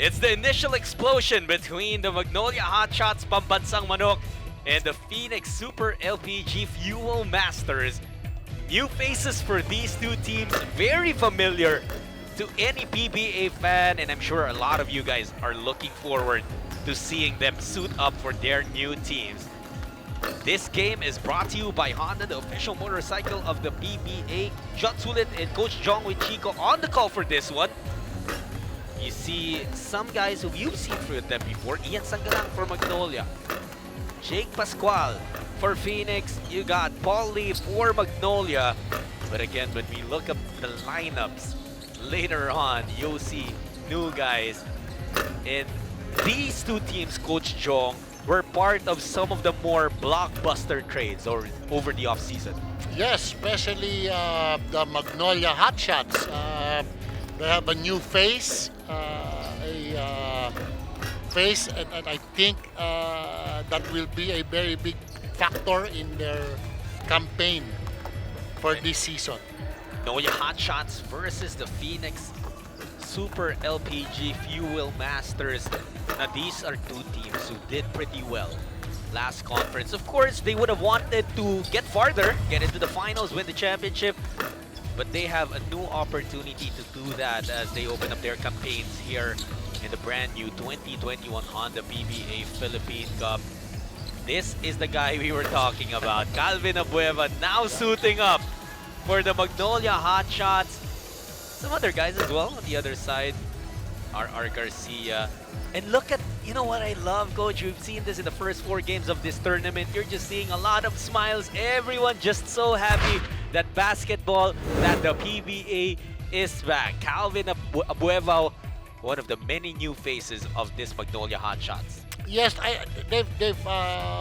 It's the initial explosion between the Magnolia Hotshots Pambansang Manok and the Phoenix Super LPG Fuel Masters. New faces for these two teams, very familiar to any PBA fan, and I'm sure a lot of you guys are looking forward to seeing them suit up for their new teams. This game is brought to you by Honda, the official motorcycle of the PBA. John Sulit and Coach Jong with Chico on the call for this one. You see some guys who you've seen for them before. Ian Sangalang for Magnolia. Jake Pascual for Phoenix. You got Paul Lee for Magnolia. But again, when we look up the lineups later on, you'll see new guys. And these two teams, Coach Jong, were part of some of the more blockbuster trades over the offseason. Yes, especially the Magnolia Hotshots. They have a new face, and I think that will be a very big factor in their campaign for this season. Magnolia Hotshots versus the Phoenix Super LPG Fuel Masters. Now these are two teams who did pretty well last conference. Of course, they would have wanted to get farther, get into the finals, win the championship, but they have a new opportunity to do that as they open up their campaigns here in the brand new 2021 Honda PBA Philippine Cup. This is the guy we were talking about, Calvin Abueva, now suiting up for the Magnolia Hotshots. Some other guys as well on the other side, R.R. Garcia. And look at, you know what I love, Coach? We've seen this in the first 4 games of this tournament. You're just seeing a lot of smiles. Everyone just so happy that basketball, that the PBA is back. Calvin Abueva, one of the many new faces of this Magnolia Hotshots. Yes, they've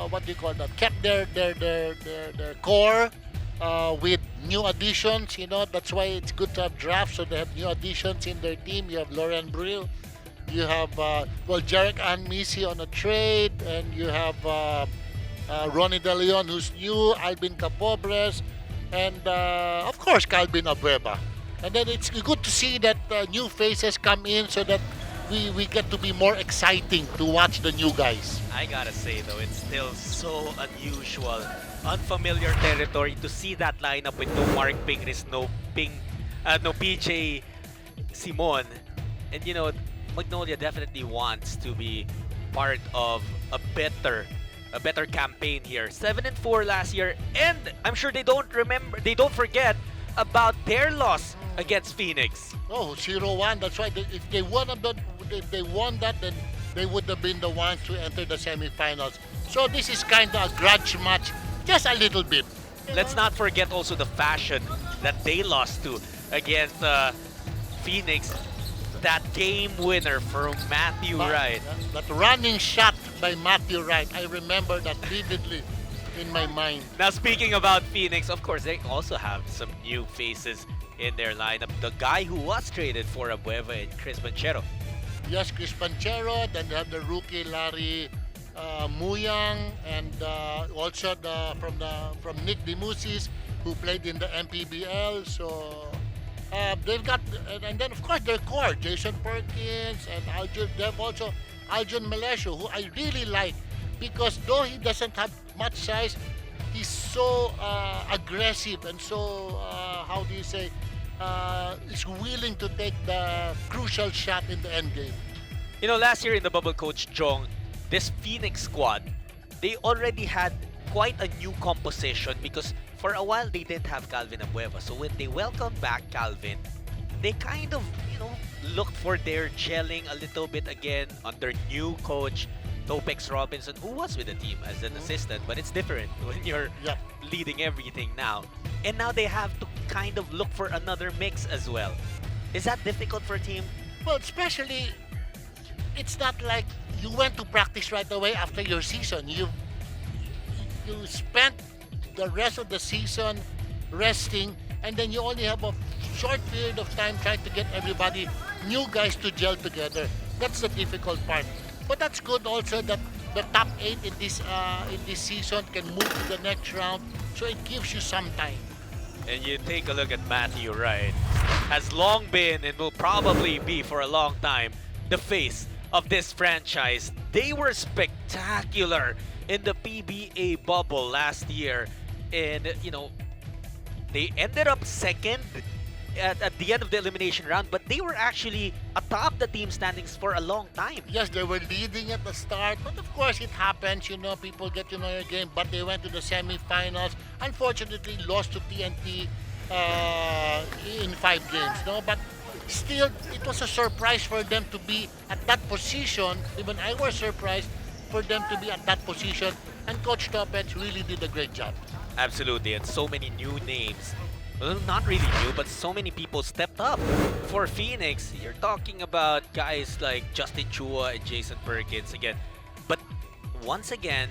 what do you call that? Kept their core with new additions. You know, that's why it's good to have drafts. So they have new additions in their team. You have Lauren Brill, you have Jarek Anmisi on a trade, and you have Ronnie De Leon, who's new, Alvin Capobres, and of course Calvin Abueva. And then it's good to see that new faces come in so that we get to be more exciting to watch the new guys. I gotta say though, it's still so unusual, unfamiliar territory to see that lineup with no Mark Pingris, no PJ Simon. And you know, Magnolia definitely wants to be part of a better campaign here. 7-4 last year, and I'm sure they don't forget about their loss against Phoenix. Oh, 0-1. That's right. If they won that, then they would have been the ones to enter the semifinals. So this is kind of a grudge match, just a little bit. Let's not forget also the fashion that they lost to against Phoenix. That game winner from Matthew Wright. That running shot by Matthew Wright, I remember that vividly in my mind. Now speaking about Phoenix, of course, they also have some new faces in their lineup. The guy who was traded for Abueva and Chris Manchero. Yes, Chris Panchero. Then they have the rookie Larry Muyang, and also from Nick Dimusis, who played in the MPBL. So they've got, and then of course their core, Jason Perkins and Aljun. They have also Aljun Melesio, who I really like because though he doesn't have much size, he's so aggressive and so how do you say? Is willing to take the crucial shot in the end game. You know, last year in the bubble, Coach Jong, this Phoenix squad, they already had quite a new composition because for a while they didn't have Calvin Abueva. So when they welcomed back Calvin, they kind of, you know, looked for their gelling a little bit again under new coach Topex Robinson, who was with the team as an assistant, but it's different when you're leading everything now. And now they have to kind of look for another mix as well. Is that difficult for a team? Well, especially, it's not like you went to practice right away after your season. You spent the rest of the season resting, and then you only have a short period of time trying to get everybody, new guys, to gel together. That's the difficult part. But that's good also that the top 8 in this season can move to the next round, so it gives you some time. And you take a look at Matthew Wright, has long been and will probably be for a long time the face of this franchise. They were spectacular in the PBA bubble last year. And, you know, they ended up second at the end of the elimination round, but they were actually atop the team standings for a long time. Yes, they were leading at the start, but of course it happens, you know, people get to know your game, but they went to the semifinals. Unfortunately, lost to TNT in 5 games, no? But still, it was a surprise for them to be at that position. Even I was surprised for them to be at that position, and Coach Topets really did a great job. Absolutely, and so many new names. Well, not really new, but so many people stepped up. For Phoenix, you're talking about guys like Justin Chua and Jason Perkins again. But once again,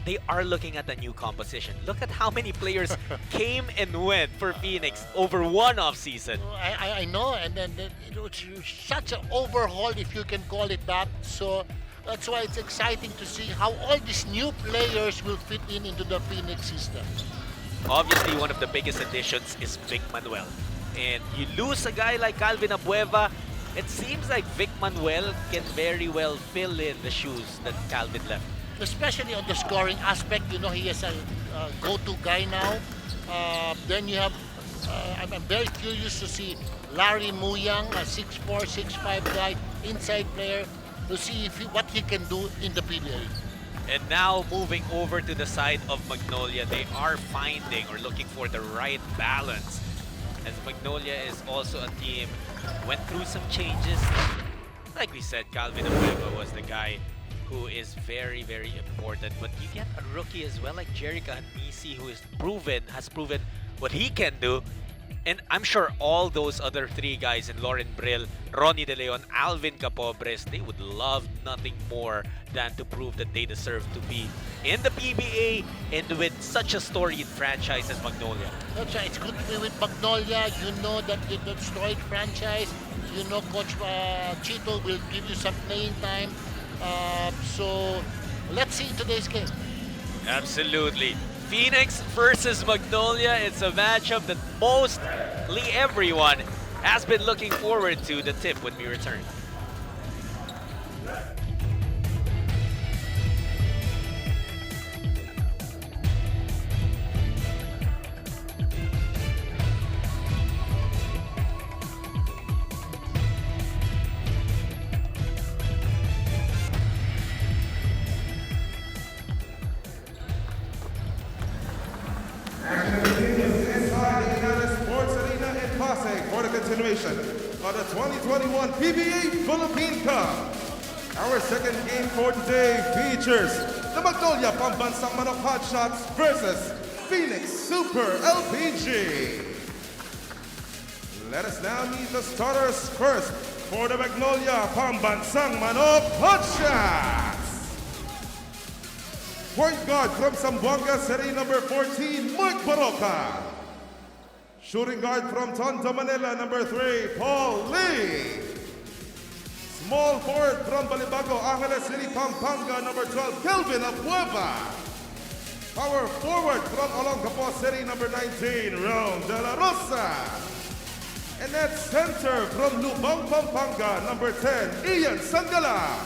they are looking at a new composition. Look at how many players came and went for Phoenix over one offseason. I know, and then it was such an overhaul, if you can call it that. So that's why it's exciting to see how all these new players will fit into the Phoenix system. Obviously, one of the biggest additions is Vic Manuel. And you lose a guy like Calvin Abueva, it seems like Vic Manuel can very well fill in the shoes that Calvin left. Especially on the scoring aspect, you know, he is a go-to guy now. Then you have, I'm very curious to see Larry Muyang, a 6'4", 6'5" guy, inside player, to see what he can do in the PBA. And now moving over to the side of Magnolia, they are finding or looking for the right balance. As Magnolia is also a team went through some changes. Like we said, Calvin Abueva was the guy who is very, very important. But you get a rookie as well like Jerica Hanisi, who has proven what he can do. And I'm sure all those other 3 guys in Lauren Brill, Ronnie De Leon, Alvin Capobres, they would love nothing more than to prove that they deserve to be in the PBA and with such a storied franchise as Magnolia. That's right. It's good to be with Magnolia. You know that it's a storied franchise. You know Coach Chito will give you some playing time. So let's see today's game. Absolutely. Phoenix versus Magnolia. It's a matchup that mostly everyone has been looking forward to. The tip when we return. For the continuation of the 2021 PBA Philippine Cup. Our second game for today features the Magnolia Pambansang Manok Hotshots versus Phoenix Super LPG. Let us now meet the starters first for the Magnolia Pambansang Manok Hotshots. Point guard from Zamboanga, City number 14, Mike Baroka. Shooting guard from Tondo, Manila, number 3, Paul Lee. Small forward from Balibago, Angeles City, Pampanga, number 12, Kelvin Abueva. Power forward from Olongapo City, number 19, Ron De La Rosa. And at center from Lubang, Pampanga, number 10, Ian Sangala.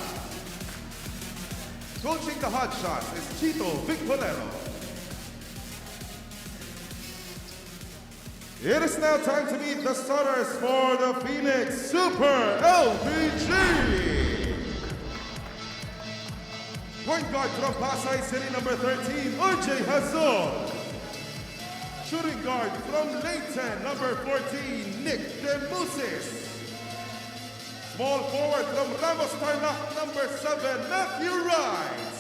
Coaching the Hotshots is Chito Vicpolero. It is now time to meet the starters for the Phoenix Super LPG. Point guard from Pasay City, number 13, RJ Hazol. Shooting guard from Layton, number 14, Nick Demusis. Small forward from Ramos Tarlac, number 7, Matthew Wright.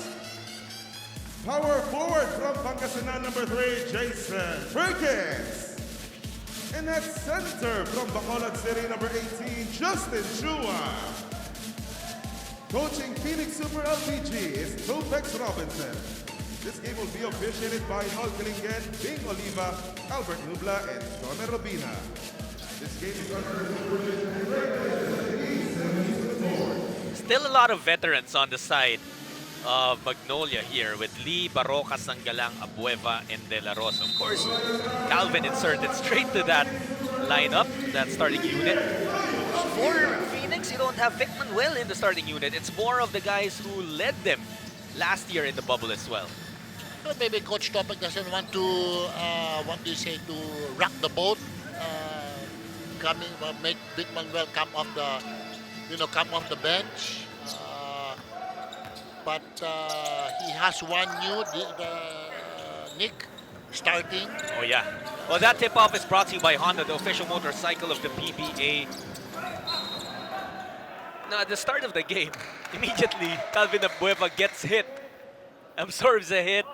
Power forward from Pangasinan, number 3, Jason Perkins. And at center from Bacolod City, number 18, Justin Chua. Coaching Phoenix Super LPG is Topex Robinson. This game will be officiated by Nol Kalingen, Bing Oliva, Albert Nubla, and Donna Robina. This game is under the supervision and regulations. Still a lot of veterans on the side of Magnolia here with Lee, Baroka, Sanggalang, Abueva, and De La Rosa. Of course, Calvin inserted straight to that lineup, that starting unit. For Phoenix, don't have Vic Manuel in the starting unit. It's more of the guys who led them last year in the bubble as well. Well, maybe Coach Topic doesn't want to, what do you say, to rock the boat. Make Big Manuel come off the bench. But he has one new, Nick, starting. Oh yeah. Well, that tip-off is brought to you by Honda, the official motorcycle of the PBA. Now, at the start of the game, immediately Calvin Abueva gets hit, absorbs a hit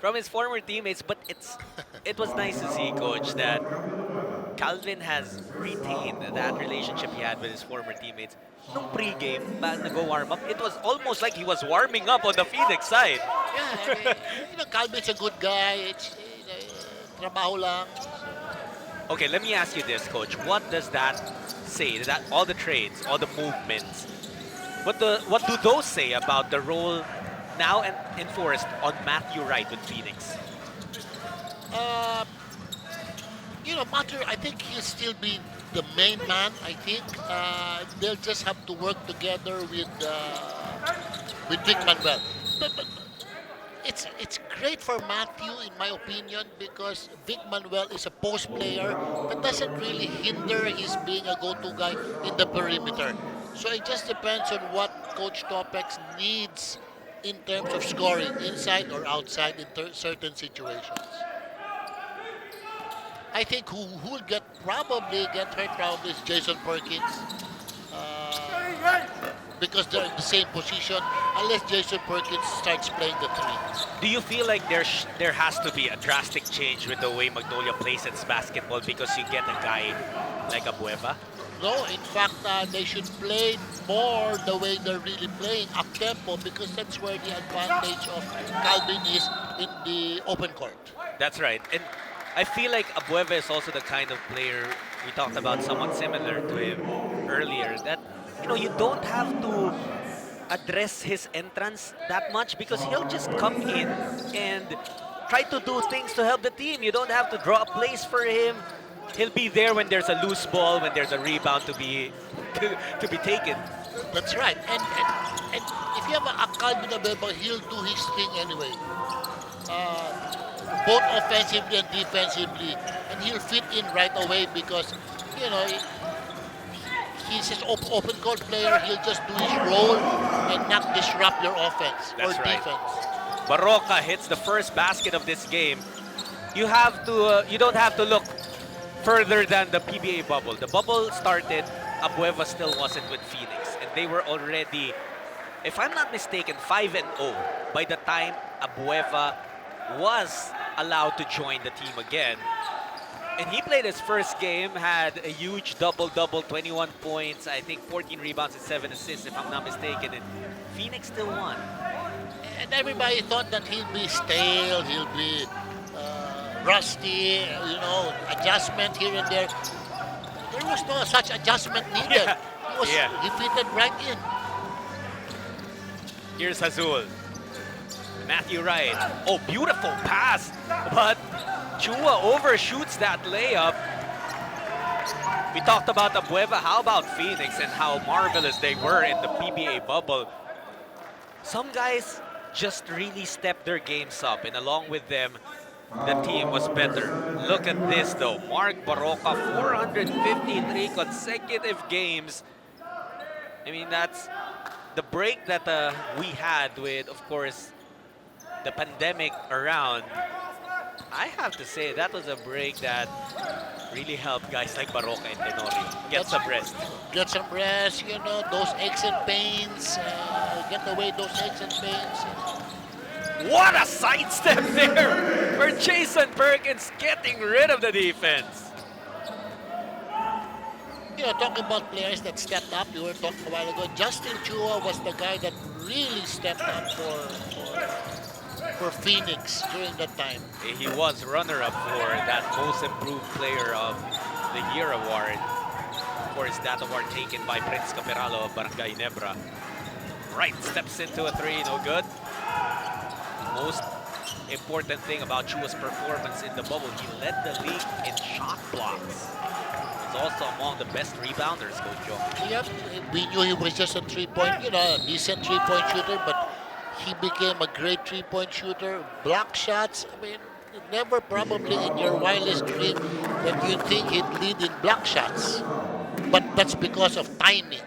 from his former teammates. But it was nice to see, Coach, that Calvin has retained that relationship he had with his former teammates. Nung pre-game, back na go warm up, it was almost like he was warming up on the Phoenix side. Yeah, I mean, Calvin's a good guy. It's trabaho lang. Okay, let me ask you this, Coach. What does that say? That all the trades, all the movements, what do those say about the role now and enforced on Matthew Wright with Phoenix? Matter, I think he'll still be the main man. I think they'll just have to work together with Vic Manuel. But it's great for Matthew, in my opinion, because Vic Manuel is a post player that doesn't really hinder his being a go-to guy in the perimeter. So it just depends on what Coach Topex needs in terms of scoring, inside or outside in certain situations. I think who will probably get hurt is Jason Perkins. Because they're in the same position, unless Jason Perkins starts playing the three. Do you feel like there has to be a drastic change with the way Magnolia plays its basketball because you get a guy like Abueva? No, in fact, they should play more the way they're really playing, up-tempo, because that's where the advantage of Calvin is in the open court. That's right. And I feel like Abueva is also the kind of player we talked about, somewhat similar to him earlier, that you don't have to address his entrance that much because he'll just come in and try to do things to help the team. You don't have to draw plays for him. He'll be there when there's a loose ball, when there's a rebound to be taken. That's right. And if you have a Calvin Abueva, he'll do his thing anyway. Both offensively and defensively, and he'll fit in right away because he's an open court player. He'll just do his role and not disrupt your offense or defense. Barroca hits the first basket of this game. You don't have to look further than the PBA bubble. The bubble started, Abueva still wasn't with Phoenix, and they were already, if I'm not mistaken, 5-0 by the time Abueva was allowed to join the team again. And he played his first game, had a huge double-double, 21 points, I think 14 rebounds and 7 assists, if I'm not mistaken, and Phoenix still won. And everybody thought that he'll be stale, he'll be rusty, adjustment here and there. There was no such adjustment needed. He fitted right in. Here's Azul. Matthew Wright. Oh, beautiful pass, but Chua overshoots that layup. We talked about Abueva. How about Phoenix and how marvelous they were in the PBA bubble? Some guys just really stepped their games up, and along with them, the team was better. Look at this though. Mark Barroca, 453 consecutive games. I mean, that's the break that we had with, of course, the pandemic around. I have to say that was a break that really helped guys like Barroca and Tenori get some rest. Get some rest, those aches and pains, get away those aches and pains. What a sidestep there for Jason Perkins getting rid of the defense. Talking about players that stepped up, you were talking a while ago. Justin Chua was the guy that really stepped up for Phoenix during that time. He was runner-up for that Most Improved Player of the Year award. Of course, that award taken by Prince Caperalo of Barangay Nebra. Wright steps into a three, no good. Most important thing about Chua's performance in the bubble, he led the league in shot blocks. He's also among the best rebounders, Coach Joe. Yep, we knew he was just a three-point, a decent three-point shooter, but he became a great three-point shooter. Block shots, I mean, never probably in your wildest dream that you think he'd lead in block shots. But that's because of timing.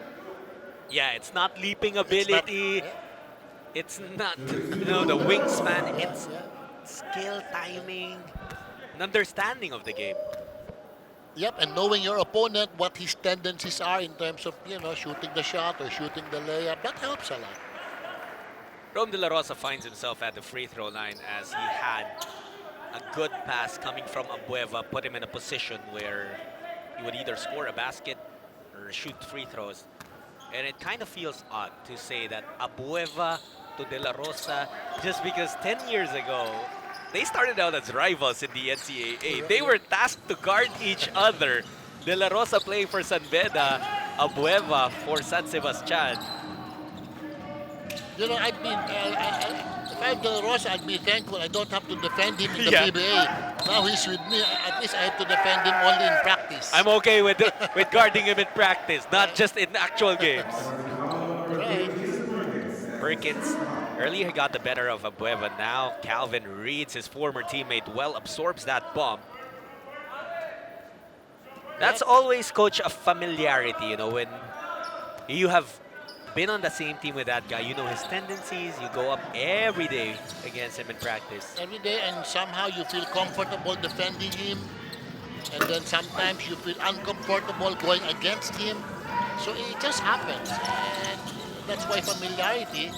Yeah, it's not leaping It's not- ability. yeah, It's not, the wingspan. yeah, It's yeah. skill, timing, an understanding of the game. Yep, and knowing your opponent, what his tendencies are in terms of, shooting the shot or shooting the layup, that helps a lot. Rome De La Rosa finds himself at the free throw line as he had a good pass coming from Abueva, put him in a position where he would either score a basket or shoot free throws. And it kind of feels odd to say that Abueva to De La Rosa, just because 10 years ago, they started out as rivals in the NCAA. They were tasked to guard each other. De La Rosa playing for San Beda, Abueva for San Sebastian. I'd be, if I'm De La Rosa, I'd be thankful I don't have to defend him in the Yeah. PBA. Now he's with me. At least I have to defend him only in practice. I'm okay with guarding him in practice, not just in actual games. Right. Perkins earlier got the better of Abueva. Now Calvin reads his former teammate well, absorbs that bump. That's always, Coach, a familiarity, when you have been on the same team with that guy, you know his tendencies, you go up every day against him in practice. Every day, and somehow you feel comfortable defending him, and then sometimes you feel uncomfortable going against him. So it just happens, and that's why familiarity.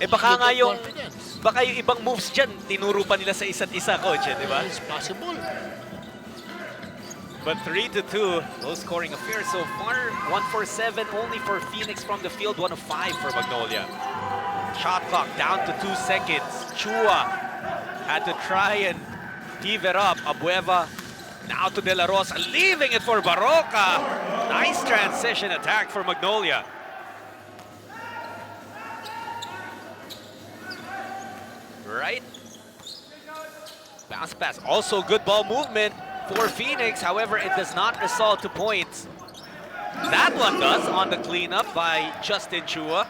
Baka you nga get yung, confidence. baka yung ibang moves dyan, tinuro pa nila sa isa't isa, Coach, di ba? It's possible. But 3-2, low scoring affair so far. 1-for-7 only for Phoenix from the field, 1 of 5 for Magnolia. Shot clock down to 2 seconds. Chua had to try and heave it up. Abueva now to De La Rosa, leaving it for Barroca. Nice transition attack for Magnolia. Right? Bounce pass, also good ball movement for Phoenix. However, it does not result to points. That one does on the cleanup by Justin Chua.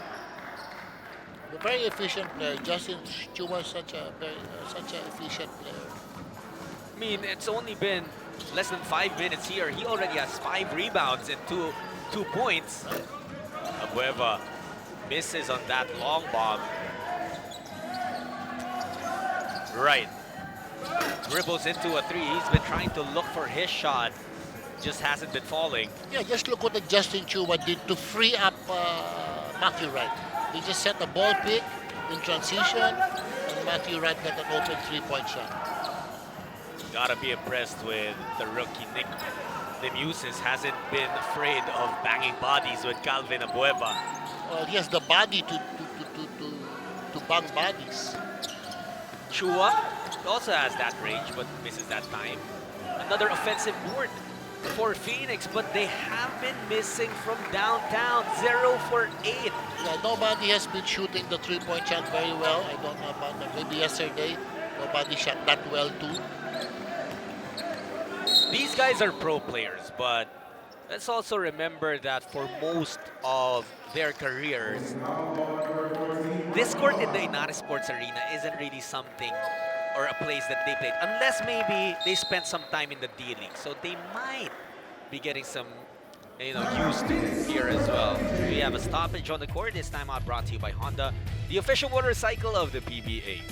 A very efficient player. Justin Chua is such an efficient player. I mean, it's only been less than 5 minutes here. He already has 5 rebounds and two points. Abueva misses on that long bomb. Right. Dribbles into a 3. He's been trying to look for his shot. Just hasn't been falling. Yeah, just look what Justin Chua did to free up Matthew Wright. He just set a ball pick in transition, and Matthew Wright got an open three-point shot. Gotta be impressed with the rookie Nick Demusis. Hasn't been afraid of banging bodies with Calvin Abueva. Well, he has the body to bang bodies. Chua also has that range but misses that time. Another offensive board for Phoenix, but they have been missing from downtown. 0 for 8. Yeah, nobody has been shooting the three-point shot very well. I don't know about that. Maybe yesterday, nobody shot that well too. These guys are pro players, but let's also remember that for most of their careers, this court in the Inari Sports Arena isn't really something or a place that they played, unless maybe they spent some time in the D-League. So they might be getting some, used to here as well. We have a stoppage on the court. This time out brought to you by Honda, the official motorcycle of the PBA.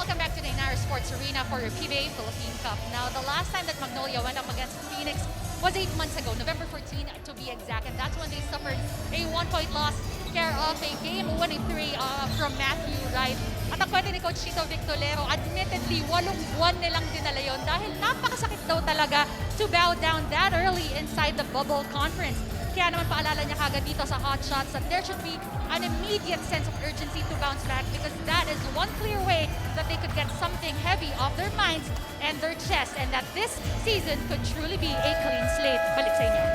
welcome back to the Inara Sports Arena for your PBA Philippine Cup. Now, the last time that Magnolia went up against Phoenix was 8 months ago, November 14 to be exact, and that's when they suffered a 1-point loss care of a game-winning 3 from Matthew Wright. At ang kwento ni Coach Chito Victolero, admittedly, 8 buwan nilang dinala yun dahil napakasakit daw talaga to bow down that early inside the bubble conference. Kaya naman paalala niya kagad dito sa Hot Shots that there should be an immediate sense of urgency to bounce back because that is one clear way that they could get something heavy off their minds and their chest and that this season could truly be a clean slate. Balik sa inyo.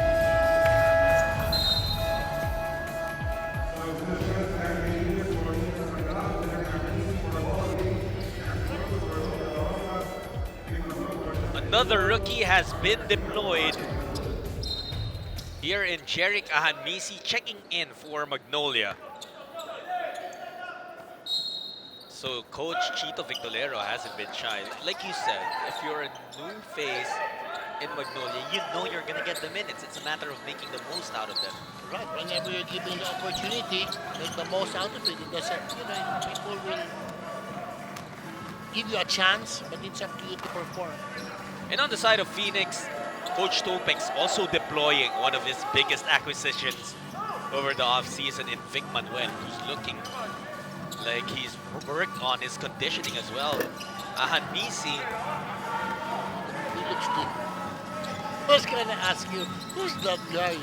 Another rookie has been deployed. Here in Jeric Ahanmisi checking in for Magnolia. So Coach Chito Victolero hasn't been shy. Like you said, if you're a new face in Magnolia, you know you're gonna get the minutes. It's a matter of making the most out of them. Right, whenever you're given the opportunity, make the most out of it. It doesn't, people will give you a chance, but it's up to you to perform. And on the side of Phoenix, Coach Topex also deploying one of his biggest acquisitions over the offseason in Vic Manuel, who's looking like he's worked on his conditioning as well. Ahanmisi. He looks good. I was going to ask you, who's that guy?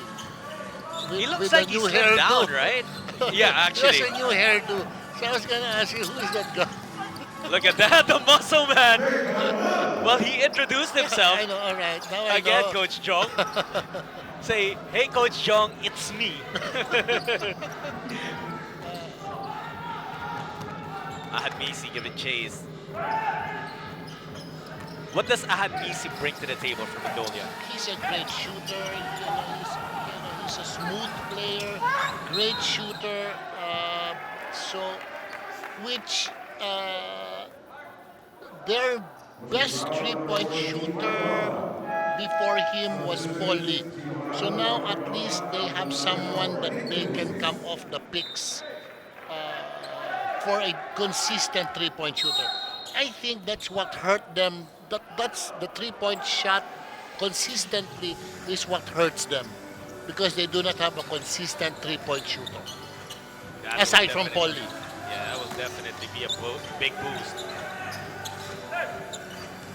He looks like he's slimmed down, right? Yeah, actually. He has a new hairdo. So I was going to ask you, who's that guy? Look at that, the muscle man. Well, he introduced himself. I know, all right. Now I Again, know. Coach Jong. Say, hey, Coach Jong, it's me. Ahanmisi giving chase. What does Ahanmisi bring to the table for Magnolia? He's a great shooter. He's a smooth player, great shooter. Their best three-point shooter before him was Paul Lee. So now at least they have someone that they can come off the picks for a consistent three-point shooter. I think that's what hurt them. That's the three-point shot consistently is what hurts them because they do not have a consistent three-point shooter. That Aside will from Paul definitely- Lee. Yeah, that will definitely be a big boost.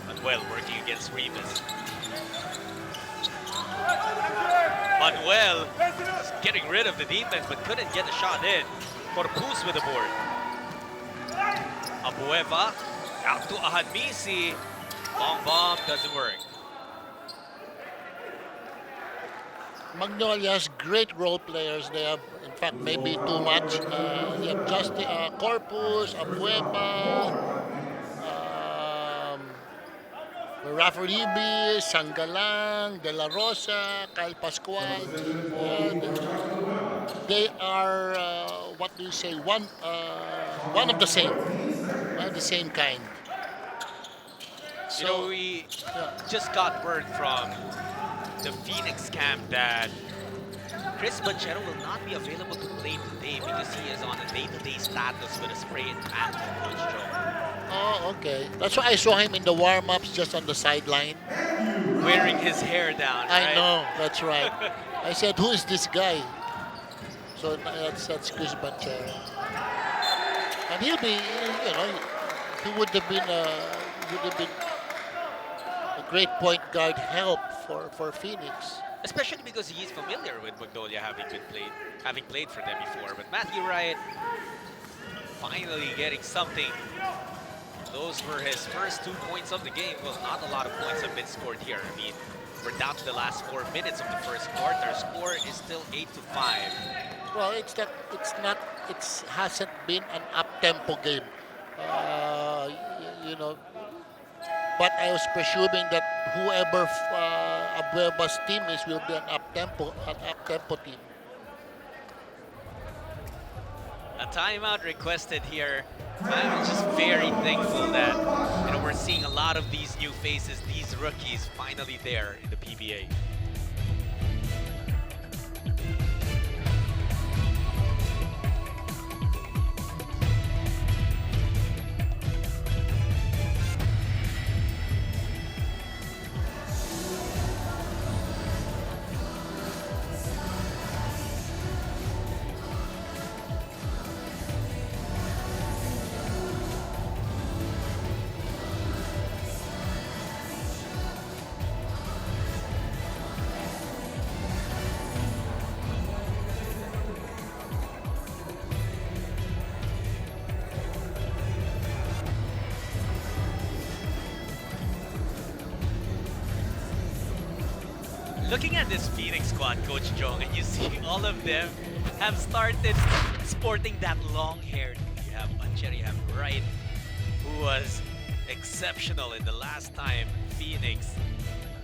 Manuel working against Rivas. Manuel is getting rid of the defense but couldn't get a shot in. Corpus with the board. Abueva out to Ahanmisi. Long bomb doesn't work. Magnolia has great role players. They have, in fact, maybe too much. They have just Corpus, Abueva, Rafa Ribi, Sangalang, De La Rosa, Kyle Pascual. They are, what do you say, one of the same kind. So, We yeah. just got word from the Phoenix camp that Chris Banchero will not be available to play today because he is on a day-to-day status with a sprained ankle, Coach Joe. Oh, okay. That's why I saw him in the warm-ups just on the sideline. Wearing his hair down, I right? know, that's right. I said, who is this guy? So that's Chris Banchero. And he'll be, he would have been a great point guard help for Phoenix. Especially because he's familiar with Magnolia having played for them before. But Matthew Wright finally getting something. Those were his first 2 points of the game. Well, not a lot of points have been scored here. I mean, we're down to the last 4 minutes of the first quarter. Score is still 8-5. Well, it hasn't been an up-tempo game. But I was presuming that whoever Abueva's team is will be an up-tempo team. A timeout requested here. I'm just very thankful that we're seeing a lot of these new faces, these rookies, finally there in the PBA. Looking at this Phoenix squad, Coach Jong, and you see all of them have started sporting that long hair. You have Mancher, you have Wright, who was exceptional in the last time Phoenix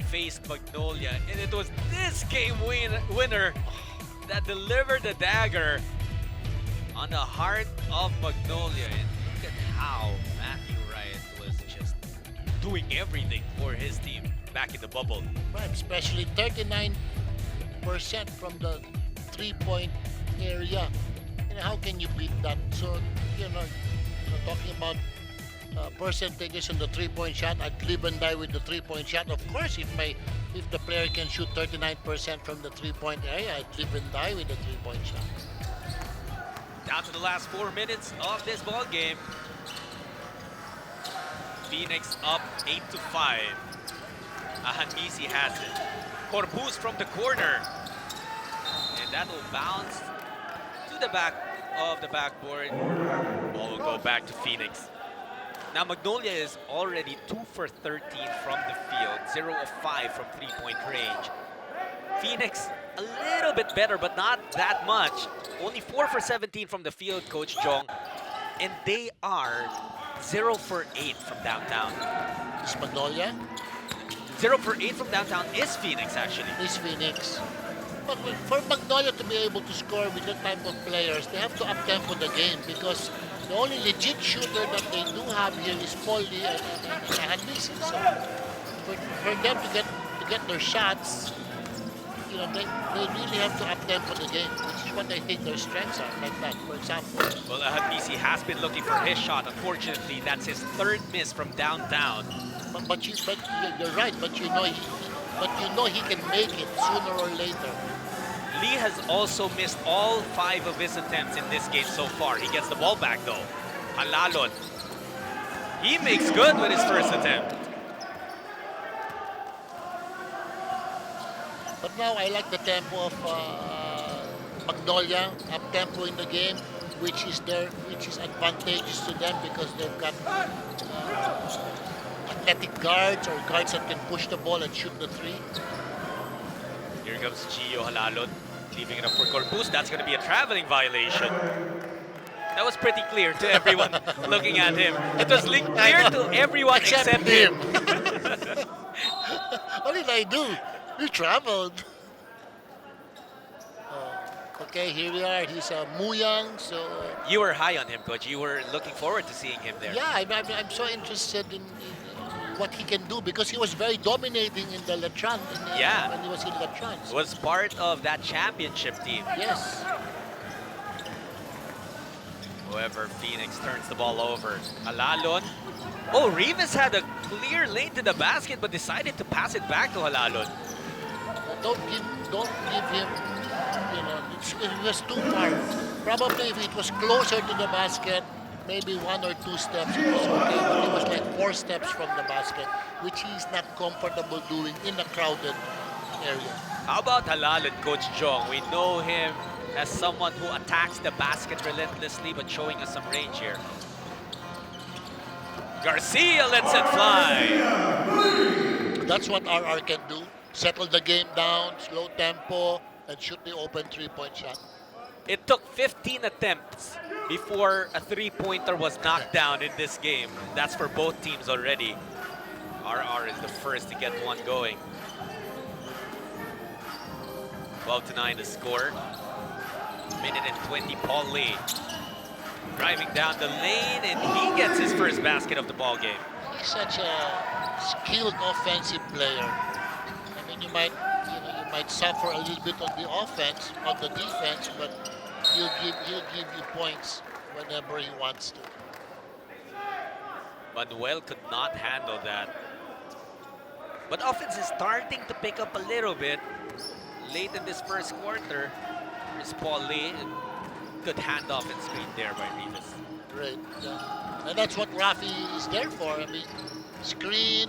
faced Magnolia, and it was this game winner that delivered the dagger on the heart of Magnolia. And look at how Matthew Wright was just doing everything for his team back in the bubble. Right, especially 39% from the three-point area. You know, how can you beat that? So, talking about percentages on the three-point shot, I'd live and die with the three-point shot. Of course, if the player can shoot 39% from the three-point area, I'd live and die with the three-point shot. Down to the last 4 minutes of this ball game. Phoenix up 8-5. Ahanmisi has it. Corpus from the corner. And that will bounce to the back of the backboard. Ball will go back to Phoenix. Now Magnolia is already 2 for 13 from the field, 0 of 5 from three-point range. Phoenix a little bit better, but not that much. Only 4 for 17 from the field, Coach Jong. And they are 0 for 8 from downtown. Is Magnolia? 0 for 8 from downtown is Phoenix, actually. Is Phoenix. But for Magnolia to be able to score with that type of players, they have to up-tempo the game, because the only legit shooter that they do have here is Paul Lee and Ahanmisi. So for them to get their shots, they really have to up-tempo the game, which is what I think their strengths are, like that, for example. Well, Ahanmisi has been looking for his shot. Unfortunately, that's his third miss from downtown. But you're right. But you know he can make it sooner or later. Lee has also missed all 5 of his attempts in this game so far. He gets the ball back though. Halalon. He makes good with his first attempt. But now I like the tempo of Magnolia, up tempo in the game, which is advantageous to them, because they've got athletic guards, or guards that can push the ball and shoot the three. Here comes Gio Halalon, leaving it up for Corpus. That's going to be a traveling violation. That was pretty clear to everyone looking at him. It was clear to everyone except him. What did I do? You traveled. Okay, here we are. He's Muyang, so... You were high on him, Coach. You were looking forward to seeing him there. Yeah, I'm so interested in what he can do, because he was very dominating in the Letran. When he was in Letran. So. Was part of that championship team. Yes. However, Phoenix turns the ball over. Halalon. Oh, Rivas had a clear lane to the basket, but decided to pass it back to Halalon. Don't give him, it was too far. Probably if it was closer to the basket, maybe 1 or 2 steps, it was okay. But it was like 4 steps from the basket, which he's not comfortable doing in a crowded area. How about Halalon, Coach Jong? We know him as someone who attacks the basket relentlessly, but showing us some range here. Garcia lets it fly. That's what RR can do. Settle the game down, slow tempo, and shoot the open three-point shot. It took 15 attempts before a three-pointer was knocked down in this game. That's for both teams already. RR is the first to get one going. 12-9 the score. Minute and 20, Paul Lee driving down the lane, and he gets his first basket of the ball game. He's such a skilled offensive player. I mean, you might suffer a little bit on the offense, on the defense, but he'll give you points whenever he wants to. Manuel could not handle that. But offense is starting to pick up a little bit late in this first quarter. There's Paul Lee. Good handoff and screen there by Rivas. Great. Yeah. And that's what Rafi is there for. I mean, screen.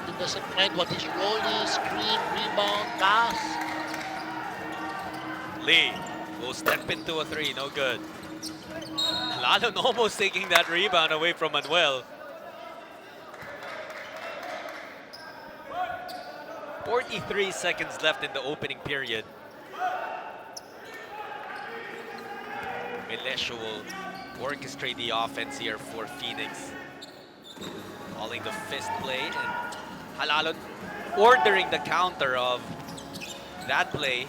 He doesn't mind what his role is. Screen, rebound, pass. Lee will step into a 3. No good. Lalon almost taking that rebound away from Manuel. 43 seconds left in the opening period. Milesio will orchestrate the offense here for Phoenix. Calling the fist play, and Halalon ordering the counter of that play.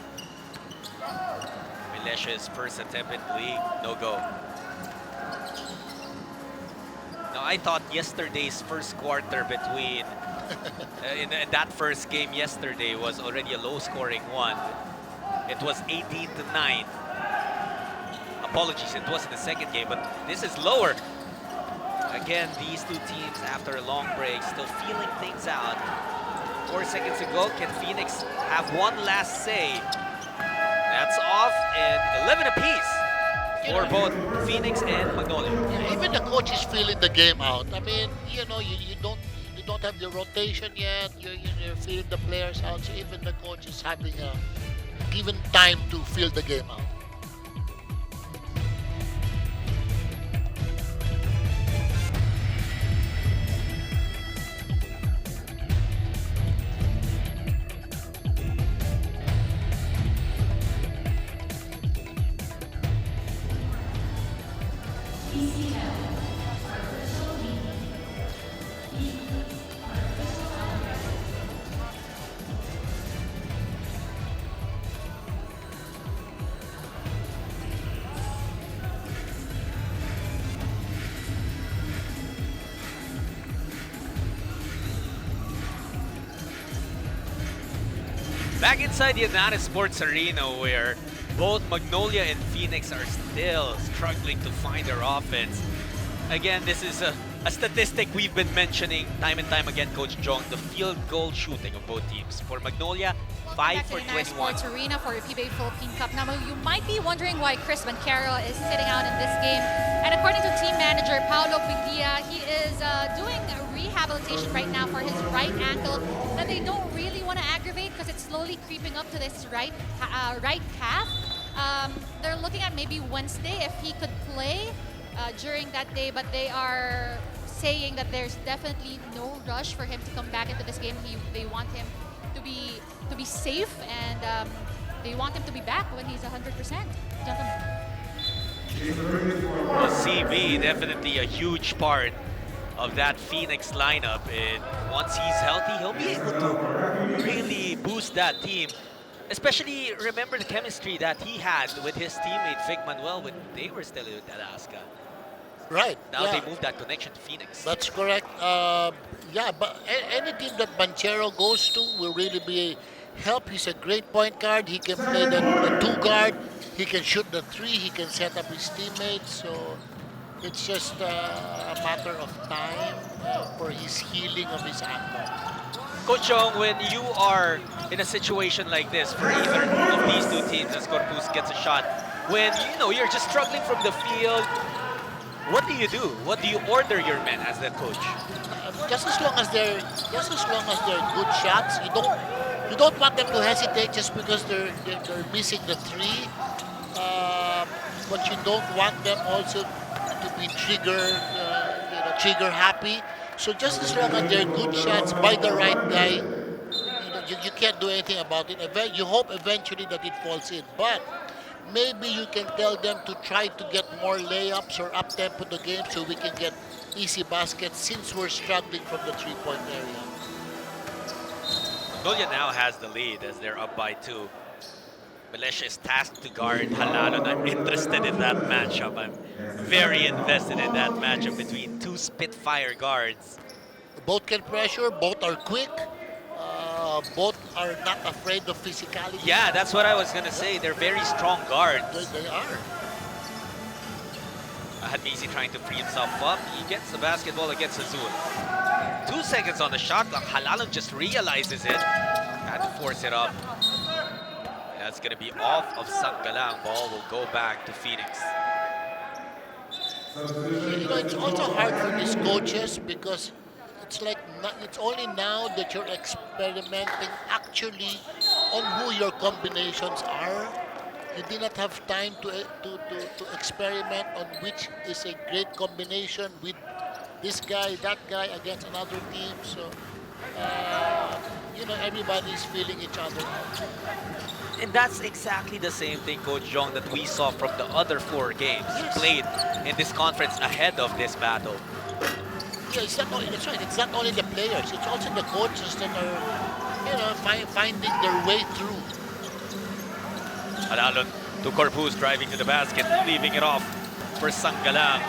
Milesio's first attempt in the league, no go. Now, I thought yesterday's first quarter between in that first game yesterday was already a low-scoring one. It was 18-9. Apologies, it was in the second game, but this is lower. Again, these two teams, after a long break, still feeling things out. 4 seconds to go. Can Phoenix have one last say? That's off, and 11 apiece for both Phoenix and Magnolia. Even the coach is feeling the game out. I mean, you don't have the rotation yet. You're feeling the players out. So even the coach is having a given time to feel the game out. Back inside the Atlanta Sports Arena, where both Magnolia and Phoenix are still struggling to find their offense. Again, this is a statistic we've been mentioning time and time again, Coach Jong, the field goal shooting of both teams. For Magnolia, 5 for 21. Sports Arena for your PBA Philippine Cup. Now, you might be wondering why Chris Banquero is sitting out in this game. And according to team manager Paolo Piglia, he is doing rehabilitation right now for his right ankle that they don't really want to aggravate because it's slowly creeping up to this right calf. They're looking at maybe Wednesday if he could play during that day, but they are saying that there's definitely no rush for him to come back into this game. They want him to be safe, and they want him to be back when he's 100%. Gentlemen. Well, CB, definitely a huge part of that Phoenix lineup, and once he's healthy, he'll be able to really boost that team. Especially remember the chemistry that he had with his teammate Vic Manuel when they were still with Alaska. Right. Now yeah. they moved that connection to Phoenix. That's correct. Yeah, but any team that Banchero goes to will really be help. He's a great point guard. He can play the two guard. He can shoot the three. He can set up his teammates. So it's just a matter of time for his healing of his ankle. Coach Chong, when you are in a situation like this for either of these two teams, as Corpus gets a shot, when you're just struggling from the field, what do you do? What do you order your men as the coach? Just as long as they're good shots, you don't want them to hesitate just because they're missing the three. But you don't want them also to be trigger happy. So just as long as they're good shots by the right guy, you can't do anything about it. You hope eventually that it falls in, but maybe you can tell them to try to get more layups or up tempo the game so we can get easy baskets since we're struggling from the three-point area. Magnolia now has the lead as they're up by 2. Milesio is tasked to guard Halalon. I'm interested in that matchup. I'm very invested in that matchup between two Spitfire guards. Both can pressure, both are quick, both are not afraid of physicality. Yeah, that's what I was going to say. They're very strong guards. They are. Hadmisi trying to free himself up. He gets the basketball against Azul. 2 seconds on the shot clock. Halalon just realizes it. Had to force it up. That's going to be off of Sanggalang. Ball will go back to Phoenix. It's also hard for these coaches because it's like it's only now that you're experimenting actually on who your combinations are. You did not have time to experiment on which is a great combination with this guy, that guy against another team. So everybody's feeling each other out. And that's exactly the same thing, Coach Jong, that we saw from the other 4 games Yes. played in this conference ahead of this battle. Yeah, it's not only that's right. It's not only the players; it's also the coaches that are, finding their way through. Alalon to Corpus driving to the basket, leaving it off for Sanggalang.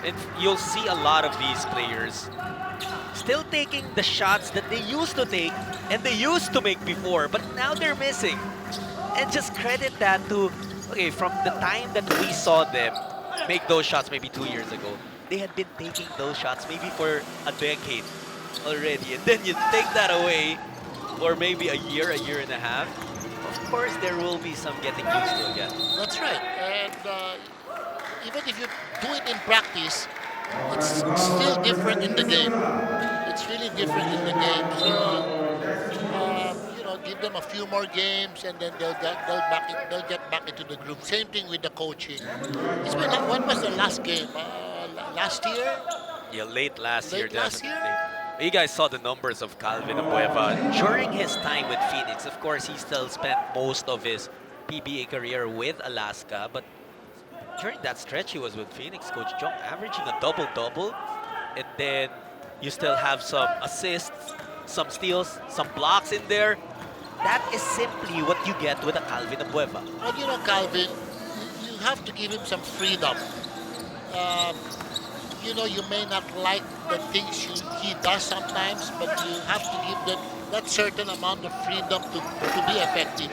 And you'll see a lot of these players still taking the shots that they used to take and they used to make before, but now they're missing. And just credit that to, okay, from the time that we saw them make those shots maybe 2 years ago, they had been taking those shots maybe for a decade already. And then you take that away for maybe a year and a half. Of course, there will be some getting used to again. That's right. And even if you do it in practice, it's still different in the game. It's really different in the game. So, give them a few more games, and then they'll get back into the groove. Same thing with the coaching. When was the last game? Last year? Yeah, late last year, Late last definitely. year? You guys saw the numbers of Calvin Abueva during his time with Phoenix. Of course, he still spent most of his PBA career with Alaska, but during that stretch he was with Phoenix, Coach Jong, averaging a double-double, and then you still have some assists, some steals, some blocks in there. That is simply what you get with a Calvin Abueva. Well, Calvin, you have to give him some freedom. You may not like the things he does sometimes, but you have to give them that certain amount of freedom to be effective.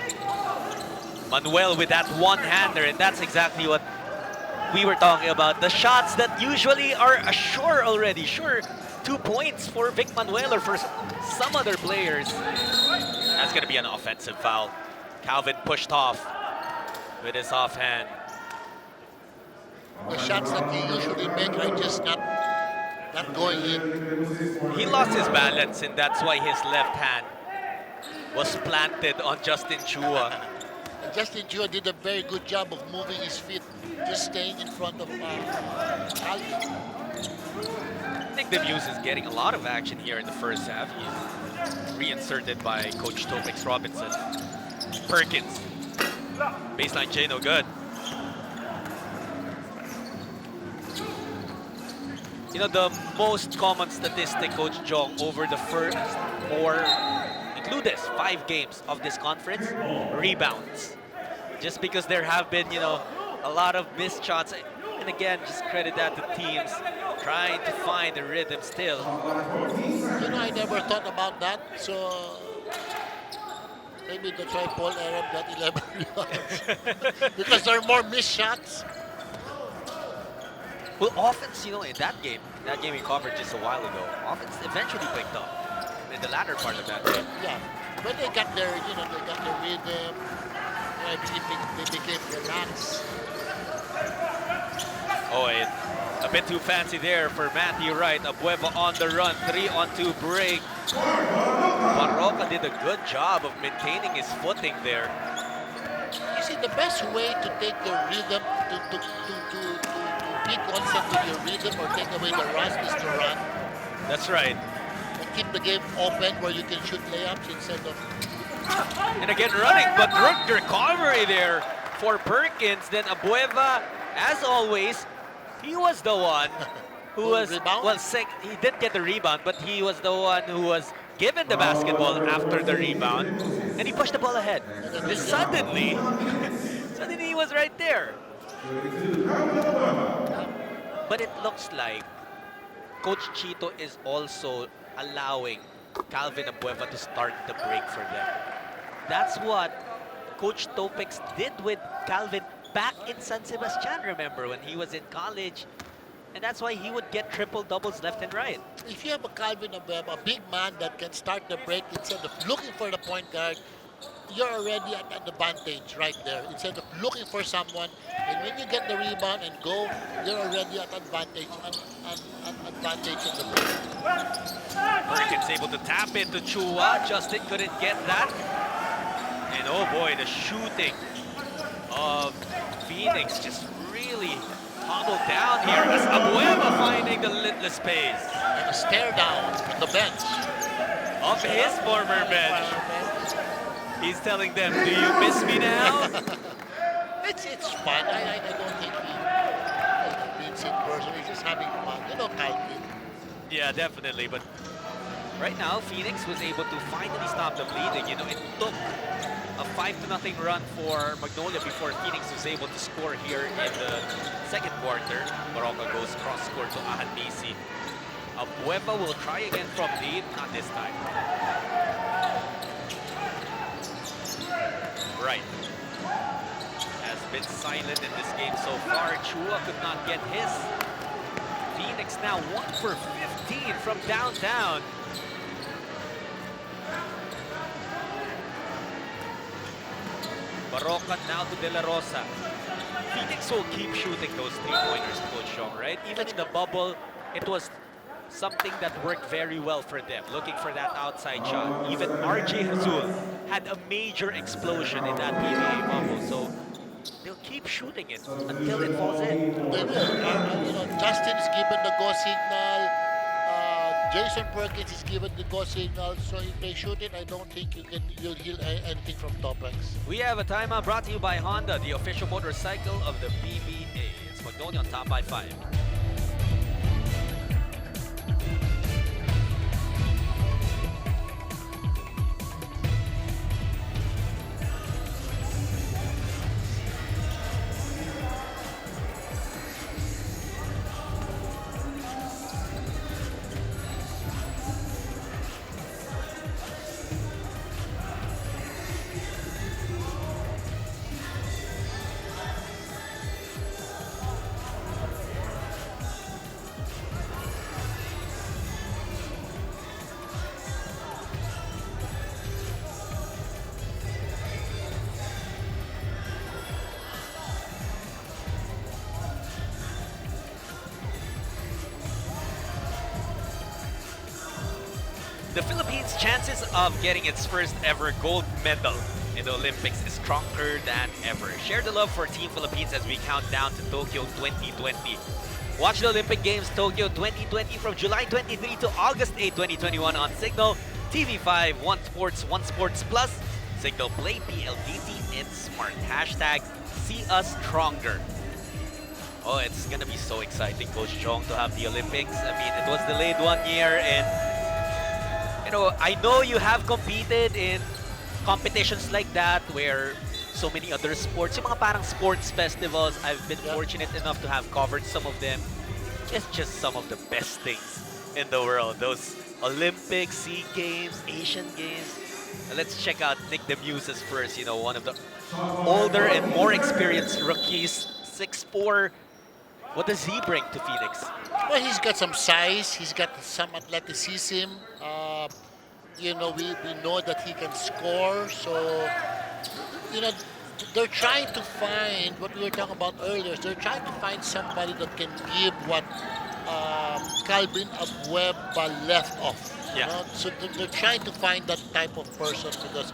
Manuel with that one-hander, and that's exactly what we were talking about. The shots that usually are sure already. Sure, 2 points for Vic Manuel or for some other players. That's going to be an offensive foul. Calvin pushed off with his offhand. The shots that he usually make are just not going in. He lost his balance, and that's why his left hand was planted on Justin Chua. And Justin Chua did a very good job of moving his feet, just staying in front of Calvin. Nick DeMuse is getting a lot of action here in the first half. He's reinserted by Coach Topix Robinson. Perkins. Baseline J, no good. The most common statistic, Coach Jong, over the first 5 games of this conference, rebounds. Just because there have been, a lot of missed shots. And again, just credit that to teams trying to find the rhythm still. I never thought about that. So maybe that's why Paul Arab got 11 rebounds. Because there are more missed shots. Well, offense, in that game we covered just a while ago, offense eventually picked up in the latter part of that game. Yeah, when they got their, rhythm, I believe they became relaxed. Oh, a bit too fancy there for Matthew Wright. Abueva on the run, 3-on-2 break. Barroca did a good job of maintaining his footing there. You see, the best way to take your rhythm, to be constant with your rhythm or take away the rust is to run. That's right. And keep the game open where you can shoot layups instead of... And again running, but good recovery there for Perkins. Then Abueva, as always, he was the one who was... Rebound? Well, he didn't get the rebound, but he was the one who was given the basketball after the rebound. And he pushed the ball ahead. And suddenly he was right there. But it looks like Coach Chito is also allowing Calvin Abueva to start the break for them. That's what Coach Topix did with Calvin back in San Sebastian, remember, when he was in college. And that's why he would get triple doubles left and right. If you have a Calvin Abueva, a big man that can start the break instead of looking for the point guard, you're already at an advantage right there. Instead of looking for someone, and when you get the rebound and go, you're already at advantage in the break. Perkins able to tap into Chua. Justin couldn't get that. And oh boy, the shooting of Phoenix just really hobbled down here as Abueva finding the litless pace And a stare down on the bench. of his former bench. He's telling them, do you miss me now? It's fun. I don't think he means it personally. He's just having fun. You know, Calvin. Yeah, definitely. But right now, Phoenix was able to finally stop the bleeding. You know, it took a 5-0 run for Magnolia before Phoenix was able to score here in the second quarter. Morocco goes cross-court to Ahanmisi. Abueva will try again from deep, not this time. Right. Has been silent in this game so far. Chua could not get his. Phoenix now 1 for 15 from downtown. Barokat now to De La Rosa. Phoenix will keep shooting those three-pointers, Coach Chong, right? Even in the bubble, it was something that worked very well for them, looking for that outside shot. Even RJ Hazul had a major explosion in that PBA bubble, so they'll keep shooting it until it falls in. They will. You know, Justin is given the go signal. Jason Perkins is given the go signal. So if they shoot it, I don't think you'll hear anything from Topex. We have a timeout brought to you by Honda, the official motorcycle of the PBA. It's Magnolia on top by 5. The Philippines' chances of getting its first ever gold medal in the Olympics is stronger than ever. Share the love for Team Philippines as we count down to Tokyo 2020. Watch the Olympic Games Tokyo 2020 from July 23 to August 8, 2021 on Signal, TV5, One Sports, One Sports Plus, Signal Play, PLDT, and Smart. Hashtag See Us Stronger. Oh, it's gonna be so exciting, Coach Chong, to have the Olympics. I mean, it was delayed 1 year, and I know you have competed in competitions like that where so many other sports, yung mga parang sports festivals, I've been fortunate enough to have covered some of them. It's just some of the best things in the world. Those Olympics, SEA Games, Asian Games. Let's check out Nick the Muses first, one of the older and more experienced rookies, 6'4". What does he bring to Phoenix? Well, he's got some size. He's got some athleticism. We know that he can score. So, they're trying to find what we were talking about earlier. They're trying to find somebody that can give what Calvin Abueva left off. Yeah. So they're trying to find that type of person because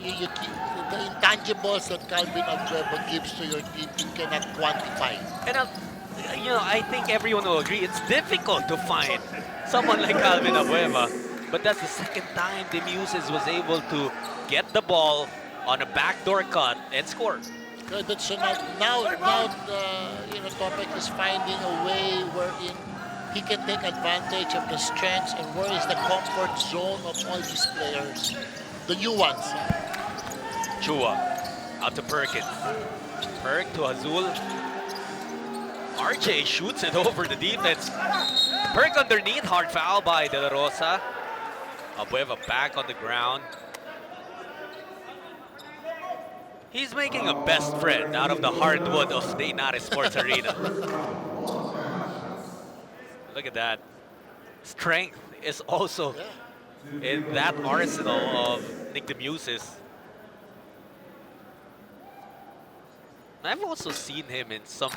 you keep, the intangibles that Calvin Abueva gives to your team, you cannot quantify. And I think everyone will agree it's difficult to find someone like Calvin Abueva. But that's the second time the Muses was able to get the ball on a backdoor cut and score. But so now Topic is finding a way wherein he can take advantage of the strengths and where is the comfort zone of all these players, the new ones. Chua out to Perkins. Perk to Azul. RJ shoots it over the defense. Perk underneath, hard foul by De La Rosa. Abueva back on the ground. He's making a best friend out of the hardwood of the Inares Sports Arena. Look at that. Strength is also in that arsenal of Nick the Muses. I've also seen him in some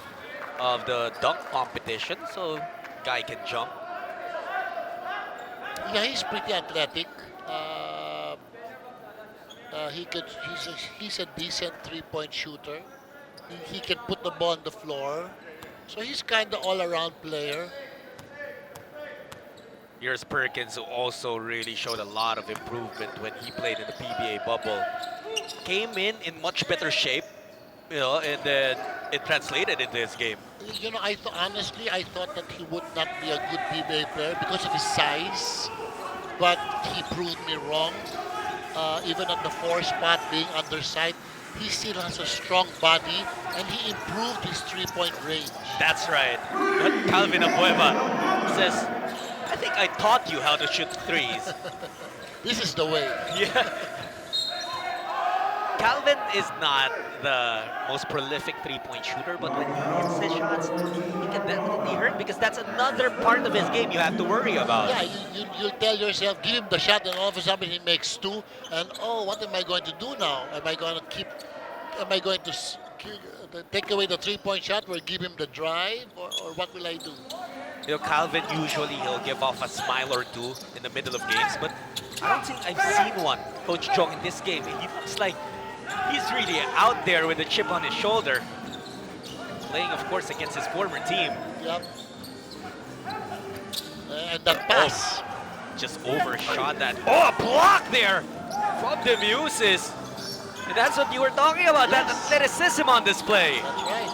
of the dunk competition, so guy can jump. Yeah, he's pretty athletic. He's a decent three-point shooter. He can put the ball on the floor. So he's kind of all-around player. Here's Perkins, who also really showed a lot of improvement when he played in the PBA bubble. Came in much better shape, and then it translated into his game. You know, honestly, I thought that he would not be a good PBA player because of his size, but he proved me wrong. Even at the 4 spot, being undersized, he still has a strong body, and he improved his 3-point range. That's right. But Calvin Abueva says, I think I taught you how to shoot threes. This is the way. Yeah. Calvin is not the most prolific three-point shooter, but when he hits his shots, he can definitely hurt because that's another part of his game you have to worry about. Yeah, you tell yourself, give him the shot, and all of a sudden he makes 2, and oh, what am I going to do now? Am I going to take away the 3-point shot or give him the drive, or what will I do? Calvin, usually he'll give off a smile or two in the middle of games, but I don't think I've seen one, Coach Chong, in this game. He looks like he's really out there with a chip on his shoulder. Playing, of course, against his former team. Yep. And that pass. Just overshot that. Oh, a block there from the Muses. And that's what you were talking about, that athleticism on display. That's right.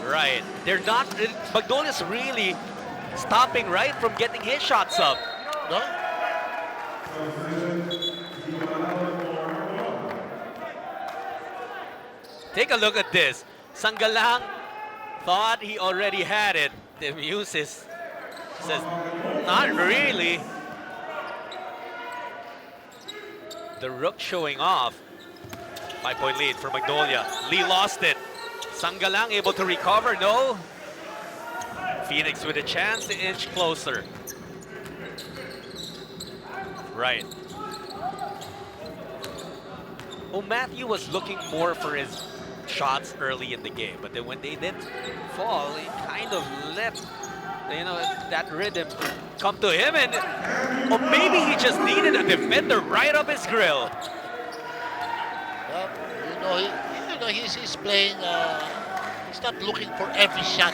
Right. They're not, Magnolia's really stopping Wright from getting his shots up. No? Take a look at this. Sanggalang thought he already had it. The Muses says, not really. The Rook showing off. 5-point lead for Magnolia. Lee lost it. Sanggalang able to recover, no. Phoenix with a chance to inch closer. Right. Oh, Matthew was looking more for his shots early in the game, but then when they didn't fall, he kind of let that rhythm come to him, and or maybe he just needed a defender right up his grill. Well, he's playing. He's not looking for every shot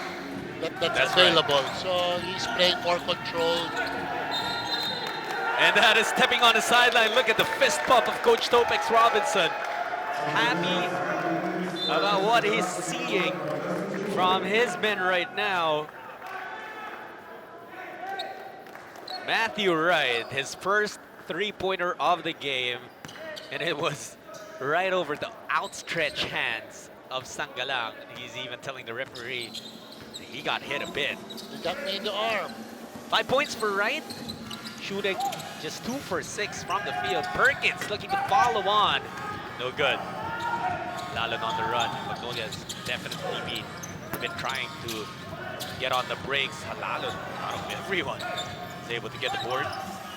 that's available. Right. So he's playing more controlled. And that is stepping on the sideline. Look at the fist pump of Coach Topex Robinson. Happy about what he's seeing from his men right now. Matthew Wright, his first three-pointer of the game, and it was right over the outstretched hands of Sanggalang. He's even telling the referee he got hit a bit. He got me in the arm. 5 points for Wright, shooting just 2 for 6 from the field. Perkins looking to follow on. No good. Lalan on the run. Magnolia's definitely been trying to get on the breaks. Lalan out of everyone is able to get the board.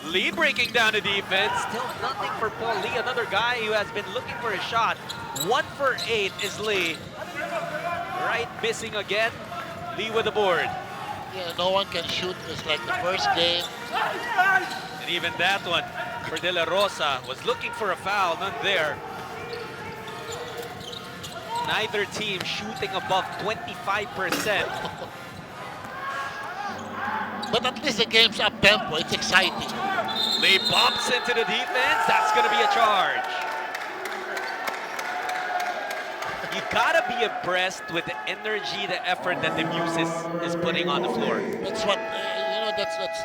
Lee breaking down the defense. Still nothing for Paul Lee, another guy who has been looking for a shot. 1 for 8 is Lee. Wright missing again. Lee with the board. Yeah, no one can shoot. It's like the first game. And even that one for De La Rosa was looking for a foul, none there. Neither team shooting above 25%. But at least the game's up tempo. It's exciting. Lee bumps into the defense. That's going to be a charge. You gotta be impressed with the energy, the effort that the Muses is putting on the floor. That's what That's.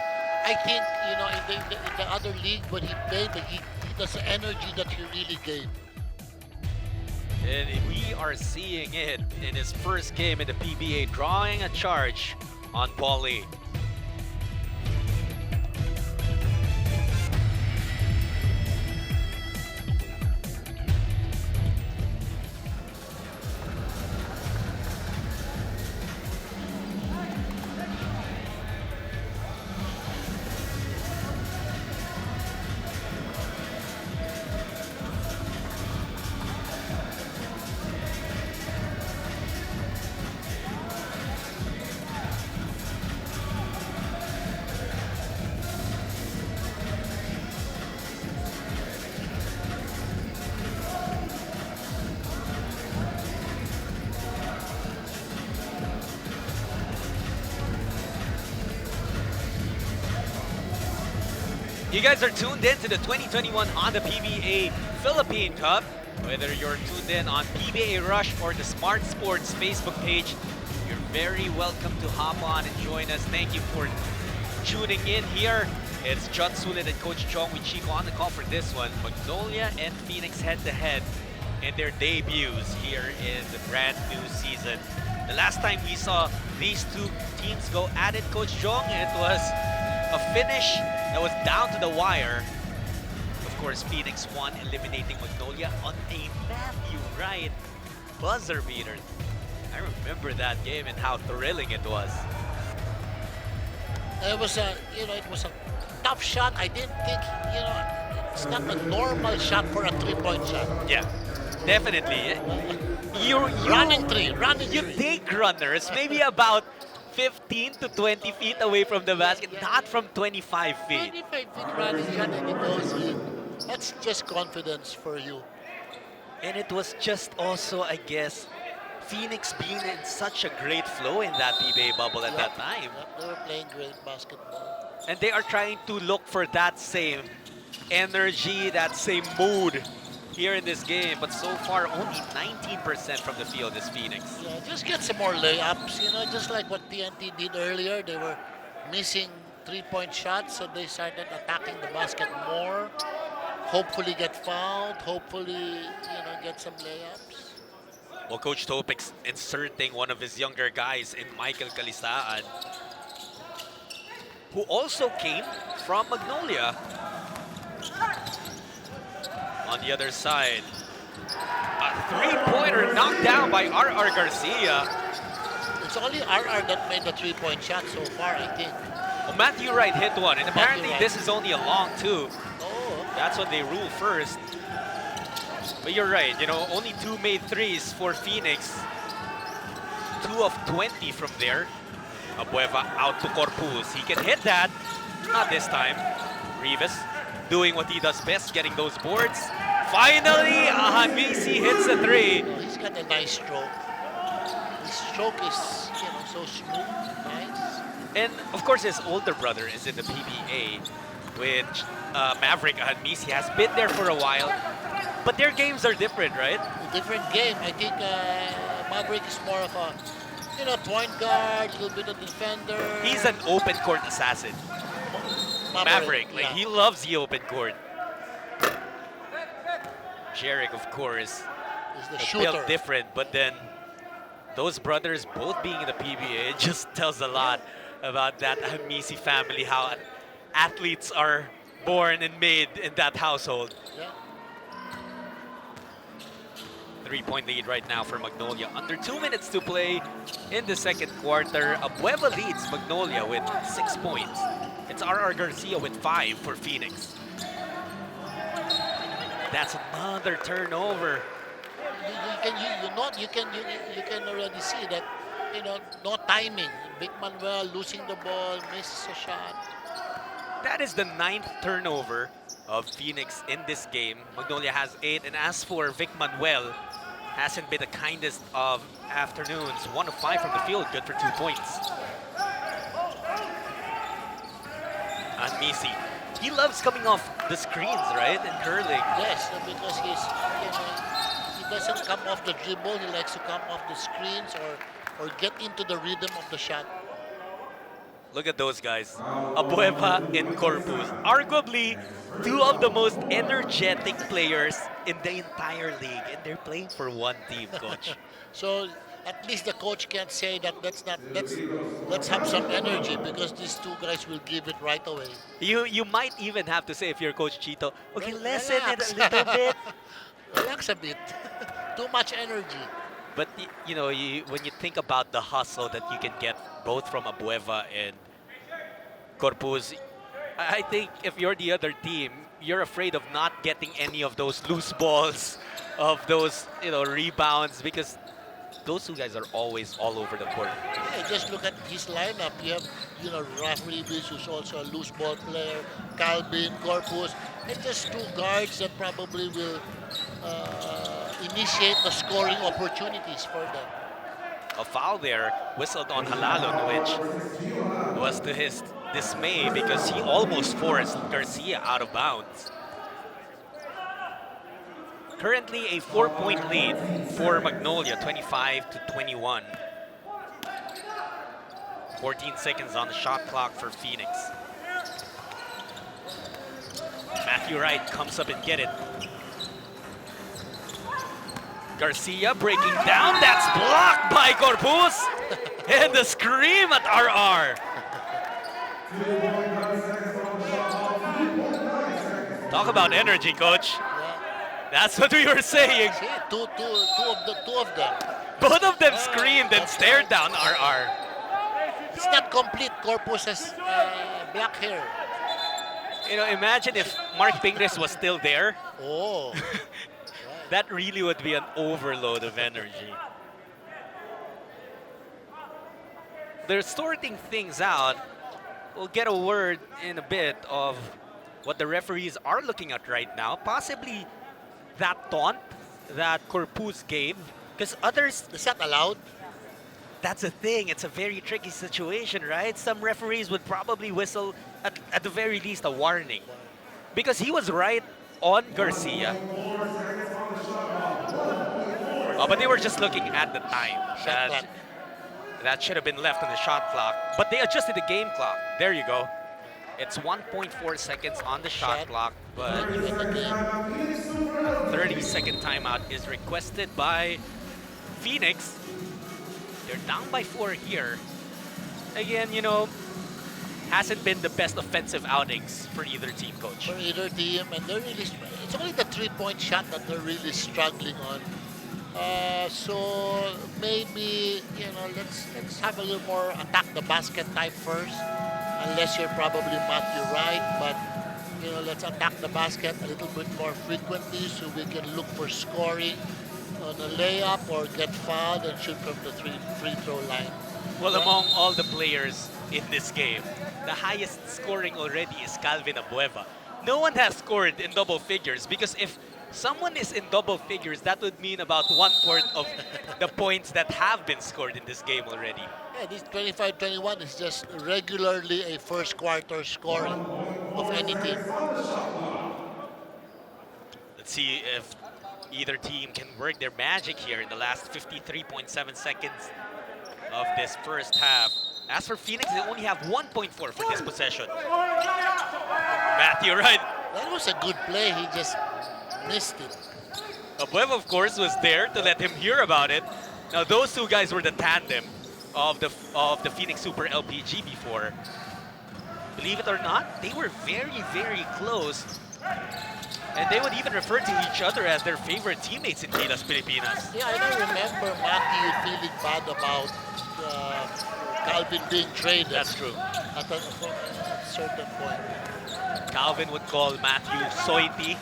I think in the other league when he played, that's the energy that he really gave. And we are seeing it in his first game in the PBA, drawing a charge on Paul Lee. You guys are tuned in to the 2021 Honda PBA Philippine Cup. Whether you're tuned in on PBA Rush or the Smart Sports Facebook page, you're very welcome to hop on and join us. Thank you for tuning in here. It's John Sulit and Coach Chong with Chico on the call for this one. Magnolia and Phoenix head-to-head in their debuts here in the brand new season. The last time we saw these two teams go at it, Coach Chong, it was a finish that was down to the wire. Of course, Phoenix won, eliminating Magnolia on a Matthew Wright buzzer beater. I remember that game and how thrilling it was. It was a, it was a tough shot. I didn't think, it's not a normal shot for a three-point shot. Yeah, definitely. Running three. You take runners maybe about 15 to 20 feet away from the basket, not from 25 feet. 25 feet running shot and it goes in. That's just confidence for you. And it was just also, I guess, Phoenix being in such a great flow in that PBA bubble at that time. They were playing great basketball. And they are trying to look for that same energy, that same mood here in this game. But so far, only 19% from the field is Phoenix. Yeah, just get some more layups, just like what TNT did earlier. They were missing three-point shots, so they started attacking the basket more. Hopefully get fouled, hopefully, get some layups. Well, Coach Topix inserting one of his younger guys in Michael Calisaan, who also came from Magnolia. On the other side, a three-pointer knocked down by R.R. Garcia. It's only RR that made the three-point shot so far, I think. Well, Matthew Wright hit one, and apparently this is only a long two. Oh, okay. That's what they rule first. But you're right, only two made threes for Phoenix. 2 of 20 from there. Abueva out to Corpus. He can hit that. Not this time. Rivas doing what he does best, getting those boards. Finally, Ahanmisi hits a three. Oh, he's got a nice stroke. His stroke is, so smooth, nice. And of course, his older brother is in the PBA with Maverick Ahanmisi. He has been there for a while. But their games are different, right? A different game. I think Maverick is more of a, point guard, a little bit of defender. He's an open court assassin. Maverick, yeah. he loves the open court. Jarek, of course, Is the is shooter. built different, but then those brothers both being in the PBA, it just tells a lot about that Hamisi family, how athletes are born and made in that household. Yeah. 3-point lead right now for Magnolia. Under 2 minutes to play in the second quarter. Abueva leads Magnolia with 6 points. It's R.R. Garcia with 5 for Phoenix. That's another turnover. You can already see that, no timing. Big Manuel losing the ball, misses a shot. That is the 9th turnover of Phoenix in this game. Magnolia has 8, and as for Vic Manuel, hasn't been the kindest of afternoons. 1 of 5 from the field, good for 2 points. And Misi, he loves coming off the screens, right, and curling. Yes, because he doesn't come off the dribble. He likes to come off the screens or get into the rhythm of the shot. Look at those guys, Abueva and Corpus. Arguably, 2 of the most energetic players in the entire league, and they're playing for one team, coach. So at least the coach can't say that let's have some energy, because these 2 guys will give it right away. You might even have to say, if you're Coach Chito, okay, lessen it Relax. a little bit. Relax a bit. Too much energy. But when you think about the hustle that you can get both from Abueva and Corpus, I think if you're the other team, you're afraid of not getting any of those loose balls, of those rebounds, because those 2 guys are always all over the court. Yeah, just look at his lineup. You have, Raf Ribis, who's also a loose ball player, Calvin, Corpus, and just 2 guards that probably will initiate the scoring opportunities for them. A foul there, whistled on Halalon, which was to his dismay because he almost forced Garcia out of bounds. Currently a 4-point lead for Magnolia, 25-21. 14 seconds on the shot clock for Phoenix. Matthew Wright comes up and get it. Garcia breaking down, that's blocked by Corpus! And the scream at RR. Talk about energy, coach. That's what we were saying. See, two of them. Both of them screamed and stared down RR. It's not complete. Corpus has black hair. You know, imagine if Mark Pingres was still there. Oh. That really would be an overload of energy. They're sorting things out. We'll get a word in a bit of what the referees are looking at right now. Possibly that taunt that Corpus gave. Because others... Is that allowed? That's the thing. It's a very tricky situation, right? Some referees would probably whistle, at the very least, a warning. Because he was right on Garcia. Oh, but they were just looking at the time. That should have been left on the shot clock. But they adjusted the game clock. There you go. It's 1.4 seconds on the shot clock, but a 30-second timeout is requested by Phoenix. They're down by 4 here. Again, you know, hasn't been the best offensive outings for either team, coach. For either team, and they're really... It's only the three-point shot that they're really struggling on. So maybe, you know, let's have a little more attack the basket type first. Unless you're probably Matthew Wright, but you know, let's attack the basket a little bit more frequently so we can look for scoring on a layup or get fouled and shoot from the free throw line. Well, among all the players in this game, the highest scoring already is Calvin Abueva. No one has scored in double figures because if someone is in double figures, that would mean about 1/4 of the points that have been scored in this game already. Yeah, this 25-21 is just regularly a first quarter scoring of any team. Let's see if either team can work their magic here in the last 53.7 seconds of this first half. As for Phoenix, they only have 1.4 for this possession. Matthew Wright. That was a good play. He just missed it. Abueva, of course, was there to let him hear about it. Now, those two guys were the tandem of the Phoenix Super LPG before. Believe it or not, they were very, very close. And they would even refer to each other as their favorite teammates in Gilas Pilipinas. Yeah, I don't remember Matthew feeling bad about Calvin being traded. That's true. At a certain point. Calvin would call Matthew Soiti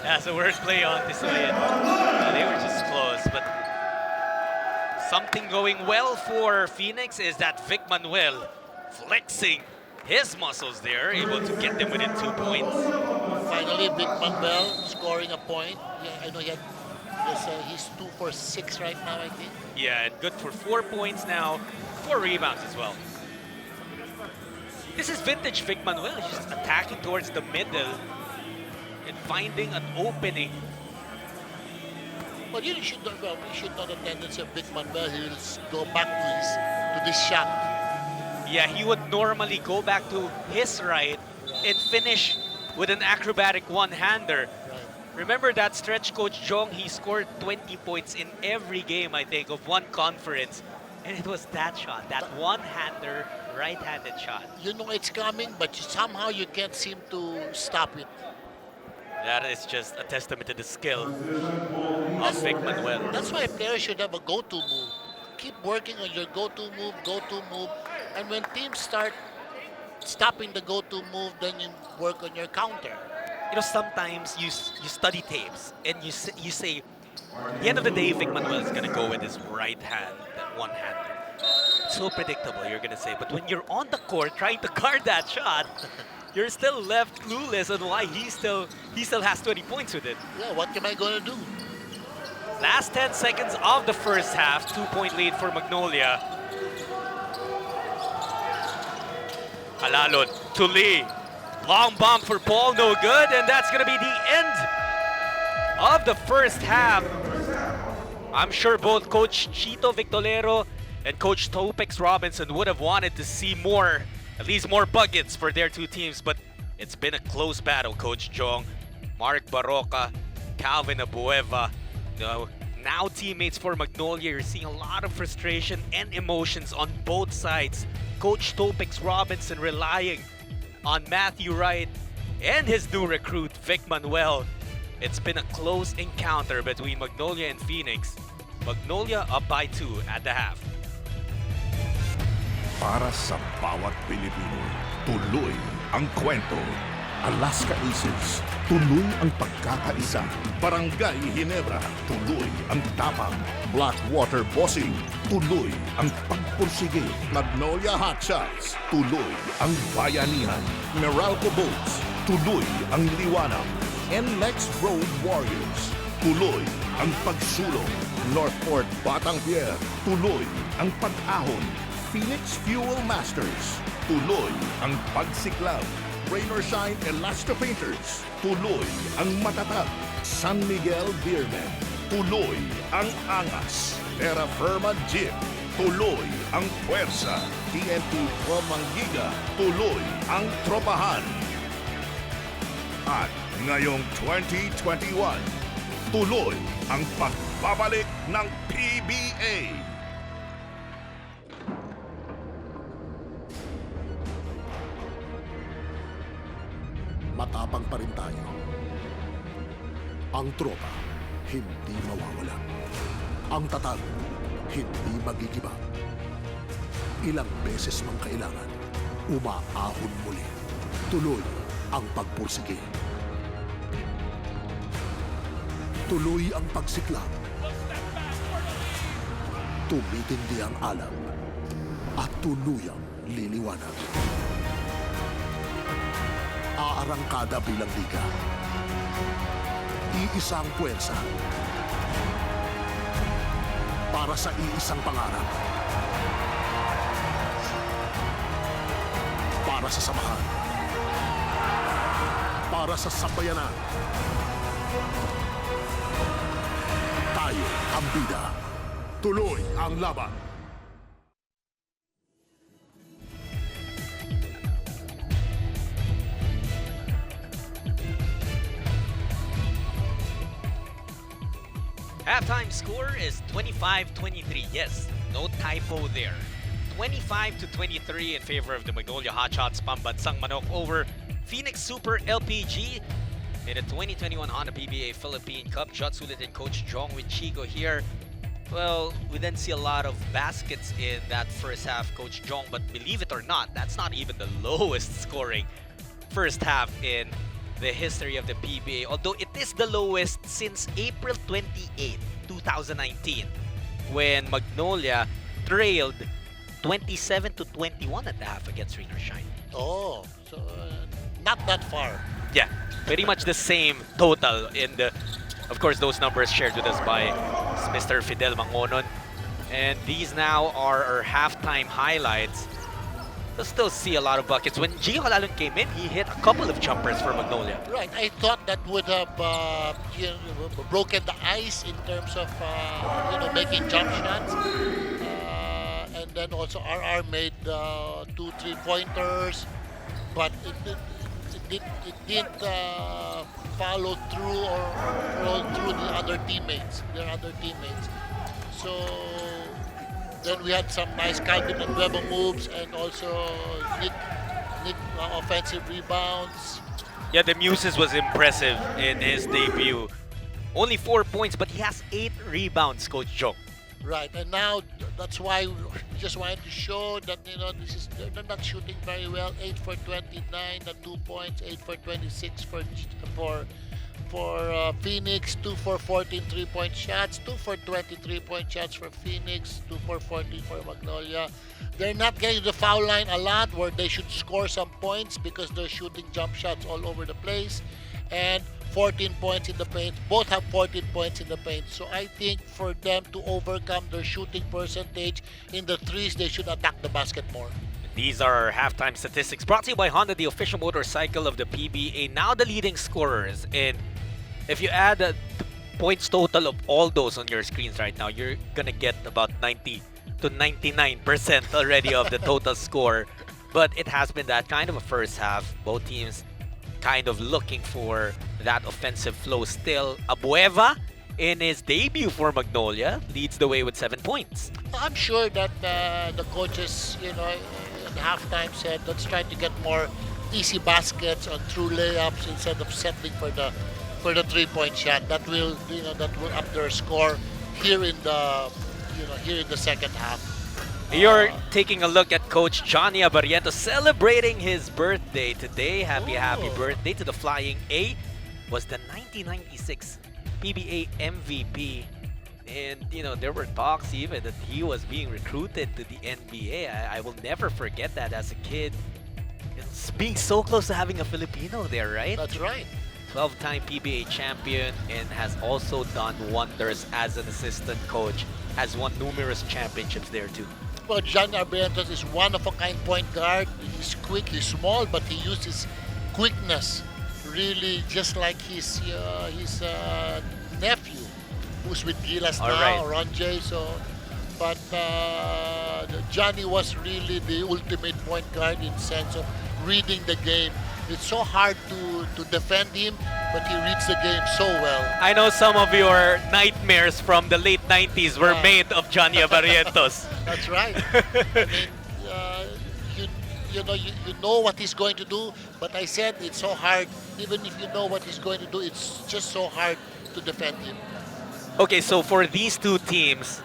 as a wordplay on Tisoyan. They were just close, but something going well for Phoenix is that Vic Manuel flexing his muscles there, able to get them within 2 points. Finally, Vic Manuel scoring a point. Yeah, I know he's 2 for 6 right now, I think. Yeah, and good for 4 points now, 4 rebounds as well. This is vintage Vic Manuel. He's just attacking towards the middle and finding an opening. But you should know the tendency of Vic Manuel. He will go back to this shot. Yeah, he would normally go back to his right and finish with an acrobatic one-hander. Right. Remember that stretch, Coach Jong? He scored 20 points in every game, I think, of one conference. And it was that shot, that one-hander, right-handed shot. You know it's coming, but somehow you can't seem to stop it. That is just a testament to the skill of Vic Manuel. That's why players should have a go-to move. Keep working on your go-to move. And when teams start stopping the go-to move, then you work on your counter. You know, sometimes you study tapes and you say, at the end of the day, Vic Manuel is going to go with his right hand, that one-hander. So predictable, you're going to say. But when you're on the court trying to guard that shot, you're still left clueless on why he still has 20 points with it. Yeah, what am I going to do? Last 10 seconds of the first half, 2-point lead for Magnolia. Halalon to Lee. Long bomb for Paul, no good, and that's gonna be the end of the first half. I'm sure both Coach Chito Victolero and Coach Topex Robinson would have wanted to see more, at least more buckets for their two teams, but it's been a close battle, Coach Jong. Mark Baroca, Calvin Abueva, now teammates for Magnolia. You're seeing a lot of frustration and emotions on both sides. Coach Topex Robinson relying on Matthew Wright and his new recruit, Vic Manuel. It's been a close encounter between Magnolia and Phoenix. Magnolia up by 2 at the half. Para sa bawat Pilipino, tuloy ang kwento. Alaska Aces, tuloy ang pagkakaisa. Barangay Ginebra, tuloy ang tapang. Blackwater Bossing, tuloy ang pagpursige. Magnolia Hotshots, tuloy ang bayanihan. Meralco Boats, tuloy ang liwanag. NLEX Road Warriors, tuloy ang pagsulong. Northport Batang Pier, tuloy ang pag-ahon. Phoenix Fuel Masters, tuloy ang pagsiklab. Rain or Shine Elasto Painters, tuloy ang matatag. San Miguel Beermen, tuloy ang angas. Terra Firma Gym, tuloy ang puwersa. TNT from Mangiga, tuloy ang tropahan. At ngayong 2021, tuloy ang pagbabalik ng PBA. Matapang pa rin tayo. Ang tropa, hindi mawawala. Ang tatag, hindi magigiba. Ilang beses mang kailangan, umaahon muli. Tuloy ang pagpursige. Tuloy ang pagsiklab. Tumitindi ang alam at tuluyang liliwanag. Aarangkada bilang liga. Iisang puwersa. Para sa iisang pangarap. Para sa samahan. Para sa sambayanan. Tayo ang bida. Tuloy ang laban. Halftime score is 25-23. Yes, no typo there. 25-23 in favor of the Magnolia Hotshots Pambansang Manok over Phoenix Super LPG in the 2021 Honda PBA Philippine Cup. Jotsulit and Coach Jong with Chico here. Well, we didn't see a lot of baskets in that first half, Coach Jong, but believe it or not, that's not even the lowest scoring first half in the history of the PBA, although it is the lowest since April 28, 2019, when Magnolia trailed 27-21 at the half against Rain or Shine. Oh, so not that far. Yeah, pretty much the same total in the, of course, those numbers shared with us by Mr. Fidel Mangonon. And these now are our halftime highlights. We'll still see a lot of buckets. When Gio Halalon came in, he hit a couple of jumpers for Magnolia. Right, I thought that would have broken the ice in terms of making jump shots. And then also RR made 2 3-pointers, but it didn't follow through or roll through their other teammates. So then we had some nice Calvin and Webo moves, and also Nick offensive rebounds. Yeah, the Muses was impressive in his debut. Only 4 points, but he has 8 rebounds, Coach Jong. Right, and now that's why we just wanted to show that they're not shooting very well. 8 for 29, the 2 points. 8 for 26 for Phoenix. 2 for 14 3-point shots. 2 for 23-point shots for Phoenix. 2 for 14 for Magnolia. They're not getting the foul line a lot where they should score some points because they're shooting jump shots all over the place. And 14 points in the paint. Both have 14 points in the paint. So I think for them to overcome their shooting percentage in the threes, they should attack the basket more. These are our halftime statistics brought to you by Honda, the official motorcycle of the PBA. Now the leading scorers. And if you add the points total of all those on your screens right now, you're gonna get about 90 to 99% already of the total score. But it has been that kind of a first half. Both teams kind of looking for that offensive flow still. Abueva, in his debut for Magnolia, leads the way with 7 points. I'm sure that the coaches, at halftime said, let's try to get more easy baskets on true layups instead of settling for the 3-point shot. That will up their score here in the second half. You're taking a look at Coach Johnny Abariento celebrating his birthday today. Happy birthday to the Flying A. Was the 1996 PBA MVP. And, there were talks even that he was being recruited to the NBA. I will never forget that as a kid. It's being so close to having a Filipino there, right? That's right. 12-time PBA champion and has also done wonders as an assistant coach. Has won numerous championships there too. Well, John Arbentos is one-of-a-kind point guard. He's quick, he's small, but he uses quickness really just like his nephew, who's with Gilas now, Ronjay. But Johnny was really the ultimate point guard in sense of reading the game. It's so hard to defend him, but he reads the game so well. I know some of your nightmares from the late 90s were made of Johnny Abarientos. That's right. I mean, you know what he's going to do, but I said it's so hard. Even if you know what he's going to do, it's just so hard to defend him. Okay, so for these two teams,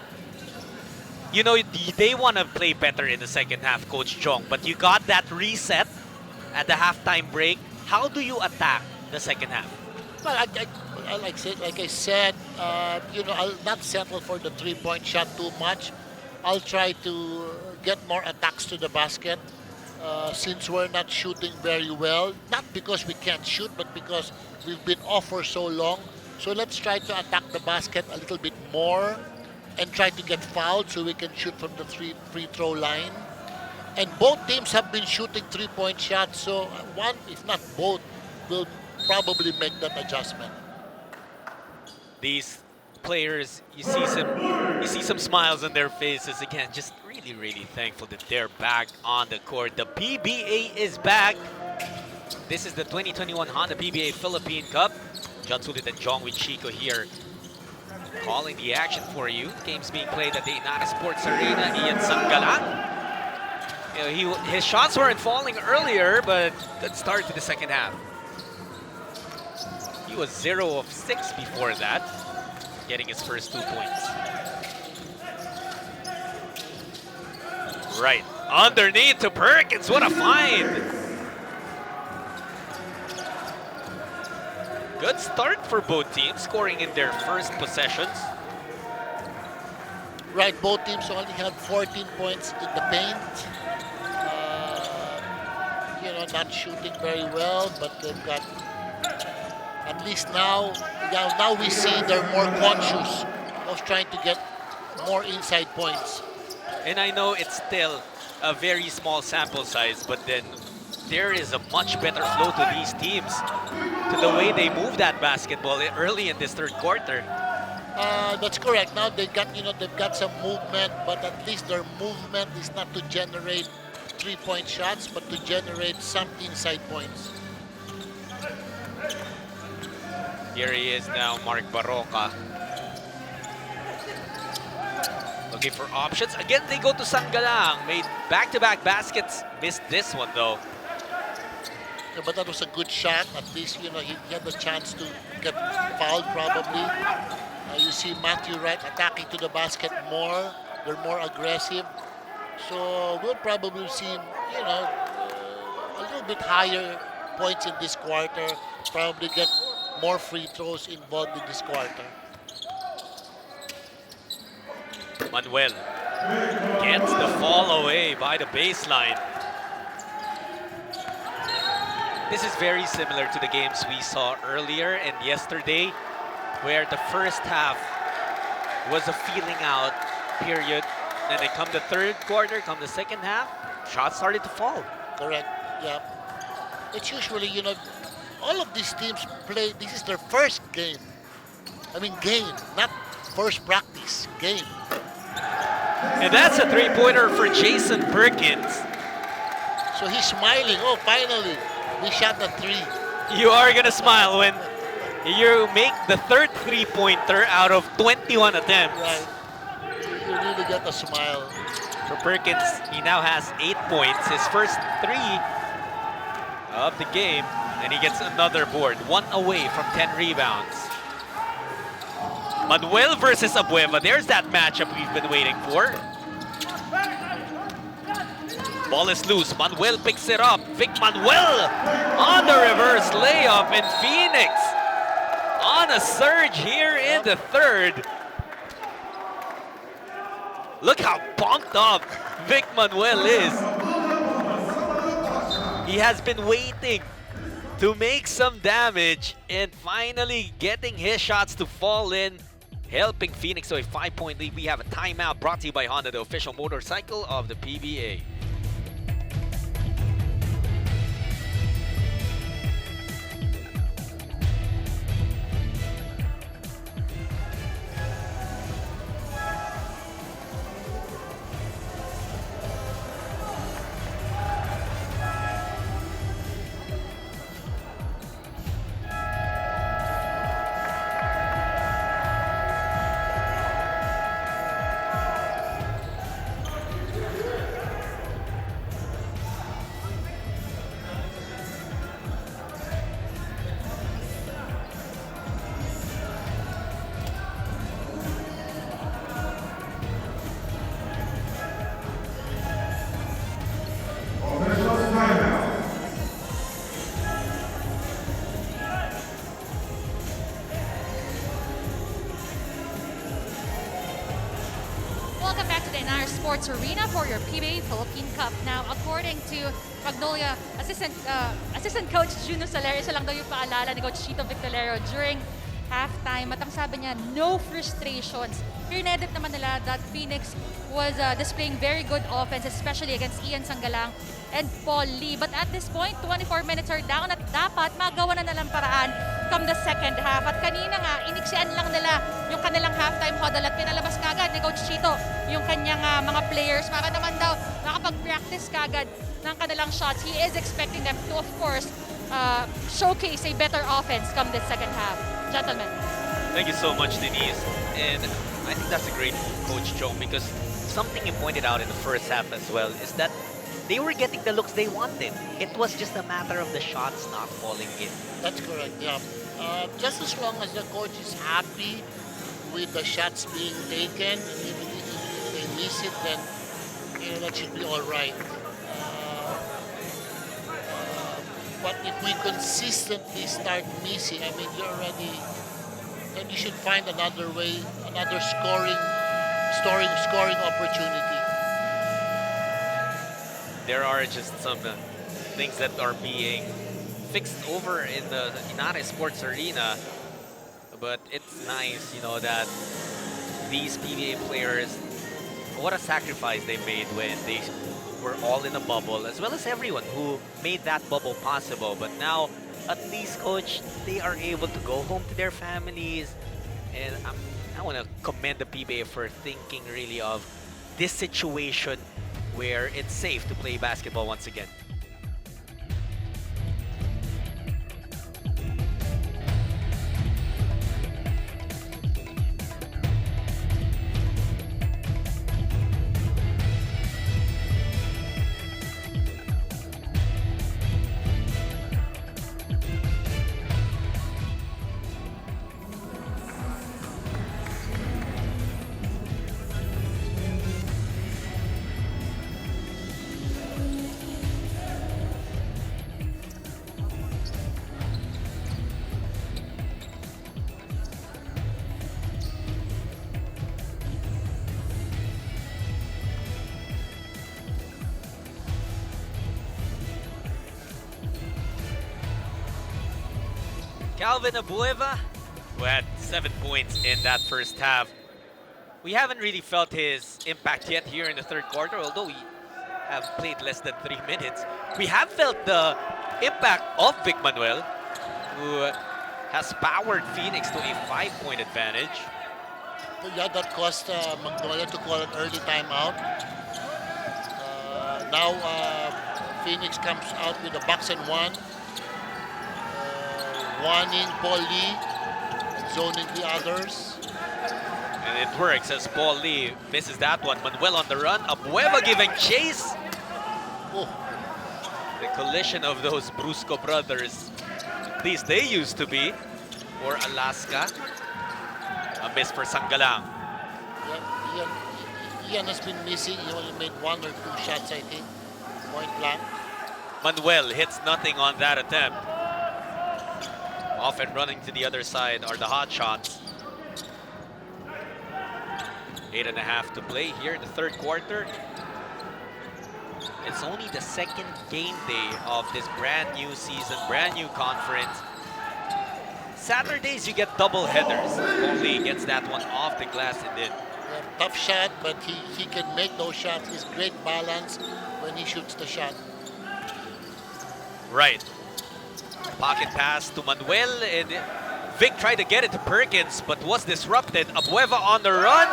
they want to play better in the second half, Coach Chong, but you got that reset at the halftime break. How do you attack the second half? Well, like I said, I'll not settle for the 3-point shot too much. I'll try to get more attacks to the basket since we're not shooting very well. Not because we can't shoot, but because we've been off for so long. So let's try to attack the basket a little bit more and try to get fouled so we can shoot from the free throw line. And both teams have been shooting 3-point shots, so one, if not both, will probably make that adjustment. These players, you see some smiles on their faces again. Just really, really thankful that they're back on the court. The PBA is back. This is the 2021 Honda PBA Philippine Cup. John Sulit and Jong with Chico here calling the action for you. Games being played at the Inara Sports Arena. Ian Sanggalang. His shots weren't falling earlier, but good start to the second half. He was 0 of 6 before that, getting his first 2 points. Right, underneath to Perkins, what a find! Good start for both teams, scoring in their first possessions. Right, both teams only had 14 points in the paint. Not shooting very well, but they've got, at least now we see they're more conscious of trying to get more inside points. And I know it's still a very small sample size, but then there is a much better flow to these teams, to the way they move that basketball early in this third quarter. That's correct. Now they've got some movement, but at least their movement is not to generate 3-point shots, but to generate some inside points. Here he is now, Mark Barroca. Looking for options. Again, they go to Sanggalang. Made back-to-back baskets. Missed this one, though. Yeah, but that was a good shot. At least, he had the chance to get fouled, probably. You see Matthew Wright attacking to the basket more. They're more aggressive. So we'll probably see, a little bit higher points in this quarter. Probably get more free throws involved in this quarter. Manuel gets the fall away by the baseline. This is very similar to the games we saw earlier and yesterday, where the first half was a feeling out period. And then come the third quarter, come the second half, shots started to fall. Correct. Yeah. It's usually, all of these teams play, this is their first game. I mean, game, not first practice, game. And that's a three-pointer for Jason Perkins. So he's smiling. Oh, finally, we shot the three. You are gonna smile when you make the third three-pointer out of 21 attempts. Right. You really get a smile. For Perkins, he now has 8 points, his first 3 of the game, and he gets another board, 1 away from 10 rebounds. Manuel versus Abueva, there's that matchup we've been waiting for. Ball is loose, Manuel picks it up. Vic Manuel on the reverse layup, and Phoenix on a surge here in the third. Look how pumped up Vic Manuel is. He has been waiting to make some damage and finally getting his shots to fall in, helping Phoenix to a 5-point lead. We have a timeout brought to you by Honda, the official motorcycle of the PBA. Welcome back to the Inara Sports Arena for your PBA Philippine Cup. Now, according to Magnolia assistant coach Juno Soler, isa lang daw yung paalala ni Coach Chito Victorero during halftime. At ang sabi niya, no frustrations. Pinedit naman nila that Phoenix was displaying very good offense, especially against Ian Sangalang and Paul Lee. But at this point, 24 minutes are down at dapat magawa na nalang paraan come the second half. At kanina nga, iniksian lang nila yung kanilang halftime huddle at pinalabas kagad ni Coach Chito yung kanyang mga players para naman daw makapag-practice kagad ng kanilang shots. He is expecting them to, of course, showcase a better offense come this second half. Gentlemen. Thank you so much, Denise. And I think that's a great move, Coach Joe, because something you pointed out in the first half as well is that they were getting the looks they wanted. It was just a matter of the shots not falling in. That's correct, yeah. Just as long as the coach is happy with the shots being taken, and even if they miss it, then that should be all right. But if we consistently start missing, I mean, then you should find another way, another scoring opportunity. There are just some things that are being fixed over in the Inare Sports Arena, but it's nice, that these PBA players, what a sacrifice they made when they were all in a bubble, as well as everyone who made that bubble possible. But now, at least, Coach, they are able to go home to their families, and I want to commend the PBA for thinking really of this situation where it's safe to play basketball once again. Calvin Abueva, who had 7 points in that first half. We haven't really felt his impact yet here in the third quarter, although have played less than 3 minutes, we have felt the impact of Vic Manuel, who has powered Phoenix to a 5-point advantage. Yeah, that cost Magnolia to call an early timeout. Now Phoenix comes out with a box and one, wanting Paul Lee, zoning the others. And it works as Paul Lee misses that one. Manuel on the run. Abueva giving chase. Oh, The collision of those Brusco brothers, at least they used to be, for Alaska. A miss for Sangalang. Ian has been missing. He only made 1 or 2 shots, I think. Point blank. Manuel hits nothing on that attempt. Off and running to the other side are the hot shots. 8.5 to play here in the third quarter. It's only the second game day of this brand new season, brand new conference. Saturdays you get double headers. Only gets that one off the glass and in. Yeah, tough shot, but he can make those shots. He's great balance when he shoots the shot. Right. Pocket pass to Manuel, and Vic tried to get it to Perkins, but was disrupted. Abueva on the run.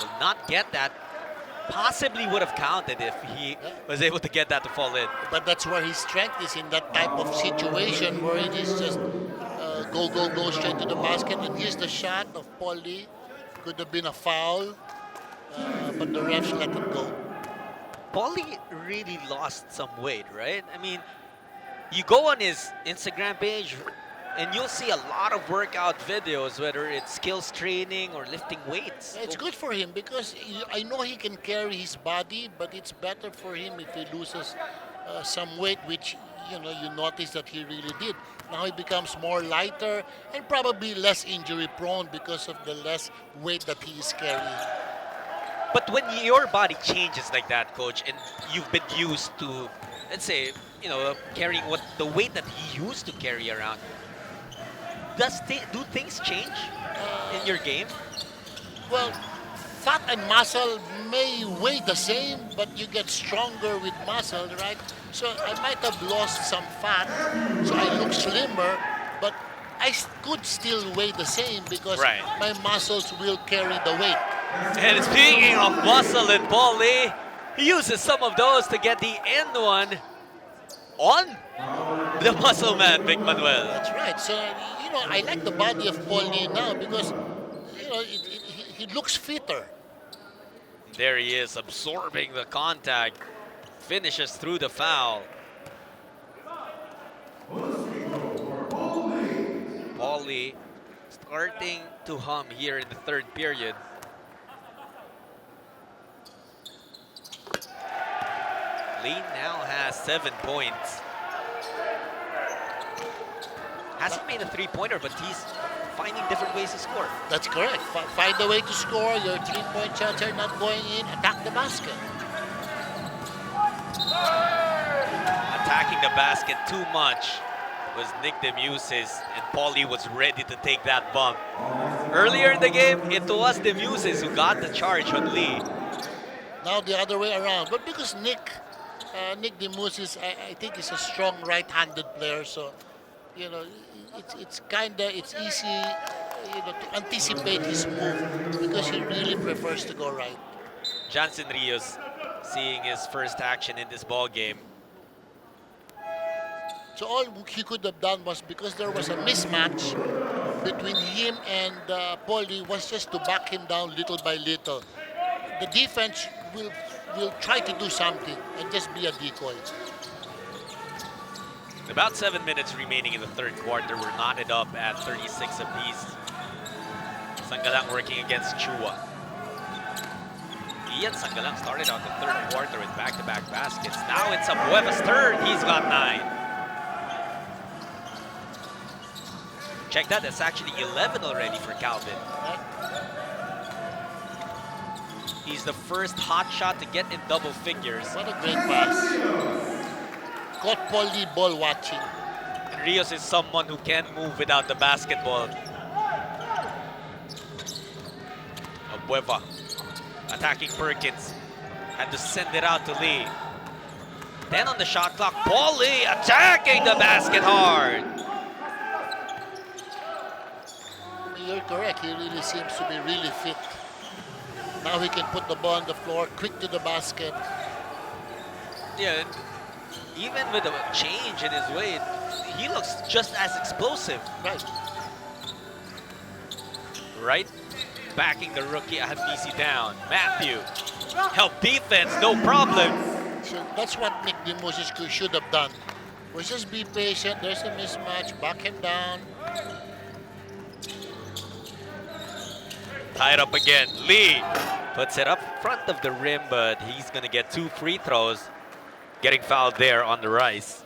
Will not get that. Possibly would have counted if he was able to get that to fall in. But that's where his strength is, in that type of situation where it is just go straight to the basket. And here's the shot of Paul Lee. Could have been a foul, but the refs let it go. Paulie really lost some weight, right? I mean, you go on his Instagram page and you'll see a lot of workout videos, whether it's skills training or lifting weights. It's good for him because I know he can carry his body, but it's better for him if he loses some weight, which you notice that he really did. Now he becomes more lighter and probably less injury prone because of the less weight that he is carrying. But when your body changes like that, coach, and you've been used to, let's say, carrying the weight that he used to carry around, do things change in your game? Well, fat and muscle may weigh the same, but you get stronger with muscle, right? So I might have lost some fat, so I look slimmer, but I could still weigh the same because my muscles will carry the weight. And speaking of muscle and Paul Lee, he uses some of those to get the end one on the muscle man, Vic Manuel. That's right. So, I like the body of Paul Lee now because, he looks fitter. There he is, absorbing the contact. Finishes through the foul. Paul Lee starting to hum here in the third period. Lee now has 7 points. Hasn't made a three-pointer, but he's finding different ways to score. That's correct. Find a way to score. Your three-point shots are not going in. Attack the basket. Attacking the basket too much was Nick Demuses, and Paulie was ready to take that bump. Earlier in the game, it was Demuses who got the charge on Lee. Now the other way around. But because Nick Demuses, I think is a strong right-handed player, so it's easy to anticipate his move because he really prefers to go right. Jansen Rios seeing his first action in this ball game. So all he could have done was, because there was a mismatch between him and Paulie, was just to back him down little by little. The defense will try to do something and just be a decoy. About 7 minutes remaining in the third quarter. We're knotted up at 36 apiece. Sangalang working against Chua. Ian Sangalang started out the third quarter with back-to-back baskets. Now it's Abueva's turn. He's got 9. Check that. That's actually 11 already for Calvin. He's the first hot shot to get in double figures. What a great pass. Caught Paul Lee ball watching. And Rios is someone who can move without the basketball. Abueva attacking Perkins. Had to send it out to Lee. 10 on the shot clock. Paul Lee attacking the basket hard. You're correct. He really seems to be really fit. Now he can put the ball on the floor, quick to the basket. Yeah, even with a change in his weight, he looks just as explosive. Right. Right? Backing the rookie Ahadmisi down. Matthew, help defense, no problem. So that's what Nick DeMoses should have done. Was just be patient. There's a mismatch. Back him down. Tied up again. Lee puts it up front of the rim, but he's going to get 2 free throws. Getting fouled there on the rise.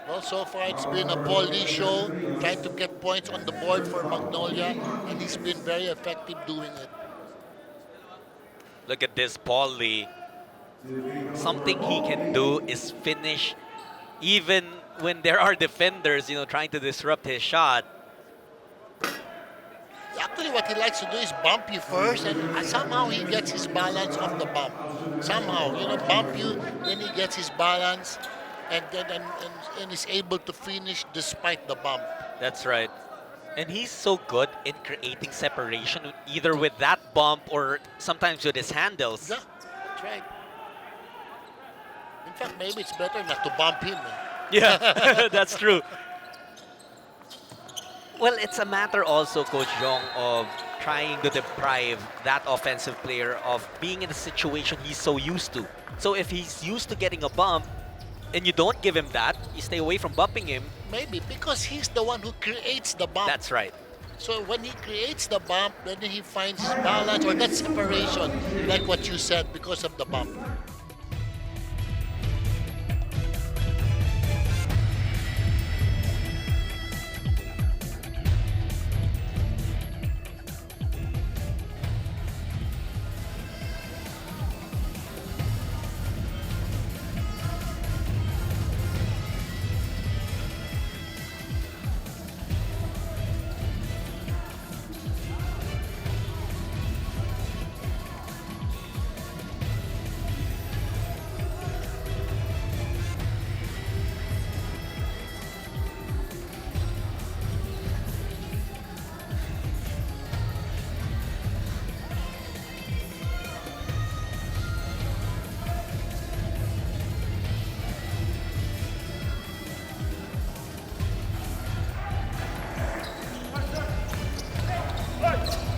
Well, so far it's been a Paul Lee show, trying to get points on the board for Magnolia, and he's been very effective doing it. Look at this, Paul Lee. Something he can do is finish even when there are defenders, trying to disrupt his shot. Actually, what he likes to do is bump you first, and somehow he gets his balance off the bump. Somehow, bump you, then he gets his balance, and is able to finish despite the bump. That's right. And he's so good in creating separation, either with that bump or sometimes with his handles. Yeah, that's right. In fact, maybe it's better not to bump him. Yeah, that's true. Well, it's a matter also, Coach Jong, of trying to deprive that offensive player of being in a situation he's so used to. So if he's used to getting a bump and you don't give him that, you stay away from bumping him. Maybe because he's the one who creates the bump. That's right. So when he creates the bump, then he finds his balance or that separation, like what you said, because of the bump.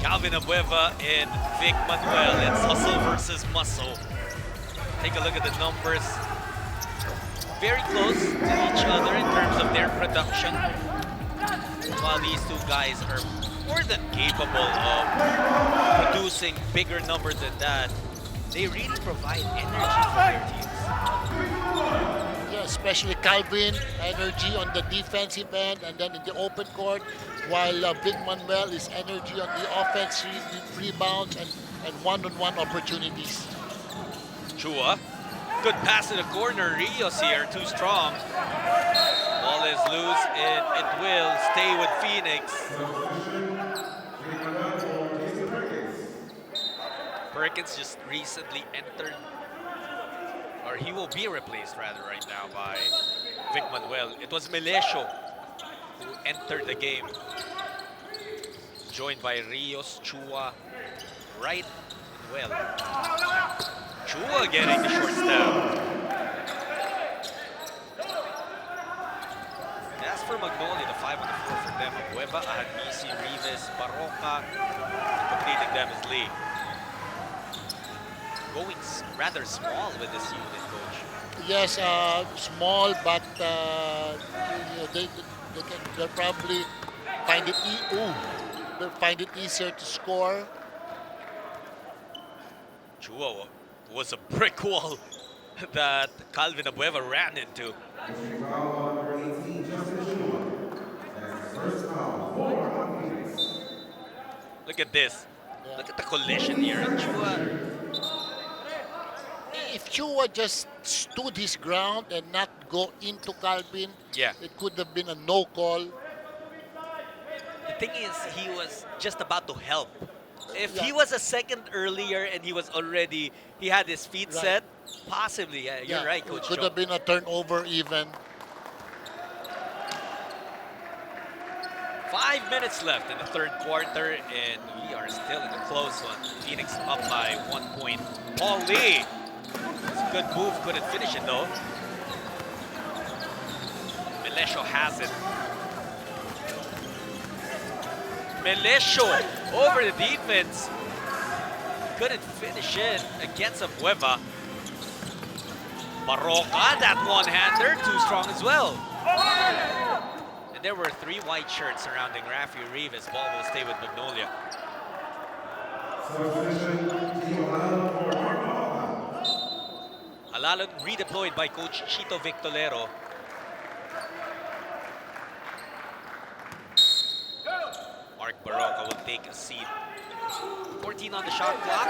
Calvin Abueva and Vic Manuel. It's hustle versus muscle. Take a look at the numbers. Very close to each other in terms of their production. While these two guys are more than capable of producing bigger numbers than that, they really provide energy for their teams. Yeah, especially Calvin, energy on the defensive end and then in the open court, while Vic Manuel is energy on the offense, rebounds and one-on-one opportunities. Chua, good pass in the corner. Rios here, too strong. Ball is loose and it will stay with Phoenix. Perkins just recently entered, or he will be replaced rather right now by Vic Manuel. It was Melesio who entered the game, joined by Rios, Chua, Wright, and Well. Chua getting the short step. As for Magnolia, the 5 on the floor for them, Abueva, Ahadmisi, Rivas, Baroka, and completing them is Lee. Going rather small with this unit, Coach. Yes, small, but they'll probably find it they'll find it easier to score. Chua was a brick wall that Calvin Abueva ran into. Look at this. Yeah. Look at the collision here. And Chua, If Chua just stood his ground and not go into Calvin, yeah. it could have been a no call. The thing is, he was just about to help If Yeah. he was a second earlier and he had his feet Right. set, possibly. Yeah, you're right, It Coach could Chong. have been a turnover even. 5 minutes left in the third quarter, and we are still in a close one. Phoenix up by 1 point. Paul Lee. It's a good move, couldn't finish it though. Melesio has it. Melesio over the defense. Couldn't finish it against Abueva. Maroka, that one-hander, too strong as well. And there were 3 white shirts surrounding Rafi Rivas. Ball will stay with Magnolia. Alalon redeployed by Coach Chito Victolero. Mark Baroka will take a seat. 14 on the shot clock.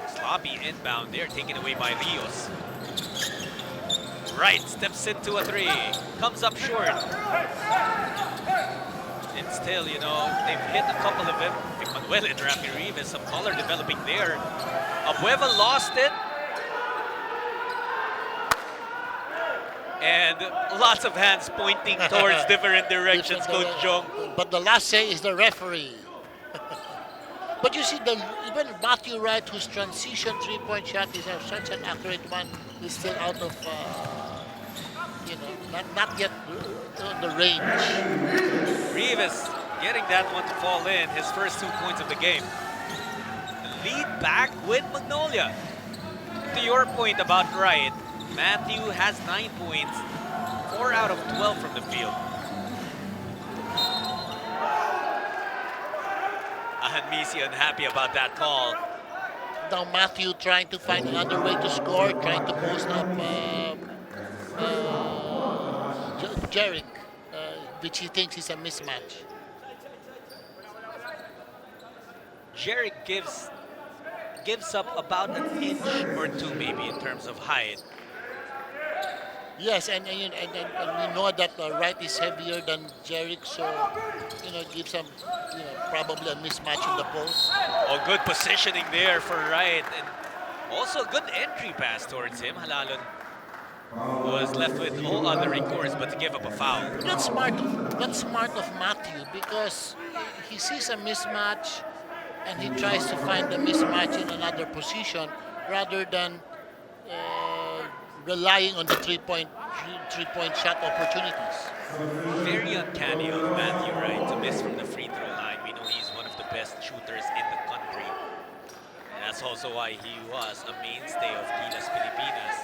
Sloppy inbound there, taken away by Rios. Wright steps into a 3. Comes up short. And still, you know, they've hit a couple of them. Manuel and Rafi Rivas, some color developing there. Abueva lost it. And lots of hands pointing towards different directions, Coach Jong. But the last say is the referee. But you see, even Matthew Wright, whose transition three-point shot is such an accurate one, is still out of, not yet on the range. Rivas getting that one to fall in, his first 2 points of the game. Lead back with Magnolia. To your point about Wright, Matthew has 9 points, 4 out of 12 from the field. Ahanmisi unhappy about that call. Now Matthew trying to find another way to score, trying to post up Jarek, which he thinks is a mismatch. Jarek gives up about an inch or 2 maybe in terms of height. Yes, and we know that Wright is heavier than Jarek, so gives him probably a mismatch in the post. Oh, good positioning there for Wright, and also a good entry pass towards him. Halalon was left with no other recourse but to give up a foul. That's smart. That's smart of Matthew because he sees a mismatch and he tries to find the mismatch in another position rather than relying on the three-point shot opportunities. Very uncanny of Matthew Wright to miss from the free throw line. We know he's one of the best shooters in the country. And that's also why he was a mainstay of Gilas Pilipinas.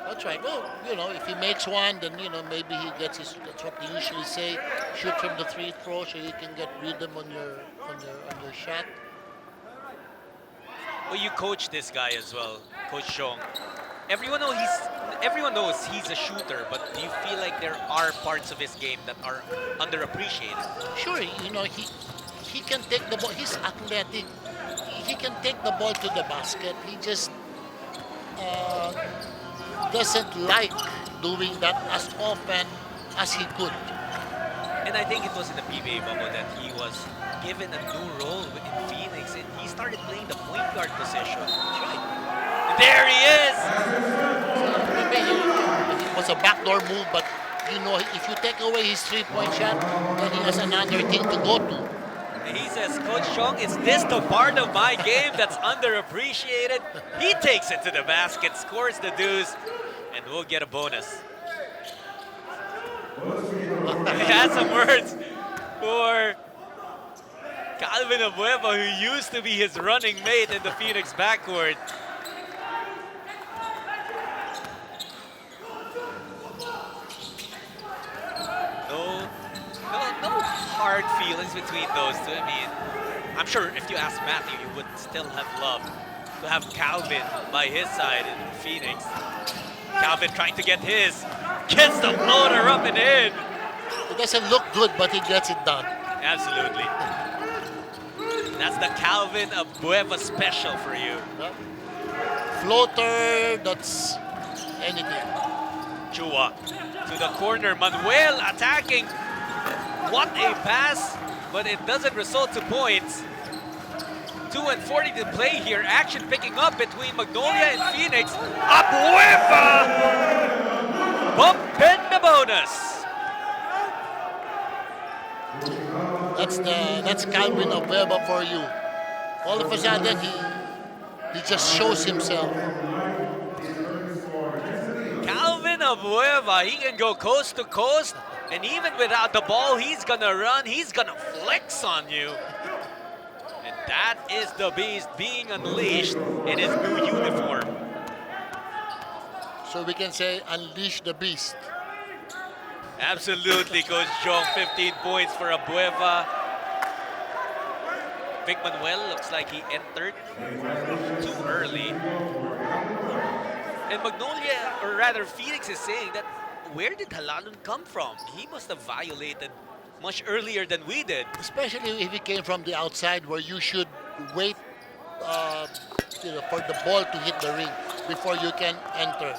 That's right. Well, if he makes one, then maybe he gets his. That's what they usually say. Shoot from the free throw so you can get rhythm on your shot. Well, you coach this guy as well, Coach Chong. Everyone knows he's a shooter, but do you feel like there are parts of his game that are underappreciated? Sure, he can take the ball. He's athletic. He can take the ball to the basket. He just doesn't like doing that as often as he could. And I think it was in the PBA bubble that he was given a new role in Phoenix, and he started playing the point guard position. Right. There he is! It was a backdoor move, but if you take away his three-point shot, then he has another thing to go to. He says, Coach Chong, is this the part of my game that's underappreciated? He takes it to the basket, scores the deuce, and we'll get a bonus. He has some words for Calvin Abueva, who used to be his running mate in the Phoenix backcourt. No hard feelings between those two. I mean, I'm sure if you ask Matthew, you would still have loved to have Calvin by his side in Phoenix. Calvin trying to get his, gets the floater up and in. It doesn't look good, but he gets it done. Absolutely. That's the Calvin Abueva special for you. Floater, that's anything. Chua to the corner. Manuel attacking. What a pass but it doesn't result to points. 2:40 to play here. Action picking up between Magnolia and Phoenix. Abueva! Bump in the bonus. That's Calvin Abueva for you. All of a sudden, he just shows himself. Calvin Abueva, he can go coast to coast, and even without the ball, he's gonna run, he's gonna flex on you. And that is the beast being unleashed in his new uniform. So we can say, unleash the beast. Absolutely, Coach Jong. 15 points for Abueva. Vic Manuel looks like he entered too early. And Magnolia, or rather Phoenix, is saying that where did Halalon come from? He must have violated much earlier than we did. Especially if he came from the outside, where you should wait for the ball to hit the ring before you can enter.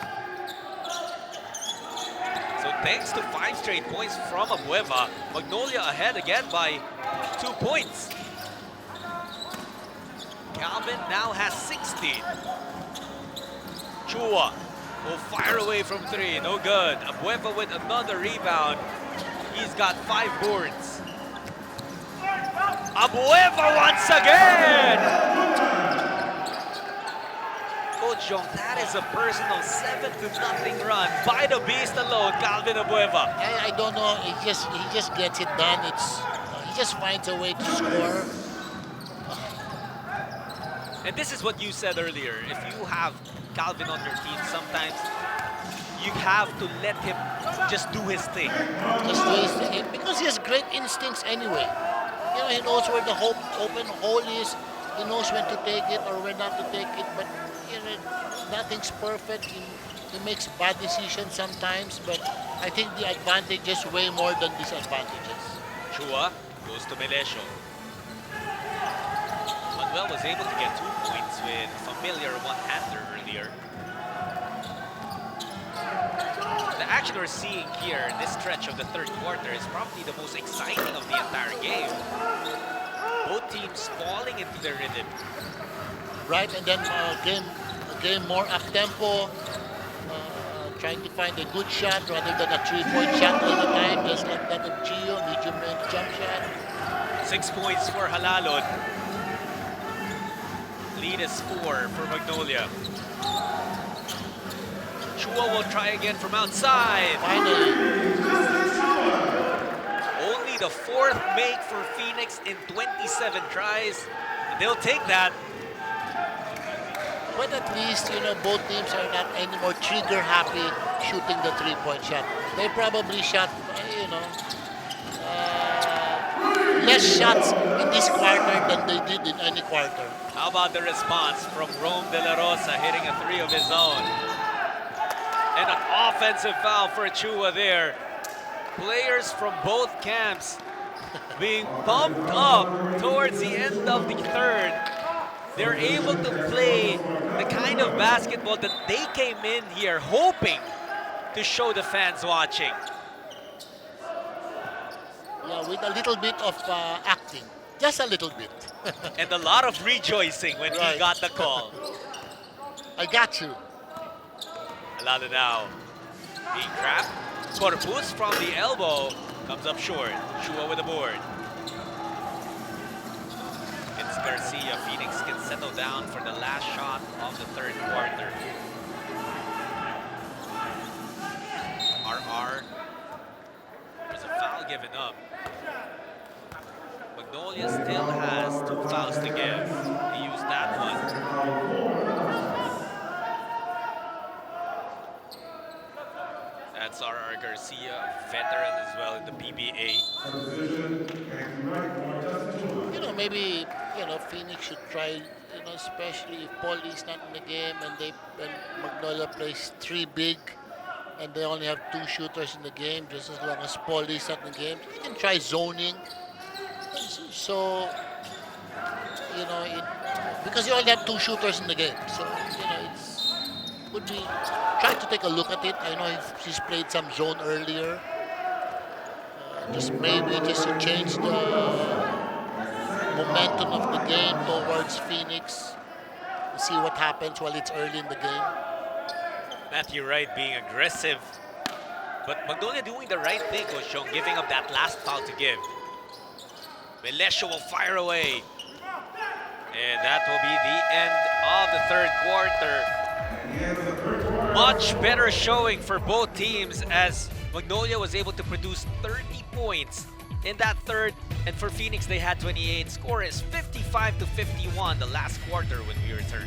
So thanks to 5 straight points from Abueva, Magnolia ahead again by 2 points. Calvin now has 16. Chua will fire away from 3, no good. Abueva with another rebound. He's got 5 boards. Abueva once again! Coach Jong, that is a personal 7-0 run by the beast alone, Calvin Abueva. I don't know. He just gets it done. He just finds a way to score. And this is what you said earlier. If you have Calvin on your team, sometimes you have to let him just do his thing. Just do his thing, because he has great instincts anyway. He knows where the open hole is. He knows when to take it or when not to take it. But nothing's perfect. He makes bad decisions sometimes. But I think the advantage is way more than disadvantages. Chua goes to Melesio. Manuel was able to get 2 points with a familiar one-hander earlier. The action we're seeing here in this stretch of the third quarter is probably the most exciting of the entire game. Both teams falling into their rhythm. Right, and then a game more up-tempo, trying to find a good shot rather than a 3-point shot all the time, just like that of Gio, medium-range jump shot. 6 points for Halalon. Lead is 4 for Magnolia. Chua will try again from outside. Finally. Only the 4th make for Phoenix in 27 tries. They'll take that. But at least, both teams are not anymore trigger happy shooting the 3-point shot. They probably shot, less shots in this quarter than they did in any quarter. How about the response from Rome De La Rosa hitting a 3 of his own? And an offensive foul for Chua there. Players from both camps being pumped up towards the end of the third. They're able to play the kind of basketball that they came in here hoping to show the fans watching. Yeah, with a little bit of acting. Just a little bit. And a lot of rejoicing when Right. he got the call. I got you. Alala now being trapped. Corpus from the elbow comes up short. Chua with the board. It's Garcia. Phoenix can settle down for the last shot of the third quarter. RR. There's a foul given up. Magnolia still has 2 fouls to give. He used that one. That's RR Garcia, veteran as well in the PBA. Maybe, Phoenix should try, especially if Pauly's not in the game and Magnolia plays 3 big and they only have 2 shooters in the game, just as long as Pauly's not in the game. You can try zoning. So, because you only have 2 shooters in the game. So, would be try to take a look at it. I know he's played some zone earlier. Just to change the momentum of the game towards Phoenix. See what happens while it's early in the game. Matthew Wright being aggressive. But Magnolia doing the right thing, Coach Chong, giving up that last foul to give. Melesio will fire away. And that will be the end of the third quarter. Much better showing for both teams as Magnolia was able to produce 30 points in that third. And for Phoenix, they had 28. Score is 55-51 the last quarter when we return.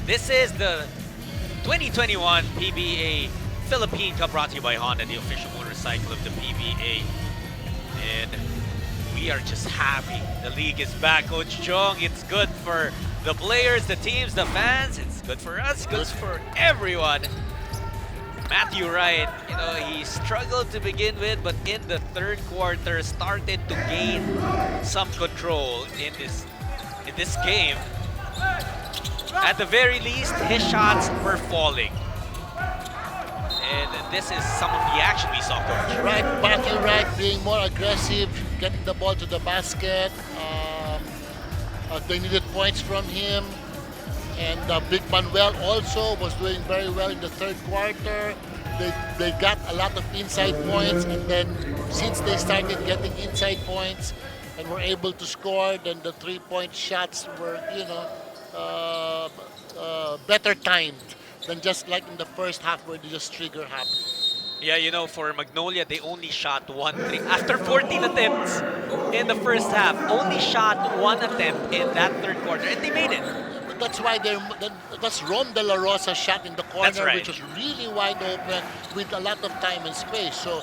This is the 2021 PBA Philippine Cup brought to you by Honda, the official motorcycle of the PBA. And we are just happy the league is back, Coach Chong. It's good for the players, the teams, the fans. It's good for us, good for everyone. Matthew Wright, he struggled to begin with, but in the third quarter started to gain some control in this game. At the very least, his shots were falling. And this is some of the action we saw, Coach. Right, Matthew Wright being more aggressive, getting the ball to the basket. They needed points from him. And Big Manuel also was doing very well in the third quarter. They got a lot of inside points, and then since they started getting inside points and were able to score, then the three-point shots were, better timed than just like in the first half where they just trigger happy. Yeah, for Magnolia, they only shot 1 3. After 14 attempts in the first half, only shot 1 attempt in that third quarter, and they made it. That's why that's Ron De La Rosa shot in the corner, That's right. which was really wide open with a lot of time and space. So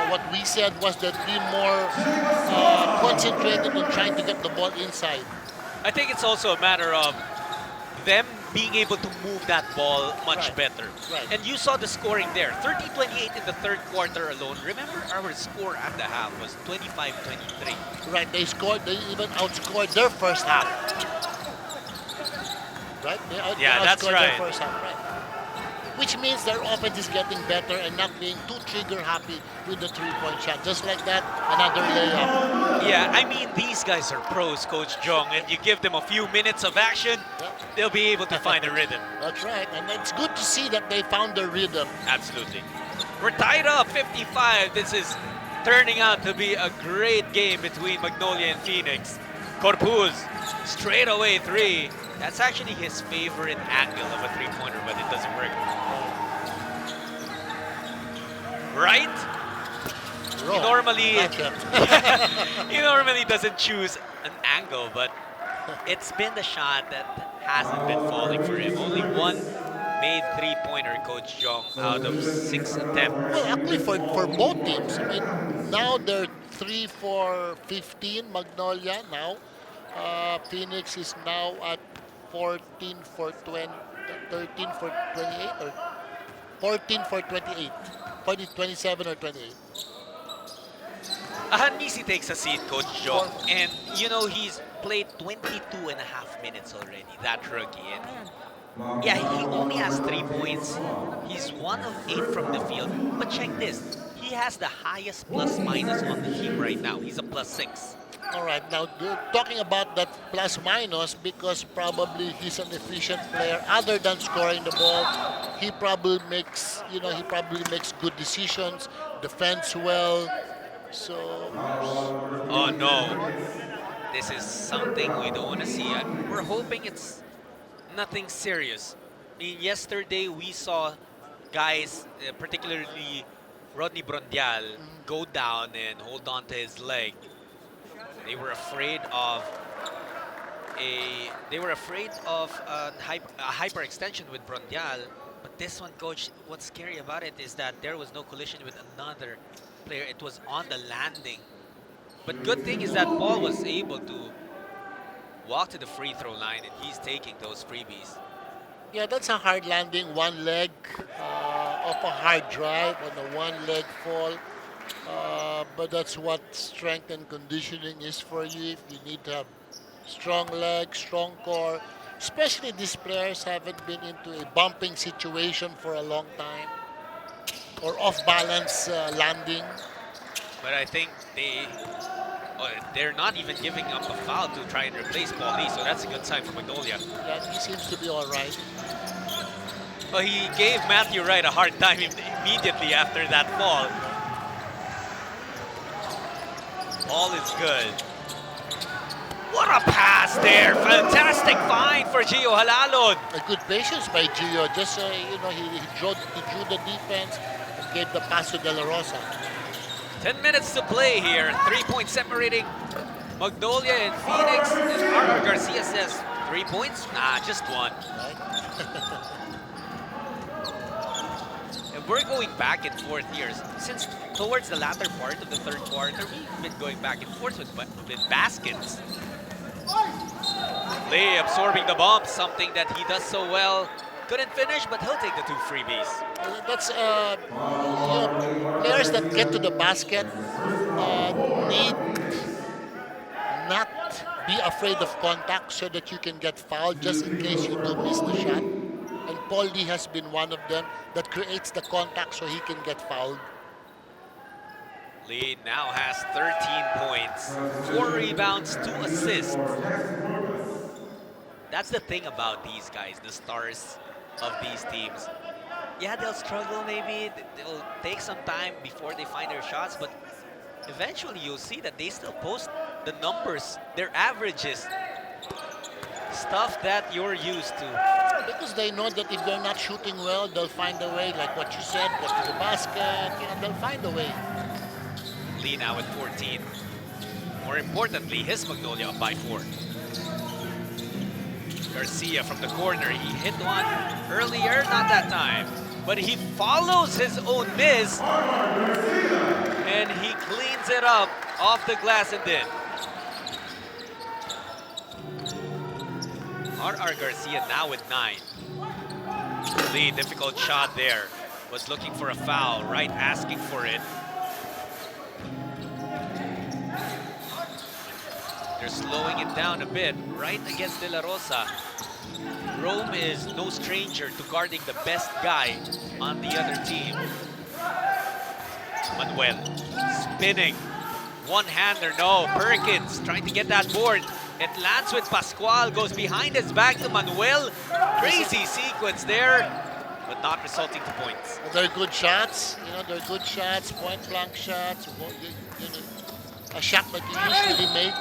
what we said was that be more concentrated on trying to get the ball inside. I think it's also a matter of them being able to move that ball much better. Right. And you saw the scoring there. 30-28 in the third quarter alone. Remember, our score at the half was 25-23. Right, they even outscored their first half. Right? They That's outscored right. their first half, right? Which means their offense is getting better and not being too trigger happy with the three-point shot. Just like that, another layup. Yeah, I mean, these guys are pros, Coach Jong, and you give them a few minutes of action, they'll be able to find a rhythm. That's right, and it's good to see that they found their rhythm. Absolutely. We're tied up 55. This is turning out to be a great game between Magnolia and Phoenix. Corpuz, straight away 3. That's actually his favorite angle of a three-pointer, but it doesn't work. Right? Wrong. He normally doesn't choose an angle, but it's been the shot that hasn't been falling for him. Only one made three-pointer, Coach Jong, out of 6 attempts. Well, actually, for both teams, I mean, now they're 3 for 15, Magnolia now. Phoenix is now at 14 for 20, 13 for 28, or 14 for 28. 27 or 28. Ahanisi takes a seat, Coach Jong, and he's played 22 and a half minutes already, that rookie. And yeah, he only has 3 points. He's 1 of 8 from the field. But check this, he has the highest plus-minus on the team right now. He's a +6. All right, now talking about that plus-minus, because probably he's an efficient player. Other than scoring the ball, he probably makes good decisions, defends well. So, oh no, this is something we don't want to see. We're hoping it's nothing serious. I mean, yesterday we saw guys, particularly Rodney Brondial, go down and hold on to his leg. They were afraid of a hyperextension with Brondial, but this one, coach, what's scary about it is that there was no collision with another player. It was on the landing. But good thing is that Paul was able to walk to the free throw line, and he's taking those freebies. Yeah, that's a hard landing, one leg off a hard drive on a one leg fall. But that's what strength and conditioning is for you. If you need to have strong legs, strong core, especially these players haven't been into a bumping situation for a long time or off balance landing. But I think they're not even giving up a foul to try and replace Paul Lee, so that's a good sign for Magnolia. Yeah, he seems to be all right. Well, he gave Matthew Wright a hard time immediately after that fall. All is good. What a pass there! Fantastic find for Gio Halalon. A good patience by Gio. Just he drew the defense and gave the pass to De La Rosa. 10 minutes to play here. 3 points separating Magnolia and Phoenix. And Arthur Garcia says 3 points? Nah, just one. Right? And we're going back and forth here. Since towards the latter part of the third quarter, we've been going back and forth with baskets. Lee absorbing the bump, something that he does so well. Couldn't finish, but he'll take the 2 freebies. That's players that get to the basket need not be afraid of contact so that you can get fouled just in case you do miss the shot. And Paul Lee has been one of them that creates the contact so he can get fouled. Lee now has 13 points, 4 rebounds, 2 assists. That's the thing about these guys, the stars of these teams. Yeah, they'll struggle maybe, they'll take some time before they find their shots, but eventually you'll see that they still post the numbers, their averages, stuff that you're used to. Because they know that if they're not shooting well, they'll find a way, like what you said, get to the basket, they'll find a way. Lee now at 14. More importantly, his Magnolia up by 4. Garcia from the corner, he hit one earlier, not that time, but he follows his own miss, and he cleans it up off the glass and in. R.R. Garcia now with 9. Lee, difficult shot there, was looking for a foul, right asking for it. They're slowing it down a bit, right against De La Rosa. Rome is no stranger to guarding the best guy on the other team. Manuel spinning. One-hander, no. Perkins trying to get that board. It lands with Pascual, goes behind his back to Manuel. Crazy sequence there, but not resulting to points. They're good shots, they're good shots, point-blank shots, a shot that you usually make.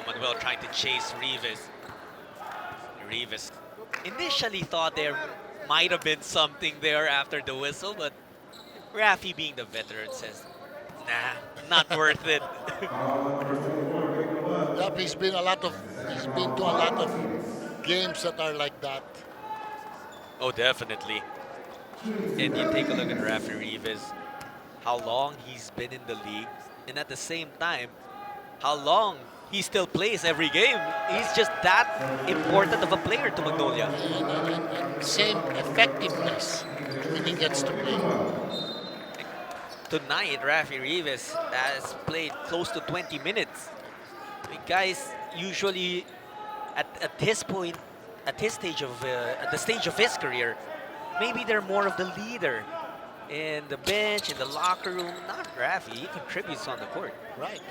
Manuel trying to chase Rivas. Rivas initially thought there might have been something there after the whistle, but Rafi, being the veteran, says, nah, not worth it. Yep, he's been to a lot of games that are like that. Oh, definitely. And you take a look at Rafi Rivas, how long he's been in the league, and at the same time, how long he still plays every game. He's just that important of a player to Magnolia. And same effectiveness when he gets to play. Tonight, Rafi Rivas has played close to 20 minutes. I mean, guys usually at his point, at his stage of at the stage of his career, maybe they're more of the leader in the bench, in the locker room. Not Rafi. He contributes on the court. Right.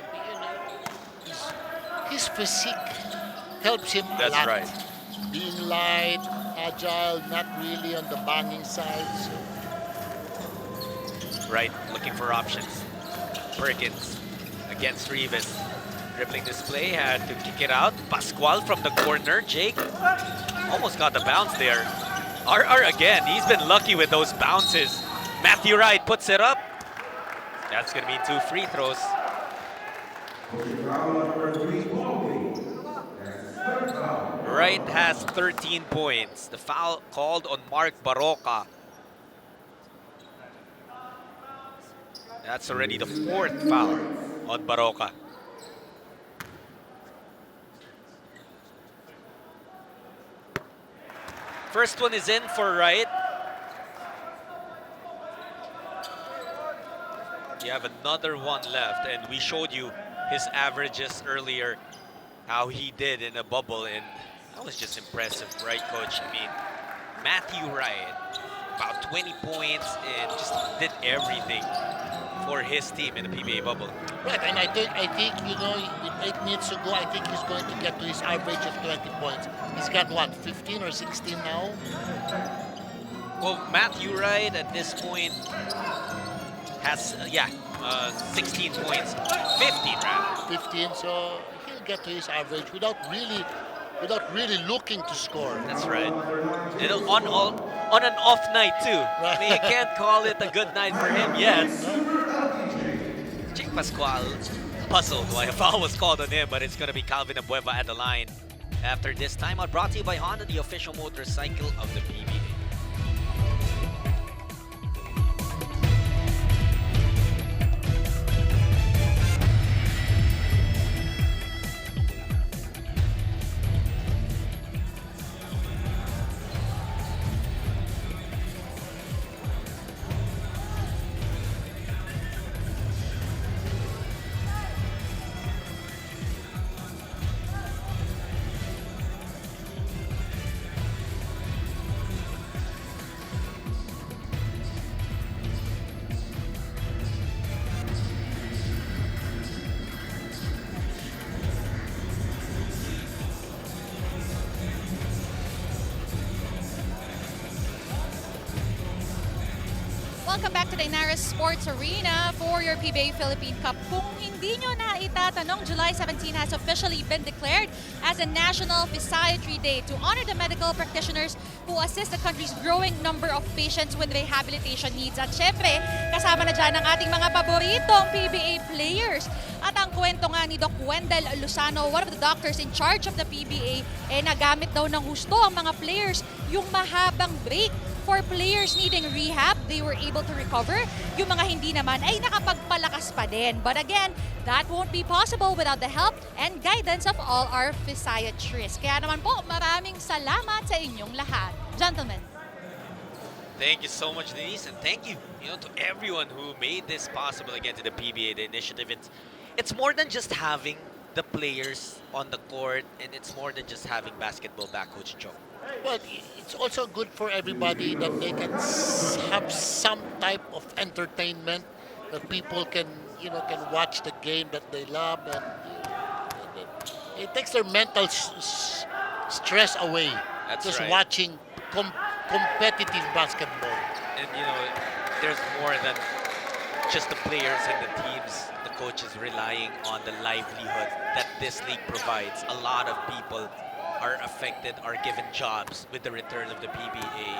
His physique helps him a lot. That's right. Being light, agile, not really on the banging side. So. Right, looking for options. Perkins against Rivas. Dribbling display, had to kick it out. Pascual from the corner. Jake almost got the bounce there. RR again, he's been lucky with those bounces. Matthew Wright puts it up. That's going to be 2 free throws. Wright has 13 points. The foul called on Mark Baroka. That's already the 4th foul on Baroka. First one is in for Wright. You have another one left, and we showed you his averages earlier, how he did in a bubble, and that was just impressive, right, Coach? I mean, Matthew Wright, about 20 points, and just did everything for his team in the PBA bubble. Right, and I think you know, with 8 minutes to go, I think he's going to get to his average of 20 points. He's got what, 15 or 16 now? Well, Matthew Wright at this point has 16 points, 15 rather. 15, so he'll get to his average without really looking to score. That's right. And on an off night too. I mean, you can't call it a good night for him yet. Jake Pascual puzzled why a foul was called on him, but it's going to be Calvin Abueva at the line. After this timeout, brought to you by Honda, the official motorcycle of the PBA. Welcome back to the Inaris Sports Arena for your PBA Philippine Cup. Kung hindi nyo na itatanong, July 17 has officially been declared as a National Physiatry Day to honor the medical practitioners who assist the country's growing number of patients with rehabilitation needs. At syempre, kasama na dyan ang ating mga paboritong PBA players. At ang kwento nga ni Doc Wendell Lozano, one of the doctors in charge of the PBA, nagamit daw ng husto ang mga players yung mahabang break. For players needing rehab, they were able to recover. Yung mga hindi naman ay nakapagpalakas pa din. But again, that won't be possible without the help and guidance of all our physiatrists. Kaya naman po, maraming salamat sa inyong lahat. Gentlemen. Thank you so much, Denise, and thank you, to everyone who made this possible again to the PBA, the initiative. It's more than just having the players on the court, and it's more than just having basketball back, Coach Joe. But it's also good for everybody that they can have some type of entertainment, that people can watch the game that they love, and it takes their mental stress away. That's just right. Watching competitive basketball. And there's more than just the players and the teams, the coaches relying on the livelihood that this league provides. A lot of people are affected, are given jobs with the return of the PBA.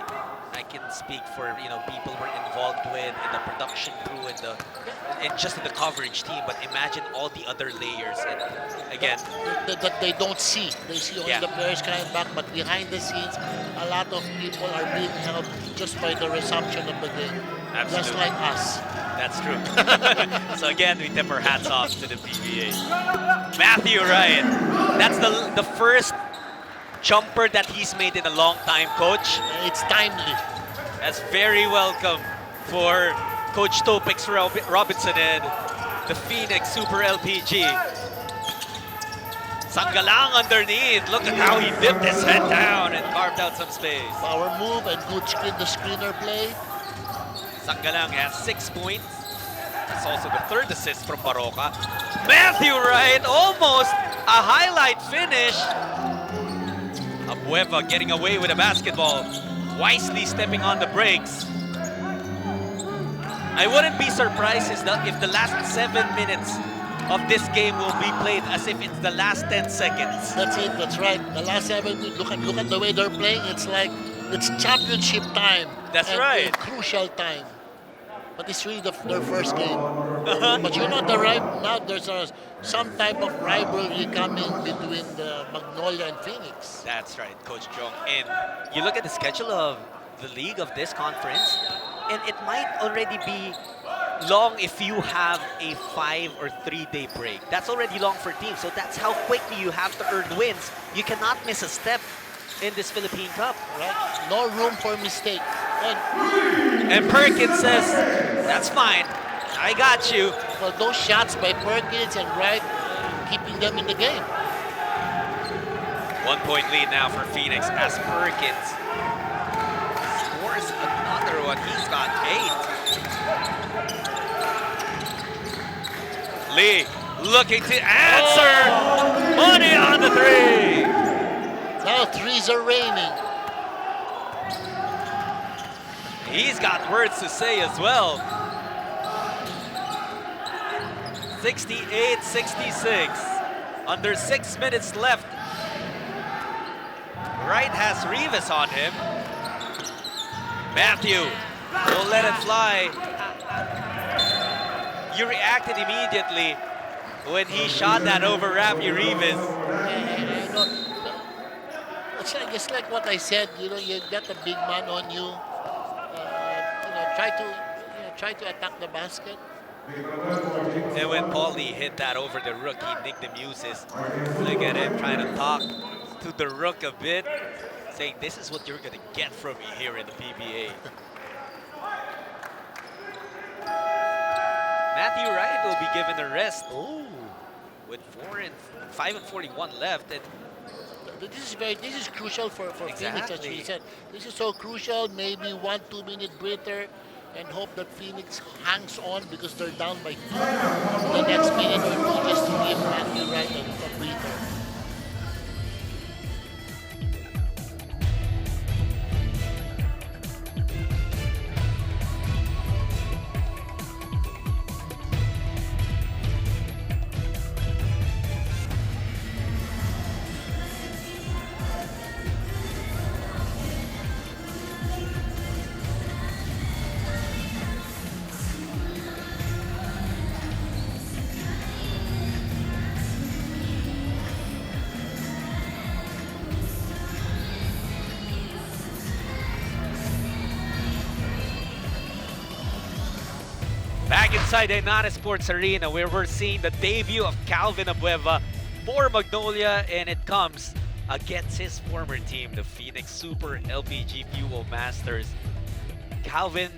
I can speak for people we're involved with in the production crew and just in the coverage team. But imagine all the other layers. And again, that they don't see. They see only the players coming back, but behind the scenes, a lot of people are being helped just by the resumption of the game. Absolutely. Just like us. That's true. So again, we tip our hats off to the PBA. Matthew Ryan, that's the first jumper that he's made in a long time, Coach. It's timely. That's very welcome for Coach Topix Robinson and the Phoenix Super LPG. Sanggalang underneath. Look at how he dipped his head down and carved out some space. Power move and good screener play. Sanggalang has 6 points. That's also the 3rd assist from Baroka. Matthew Wright, almost a highlight finish. Abueva getting away with a basketball, wisely stepping on the brakes. I wouldn't be surprised if the last 7 minutes of this game will be played as if it's the last 10 seconds. That's it, that's right. The last 7 minutes, look at the way they're playing. It's like it's championship time. That's right. Crucial time. But it's really their first game. But you know, now there's some type of rivalry coming between the Magnolia and Phoenix. That's right, Coach Jong. And you look at the schedule of the league of this conference, and it might already be long if you have a 5 or 3 day break. That's already long for teams. So that's how quickly you have to earn wins. You cannot miss a step in this Philippine Cup. Right? No room for mistake. And Perkins says, that's fine. I got you. Well, those shots by Perkins and Wright keeping them in the game. 1 point lead now for Phoenix as Perkins scores another one. He's got 8. Lee looking to answer. Money on the 3. Now threes are raining. He's got words to say as well. 68-66. Under 6 minutes left. Wright has Rivas on him. Matthew will let it fly. You reacted immediately when he shot that over Rafi Rivas. It's like what I said. You know, you got a big man on you. Try to attack the basket. And when Paulie hit that over the rookie, Nick DeMusis, look at him trying to talk to the rook a bit, saying this is what you're gonna get from me here in the PBA. Matthew Wright will be given a rest. Oh, with 5 and 41 left, and This is crucial for Phoenix, as Exactly. you said. This is so crucial. Maybe 1-2 minute breather, and hope that Phoenix hangs on because they're down by 2. The next minute or 2 just to give Matthew Wright a breather. back inside the Enana Sports Arena where we're seeing the debut of Calvin Abueva for Magnolia, and it comes against his former team, the Phoenix Super LPG Fuel Masters. Calvin,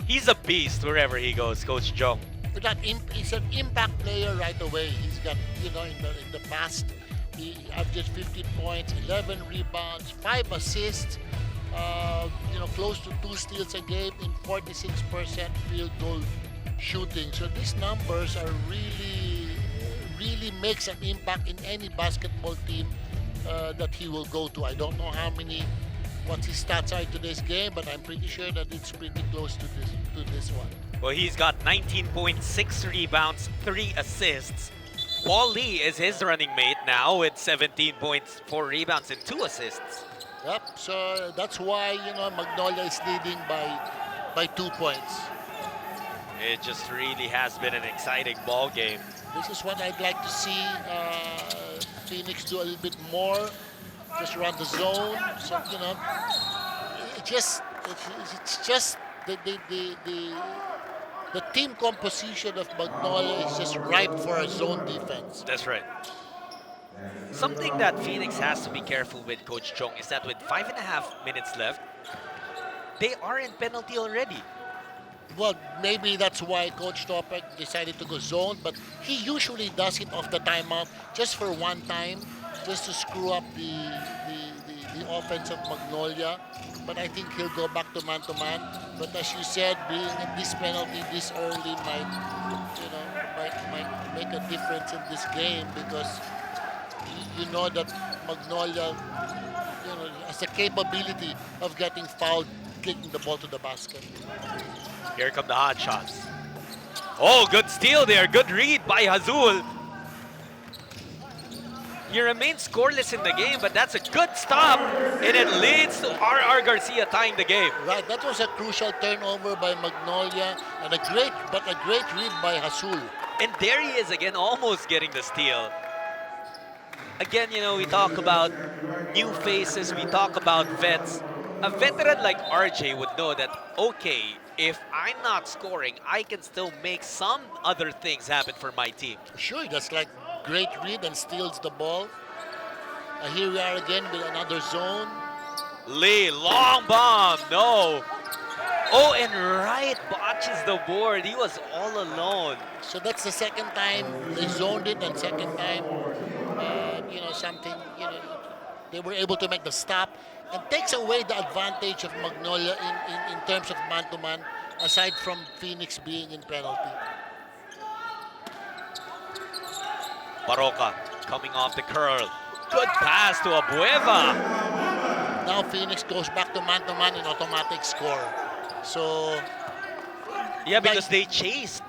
he's a beast wherever he goes, Coach Jong. He's an impact player right away. He's got, in the past, he averaged 15 points, 11 rebounds, 5 assists, close to 2 steals a game in 46% field goal shooting. So these numbers are really makes an impact in any basketball team that he will go to. I don't know what his stats are in today's game, but I'm pretty sure that it's pretty close to this one. Well, he's got 19.6 rebounds, 3 assists. Paul Lee is his running mate now with 17 points, 4 rebounds, and 2 assists. Yep. So that's why Magnolia is leading by 2 points. It just really has been an exciting ball game. This is what I'd like to see Phoenix do a little bit more. Just run the zone. So it's just the team composition of Magnolia is just ripe for a zone defense. That's right. Something that Phoenix has to be careful with, Coach Chong, is that with 5.5 minutes left, they are in penalty already. Well, maybe that's why Coach Topek decided to go zone, but he usually does it off the timeout just for one time, just to screw up the offense of Magnolia. But I think he'll go back to man-to-man. But as you said, being this penalty this early might make a difference in this game, because you know that Magnolia has the capability of getting fouled, kicking the ball to the basket. Here come the hot shots. Oh, good steal there. Good read by Hazul. You remain scoreless in the game, but that's a good stop, and it leads to R.R. Garcia tying the game. Right, that was a crucial turnover by Magnolia and a great read by Hasul. And there he is again, almost getting the steal. Again, you know, we talk about new faces, we talk about vets. A veteran like RJ would know that, okay, if I'm not scoring, I can still make some other things happen for my team. Sure, that's like great read and steals the ball. Here we are again with another zone. Lee, long bomb, no. Oh, and right botches the board. He was all alone. So that's the second time they zoned it, and second time, they were able to make the stop and takes away the advantage of Magnolia in terms of man-to-man, aside from Phoenix being in penalty. Baroka coming off the curl. Good pass to Abueva. Now Phoenix goes back to man-to-man and automatic score. So, Yeah, because they chased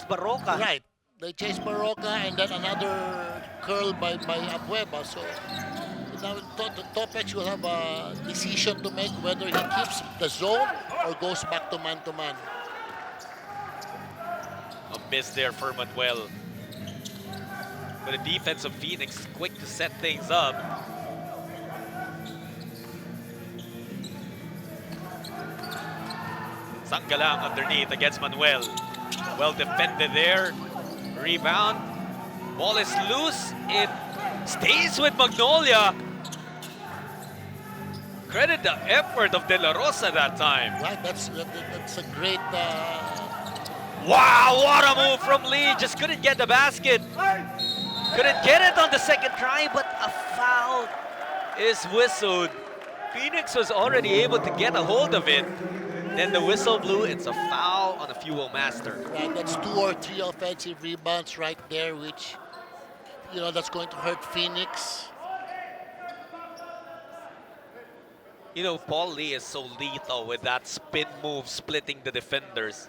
Baroka. right, they chase Baroka and then another curl by Abueva. So now the Topex will have a decision to make whether he keeps the zone or goes back to man-to-man. A miss there for Manuel. But the defense of Phoenix quick to set things up. Sanggalang underneath against Manuel. Well defended there. Rebound. Ball is loose. It stays with Magnolia. Credit the effort of De La Rosa that time. Right, that's a great. Wow, what a move from Lee. Just couldn't get the basket. Couldn't get it on the second try, but a foul is whistled. Phoenix was already able to get a hold of it. Then the whistle blew. It's a foul on a Fuel Master. Right, that's 2 or 3 offensive rebounds right there, which, that's going to hurt Phoenix. You know, Paul Lee is so lethal with that spin move, splitting the defenders.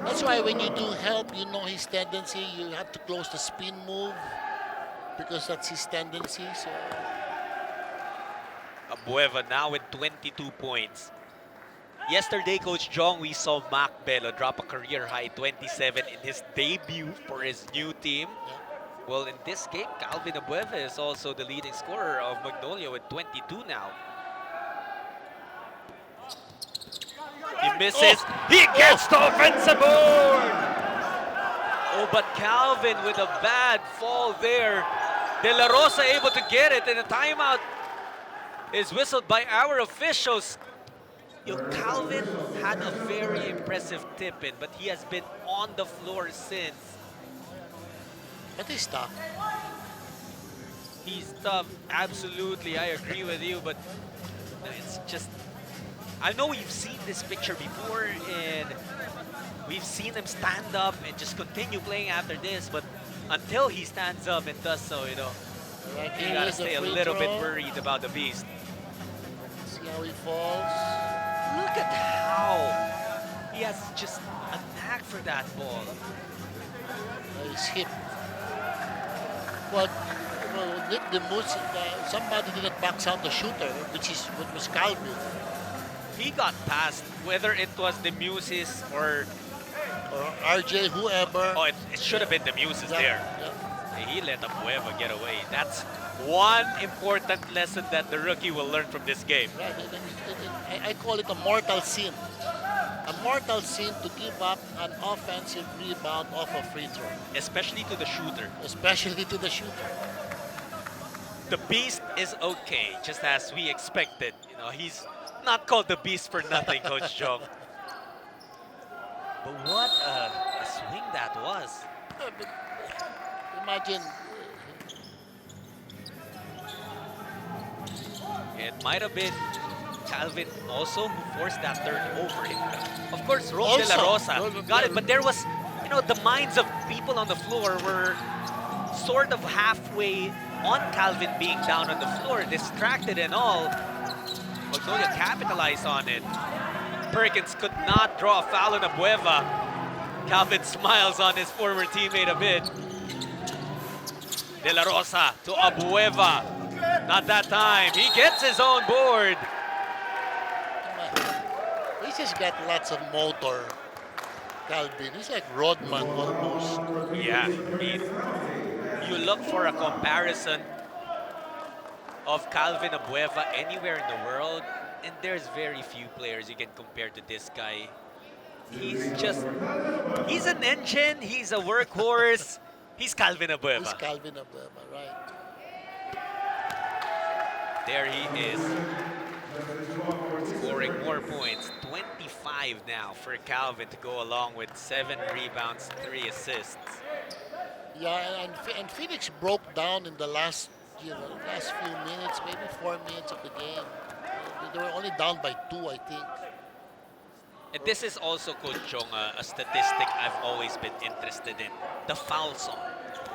That's why when you do help, you know his tendency. You have to close the spin move because that's his tendency. So Abueva now with 22 points. Yesterday, Coach Jong, we saw Mac Bello drop a career-high 27 in his debut for his new team. Well, in this game, Calvin Abueva is also the leading scorer of Magnolia with 22 now. He misses. He gets the offensive board. Oh, but Calvin with a bad fall there. De La Rosa able to get it, and a timeout is whistled by our officials. Calvin had a very impressive tip-in, but he has been on the floor since. but he's tough. He's tough, absolutely, I agree with you, but it's just... I know we've seen this picture before, and we've seen him stand up and just continue playing after this, but until he stands up and does so, Right, you here gotta is the stay a free little bit throw. worried about the Beast. See how he falls. Look at how he has just a knack for that ball. He's hit. But Nick DeMus, somebody didn't box out the shooter, which was Calvin. He got past, whether it was the Muses or RJ, whoever. oh, it should have been the Muses Yeah, there. yeah. He let Abueva get away. That's one important lesson that the rookie will learn from this game. Right. I call it a mortal sin. A mortal sin to give up an offensive rebound off a free throw, Especially to the shooter. especially to the shooter. The Beast is okay, just as we expected. He's not called the Beast for nothing, Coach Jong. But what a swing that was. But imagine, It might have been Calvin also who forced that turnover. Of course, Ron De La Also, Rosa got it, but there was, the minds of people on the floor were sort of halfway on Calvin being down on the floor, distracted and all. Magnolia capitalized on it. Perkins could not draw a foul on Abueva. Calvin smiles on his former teammate a bit. De La Rosa to Abueva. Not that time. He gets his own board. He's just got lots of motor, Calvin. He's like Rodman almost. Yeah, you look for a comparison of Calvin Abueva anywhere in the world, and there's very few players you can compare to this guy. He's an engine, he's a workhorse, he's Calvin Abueva. He's Calvin Abueva, right? There he is, scoring more points. 25 now for Calvin to go along with 7 rebounds, 3 assists. Yeah, and Phoenix broke down in the last few minutes, maybe 4 minutes of the game. They were only down by 2, I think. And this is also, Coach Chong, a statistic I've always been interested in. The foul zone.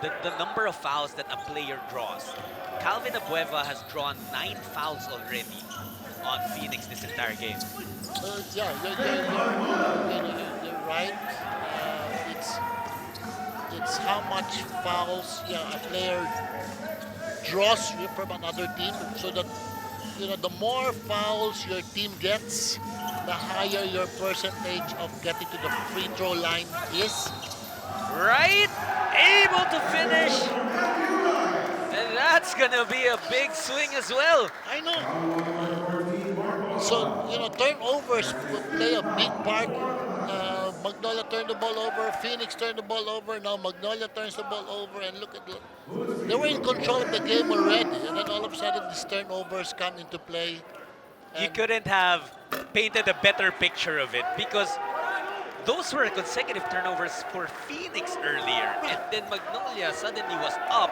The number of fouls that a player draws. Calvin Abueva has drawn 9 fouls already on Phoenix this entire game. Yeah, you're right. It's how much fouls a player draws from another team, so that the more fouls your team gets, the higher your percentage of getting to the free throw line is. Right? Able to finish. And that's gonna be a big swing as well. I know. So, turnovers will play a big part. Magnolia turned the ball over, Phoenix turned the ball over, now Magnolia turns the ball over, and look at they were in control of the game already, and then all of a sudden these turnovers come into play. You couldn't have painted a better picture of it, because those were consecutive turnovers for Phoenix earlier, and then Magnolia suddenly was up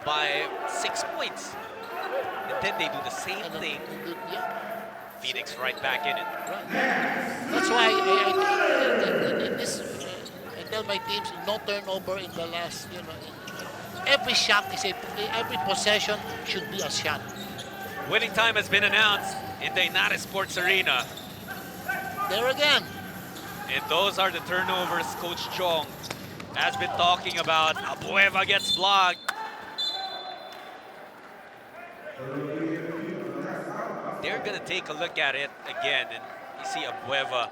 by 6 points. And then they do the same thing. Phoenix right back in it. That's why I tell my teams, no turnover in the last, every shot every possession should be a shot. Winning time has been announced in the Inares Sports Arena. There again. And those are the turnovers Coach Chong has been talking about. Abueva gets blocked. They're gonna take a look at it again, and you see Abueva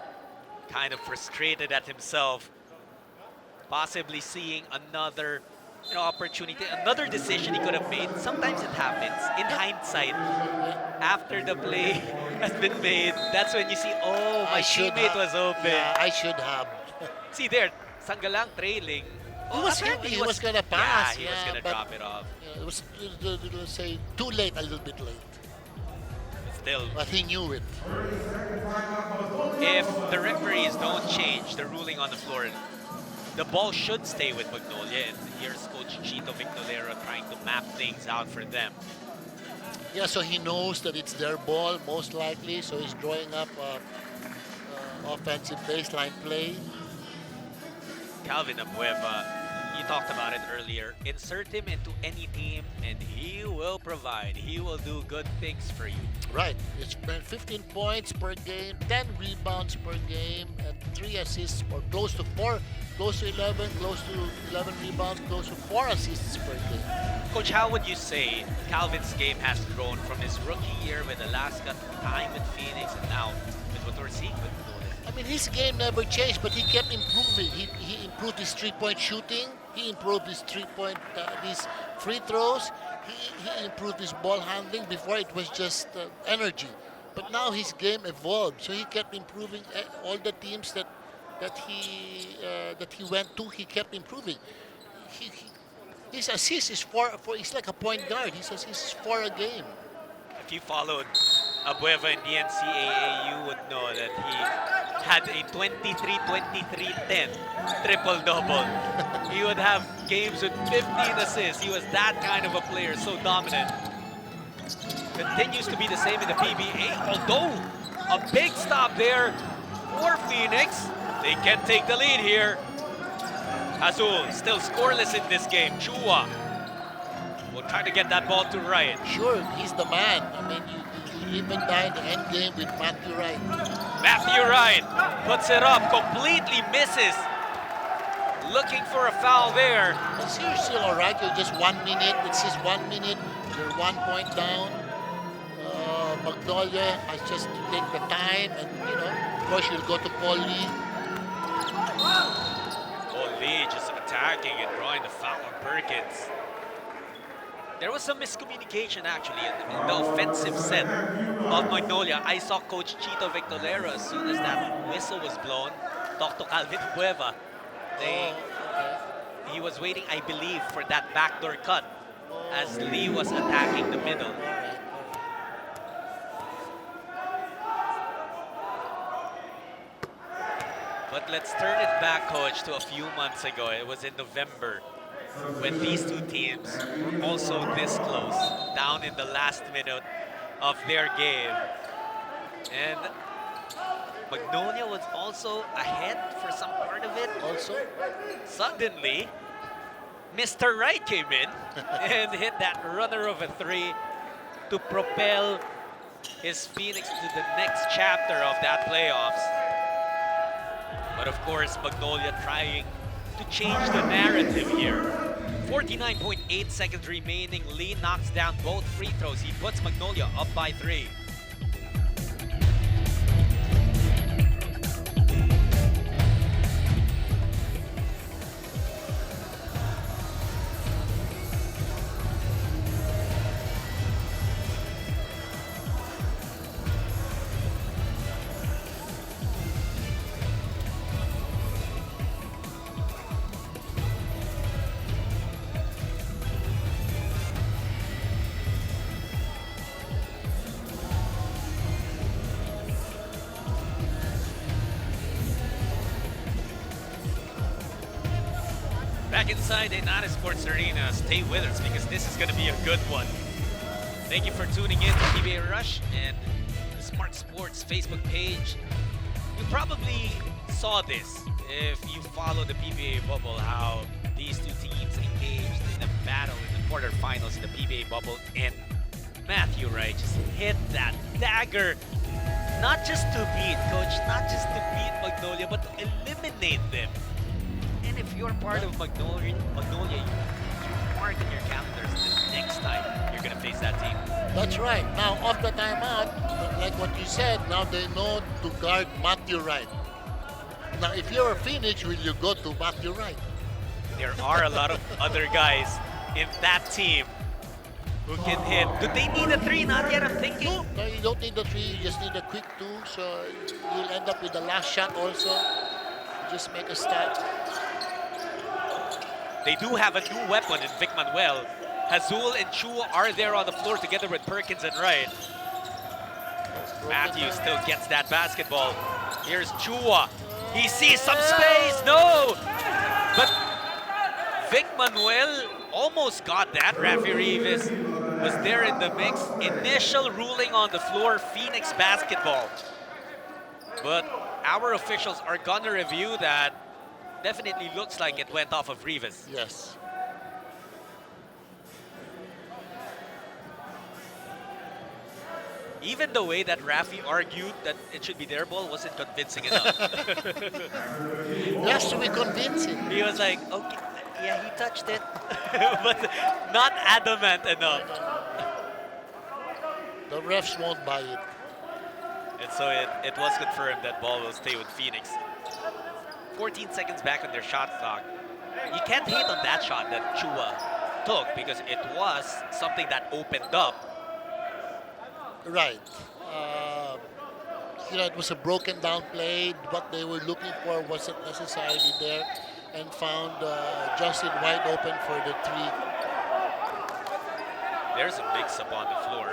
kind of frustrated at himself, possibly seeing another opportunity, another decision he could have made. Sometimes it happens. In hindsight, after the play has been made, that's when you see, oh, my teammate was open. Yeah, I should have. See there, Sanggalang trailing. He was gonna pass. Yeah, he was gonna drop it off. It was, say, too late, a little bit late. Still, But he knew it. if the referees don't change the ruling on the floor, the ball should stay with Magnolia. And here's Coach Chito Victolero trying to map things out for them. Yeah, so he knows that it's their ball, most likely. So he's drawing up offensive baseline play. Calvin Abueva, you talked about it earlier. Insert him into any team and he will provide. He will do good things for you. Right. It's been 15 points per game, 10 rebounds per game, and 3 assists, or close to 4, close to 11, close to 11 rebounds, close to 4 assists per game. Coach, how would you say Calvin's game has grown from his rookie year with Alaska, time with Phoenix, and now with what we're seeing with Magnolia? I mean, his game never changed, but he kept improving. He improved his three-point shooting. He improved his these free throws. He improved his ball handling. Before it was just energy, but now his game evolved. So he kept improving. All the teams that he went to, he kept improving. His assist is he's like a point guard. His assist is 4 a game. If you followed Abueva in the NCAA, you would know that he had a 23-23-10 triple-double. He would have games with 15 assists. He was that kind of a player, so dominant. Continues to be the same in the PBA, although a big stop there for Phoenix. They can take the lead here. Azul still scoreless in this game. Chua will try to get that ball to Wright. Sure, he's the man. I mean, you even die in the end game with Matthew Wright. Matthew Wright puts it up, completely misses. looking for a foul there. But you're still all right. You're just 1 minute. It's just 1 minute. You're 1 point down. Magnolia has just to take the time, and of course, you'll go to Paul Lee. Lee just attacking and drawing the foul on Perkins. There was some miscommunication actually in the offensive set of Magnolia. I saw Coach Chito Victolero as soon as that whistle was blown. Talked to Calvin Cueva. He was waiting, I believe, for that backdoor cut as Lee was attacking the middle. But let's turn it back, Coach, to a few months ago. It was in November when these two teams were also this close, down in the last minute of their game. And Magnolia was also ahead for some part of it. Also, Suddenly, Mr. Wright came in and hit that runner of a three to propel his Phoenix to the next chapter of that playoffs. But of course, Magnolia trying to change the narrative here. 49.8 seconds remaining. Lee knocks down both free throws. He puts Magnolia up by 3. Back inside the United Sports Arena. Stay with us because this is going to be a good one. Thank you for tuning in to PBA Rush and the Smart Sports Facebook page. You probably saw this if you follow the PBA bubble, how these two teams engaged in a battle in the quarterfinals in the PBA bubble, and Matthew Wright just hit that dagger, not just to beat, Coach, not just to beat Magnolia, but to eliminate them. And if you're part of Magnolia, you mark in your calendars the next time you're going to face that team. that's right. Now, off the timeout, like what you said, now they know to guard Matthew Wright. Now, if you're a Phoenix, will you go to Matthew Wright? There are a lot of other guys in that team who can hit. Do they need a 3? Not yet, I'm thinking. No, you don't need the 3. You just need a quick 2. So you'll end up with the last shot also. Just make a start. They do have a new weapon in Vic Manuel. Hazul and Chua are there on the floor together with Perkins and Wright. Matthew still gets that basketball. Here's Chua. He sees some space. No! But Vic Manuel almost got that. Rafi Rivas was there in the mix. Initial ruling on the floor, Phoenix basketball. But our officials are gonna review that. Definitely looks like it went off of Rivas. Yes. Even the way that Rafi argued that it should be their ball wasn't convincing enough. It has to be convincing. He was like, okay, yeah, he touched it, but not adamant enough. The refs won't buy it. And so it was confirmed that ball will stay with Phoenix. 14 seconds back on their shot clock. You can't hate on that shot that Chua took because it was something that opened up. Right. It was a broken down play. What they were looking for wasn't necessarily there, and found Justin wide open for the 3. There's a mix-up on the floor.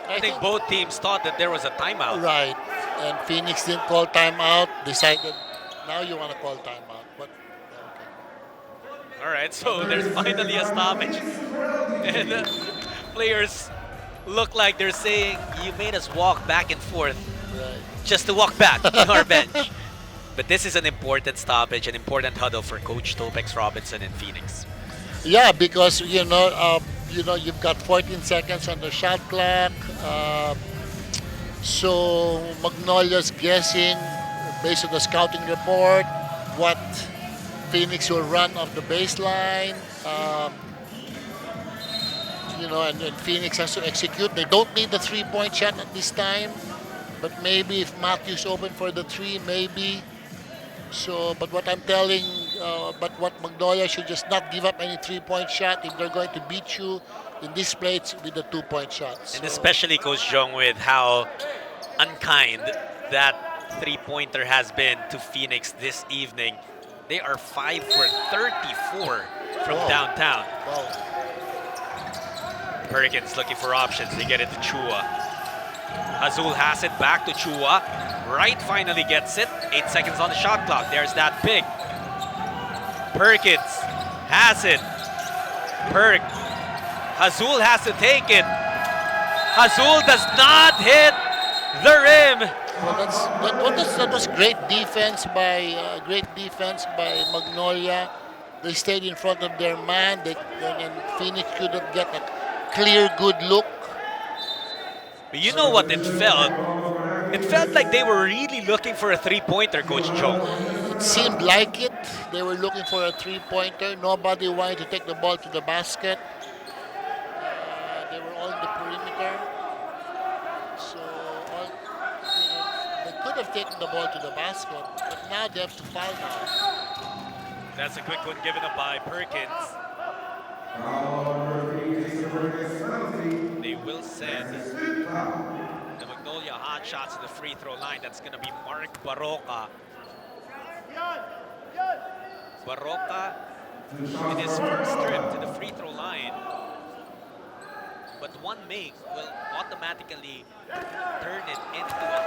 I think both teams thought that there was a timeout. Right. And Phoenix didn't call timeout. Decided now you want to call timeout. But okay. All right, so there's finally a stoppage. And players look like they're saying, you made us walk back and forth Right. just to walk back to our bench. But this is an important stoppage, an important huddle for Coach Topex Robinson in Phoenix. Yeah, because you've got 14 seconds on the shot clock. So Magnolia's guessing based on the scouting report what Phoenix will run off the baseline. And Phoenix has to execute. They don't need the three-point shot at this time, but maybe if Matthews open for the three, maybe. So, but what what Magnolia should just not give up any three-point shot if they're going to beat you in this play with the two-point shots. And especially Coach Jong with how unkind that three-pointer has been to Phoenix this evening. They are 5 for 34 from Wow. downtown. Wow. Perkins looking for options. They get it to Chua. Azul has it back to Chua. Wright finally gets it. 8 seconds on the shot clock. There's that pick. Perkins has it. Azul has to take it. Azul does not hit the rim. Well, that was great defense by Magnolia. They stayed in front of their man. And Phoenix couldn't get a clear, good look. But you know what it felt? It felt like they were really looking for a three-pointer, Coach Chong. It seemed like it. They were looking for a three-pointer. Nobody wanted to take the ball to the basket. They were all in the perimeter. So they could have taken the ball to the basket, but now they have to foul now. That's a quick one given up by Perkins. They will send the Magnolia hot shots to the free throw line. That's going to be Mark Barroca. Barroca in his first trip to the free throw line. But one make will automatically turn it into a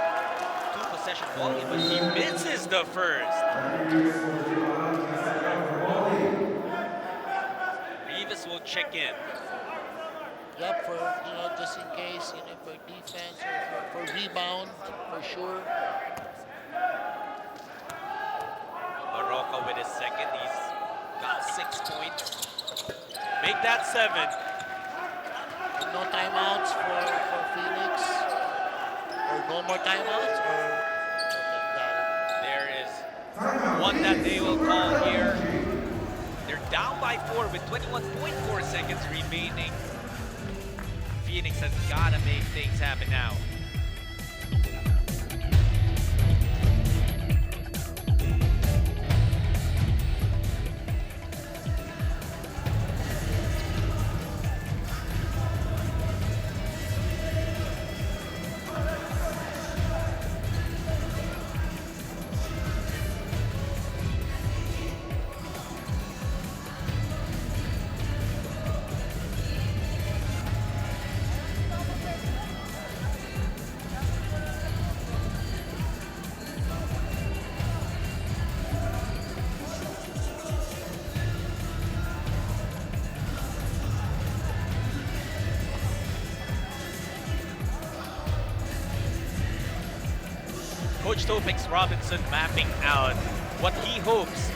two-possession ball game, but he misses the first. Rivas will check in. Yep, for just in case, for defense or for rebound, for sure. Barroca with his second, he's got 6 points. Make that 7. And no timeouts for Phoenix, or no more timeouts, or okay, got it. There is one that they will call here. They're down by 4 with 21.4 seconds remaining. Phoenix has got to make things happen now. Coach Topix Robinson mapping out what he hopes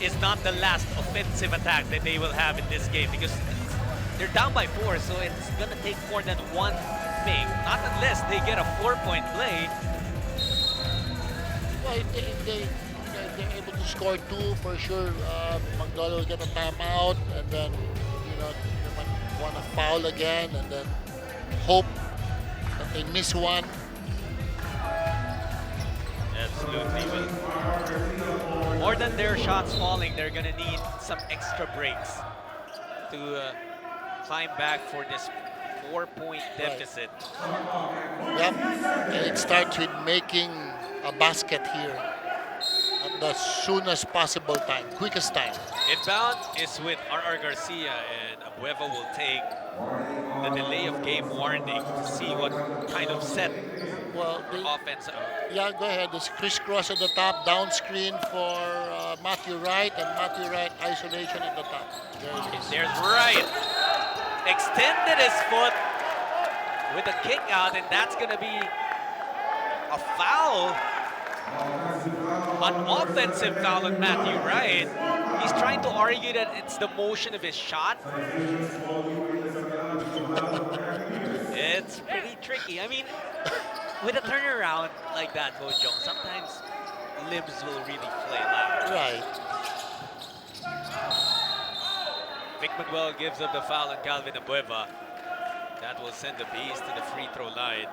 is not the last offensive attack that they will have in this game, because they're down by 4, so it's gonna take more than one make, not unless they get a 4-point play. Well, if they're able to score 2, for sure, Magnolia will get a timeout, and then they might want to foul again, and then hope that they miss one. Absolutely will. More than their shots falling, they're gonna need some extra breaks to climb back for this 4-point deficit. Yep, and it starts with making a basket here at the soonest possible time, quickest time. Inbound is with R.R. Garcia, and Abueva will take the delay of game warning to see what kind of set Well, offense. yeah, go ahead. There's crisscross at the top, down screen for Matthew Wright, and Matthew Wright isolation at the top. There it is. There's Wright. Extended his foot with a kick out, and that's going to be a foul. An offensive foul on Matthew Wright. He's trying to argue that it's the motion of his shot. It's pretty tricky. I mean, with a turnaround like that, Coach Jones, sometimes limbs will really flail out. Right. Vic Manuel gives up the foul on Calvin Abueva. That will send the Bees to the free throw line.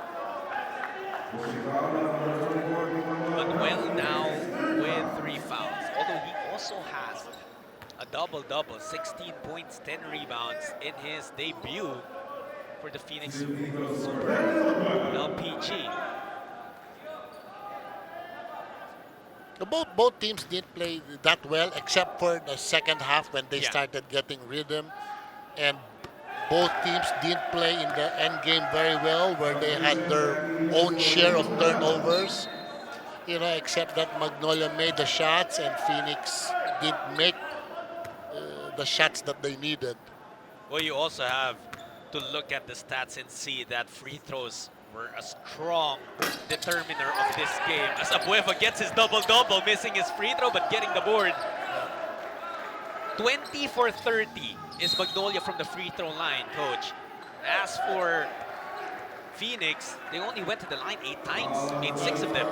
Manuel now with 3 fouls, although he also has a double-double, 16 points, 10 rebounds in his debut for the Phoenix Super LPG. Both teams didn't play that well except for the second half when they started getting rhythm, and both teams didn't play in the end game very well, where they had their own share of turnovers. Except that Magnolia made the shots and Phoenix didn't make the shots that they needed. Well, you also have to look at the stats and see that free throws were a strong determiner of this game, as Abueva gets his double-double, missing his free throw but getting the board. 20 for 30 is Magnolia from the free throw line, Coach. As for Phoenix, they only went to the line 8 times, made 6 of them.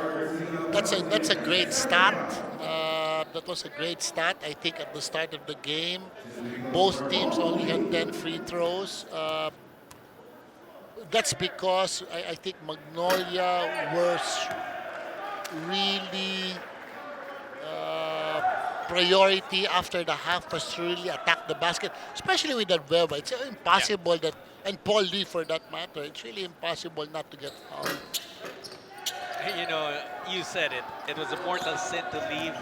That's a great stat. That was a great stat. I think at the start of the game, both teams only had 10 free throws. That's because I think Magnolia was really priority after the half was to really attack the basket, especially with that Abueva. It's impossible that, and Paul Lee for that matter, it's really impossible not to get fouled. You said it. It was a mortal sin to leave,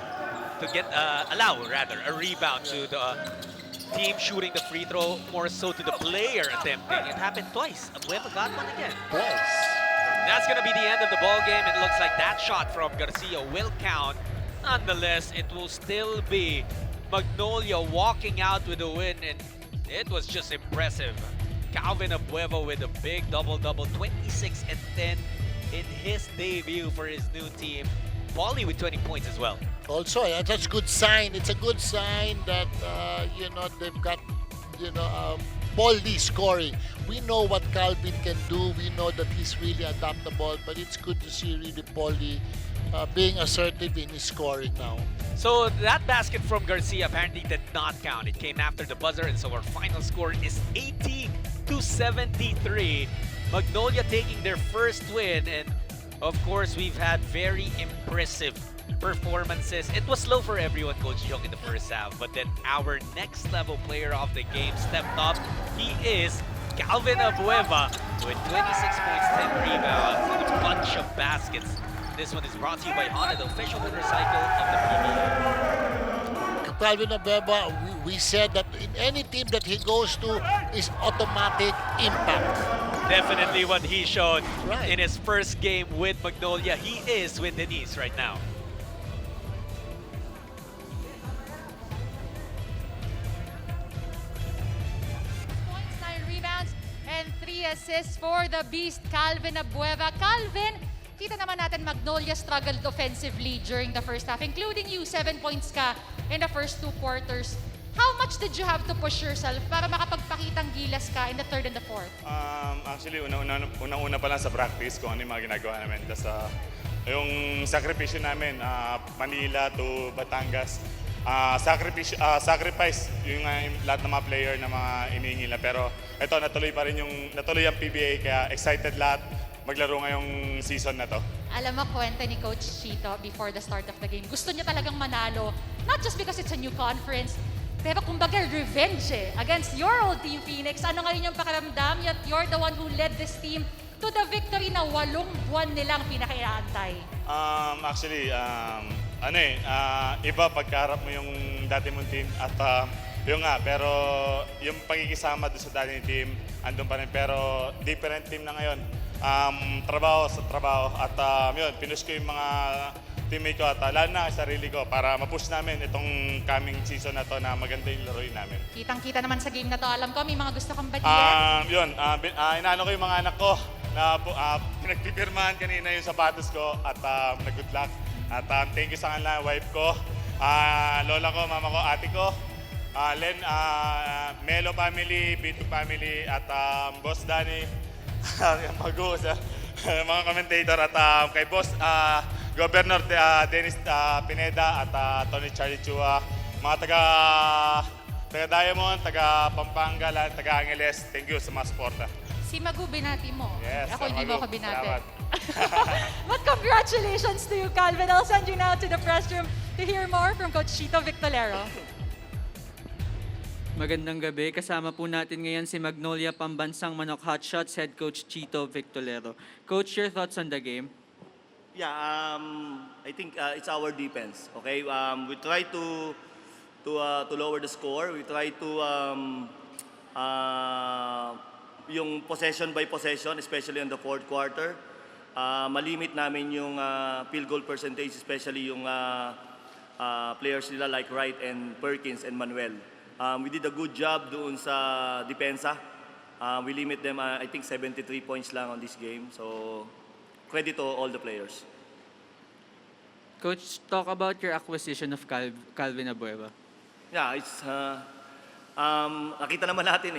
to get, allow rather, a rebound to the team shooting the free throw, more so to the player attempting. It happened twice. Abueva got one again. Twice. That's going to be the end of the ball game. It looks like that shot from Garcia will count. Nonetheless, it will still be Magnolia walking out with a win, and it was just impressive. Calvin Abueva with a big double-double, 26 and 10 in his debut for his new team. Paulie with 20 points as well. Also, that's a good sign. It's a good sign that they've got Paul Lee scoring. We know what Calvin can do. We know that he's really adaptable, but it's good to see really Paul Lee being assertive in his scoring now. So that basket from Garcia apparently did not count. It came after the buzzer, and so our final score is 80-73. Magnolia taking their first win, and of course we've had very impressive performances. It was slow for everyone, Coach Jong, in the first half, but then our next level player of the game stepped up. He is Calvin Abueva with 26 points, 10 rebounds, and a bunch of baskets. This one is brought to you by Honda, the official motorcycle of the PBA. Calvin Abueva, we said that in any team that he goes to is automatic impact. Definitely what he showed Right. in his first game with Magnolia. He is with Denise right now. Points, 9 rebounds, and 3 assists for the Beast, Calvin Abueva. Calvin, kita naman natin Magnolia struggled offensively during the first half, including you, 7 points ka in the first 2 quarters. How much did you have to push yourself para makapagpakitang gilas ka in the third and the fourth? Actually, unang-una pa lang sa practice kung ano yung mga ginagawa namin. Tapos yung sakripisyo namin, Manila to Batangas, sacrifice yung lahat ng mga player na mga inihingi nila. Pero ito, natuloy ang PBA, kaya excited lahat maglaro ngayong season na to. Alam mo, kwenta ni Coach Chito before the start of the game. Gusto niya talagang manalo, not just because it's a new conference, pero kumbaga revenge against your old team, Phoenix. Ano ngayon yung pakiramdam? You're the one who led this team to the victory na 8 buwan nilang pinakaiantay. Actually, iba pagkaharap mo yung dati mong team at yung nga, pero yung pagkikisama doon sa dating team, andun pa rin, pero different team na ngayon. Trabaho sa trabaho at yun, pinush ko yung mga teammate ko at lalo na sarili ko para ma-push namin itong coming season na to na maganda yung laruin namin. Kitang-kita naman sa game na to. Alam ko, may mga gusto kang batiin. Inaano ko yung mga anak ko na pinagpipirmahan kanina yung sapatos ko at nag-good luck. At thank you sa kanila, wife ko, lola ko, mama ko, ate ko, Len, Melo family, B2 family, at Boss Danny, mga commentator, at kay Boss Governor Dennis Pineda at Tony Charlie Chua, mga taga taga Diamond, taga Pampanga, lahat, taga Angeles. Thank you sa mga suporta. Si Magu binati mo. Yes, Ako hindi mo Magu. ako binati. Salamat. But congratulations to you, Calvin. I'll send you now to the press room to hear more from Coach Chito Victolero. Magandang gabi. Kasama po natin ngayon si Magnolia Pambansang Manok Hotshots Head Coach Chito Victolero. Coach, your thoughts on the game? Yeah, I think it's our defense. Okay, we try to lower the score. We try to yung possession by possession, especially in the fourth quarter. Malimit namin yung field goal percentage, especially yung players nila like Wright and Perkins and Manuel. We did a good job doon sa depensa. We limit them, I think 73 points lang on this game. So, credit to all the players. Coach, talk about your acquisition of Calvin Abueva. Yeah, it's nakita naman natin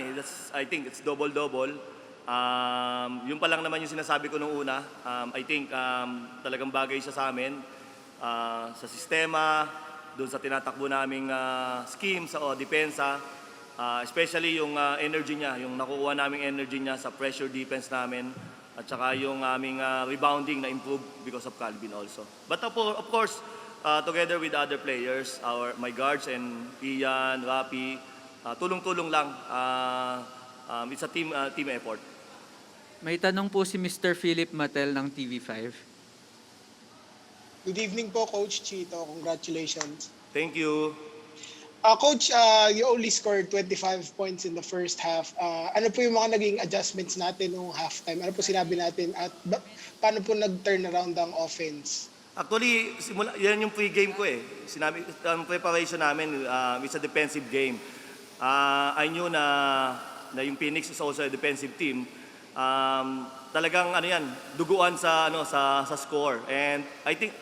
I think it's double-double. Yun pa lang naman yung sinasabi ko nung una. I think talagang bagay siya sa amin. Sa sistema, doon sa tinatakbo naming scheme sa depensa. Especially yung energy niya, yung nakukuha naming energy niya sa pressure defense namin. At saka yung aming rebounding na improve because of Calvin also. But of course, together with other players, my guards and Ian, Rapi, tulong-tulong lang. It's a team effort. May tanong po si Mr. Philip Matel ng TV5. Good evening po, Coach Chito. Congratulations. Thank you. Coach, you only scored 25 points in the first half. Ano po yung mga naging adjustments natin nung halftime? Ano po sinabi natin at paano po nag-turn around ang offense? Actually, yan yung pre-game ko Sinabi, ang preparation namin, it's a defensive game. I knew na yung Phoenix is also a defensive team. Talagang duguan sa score. And I think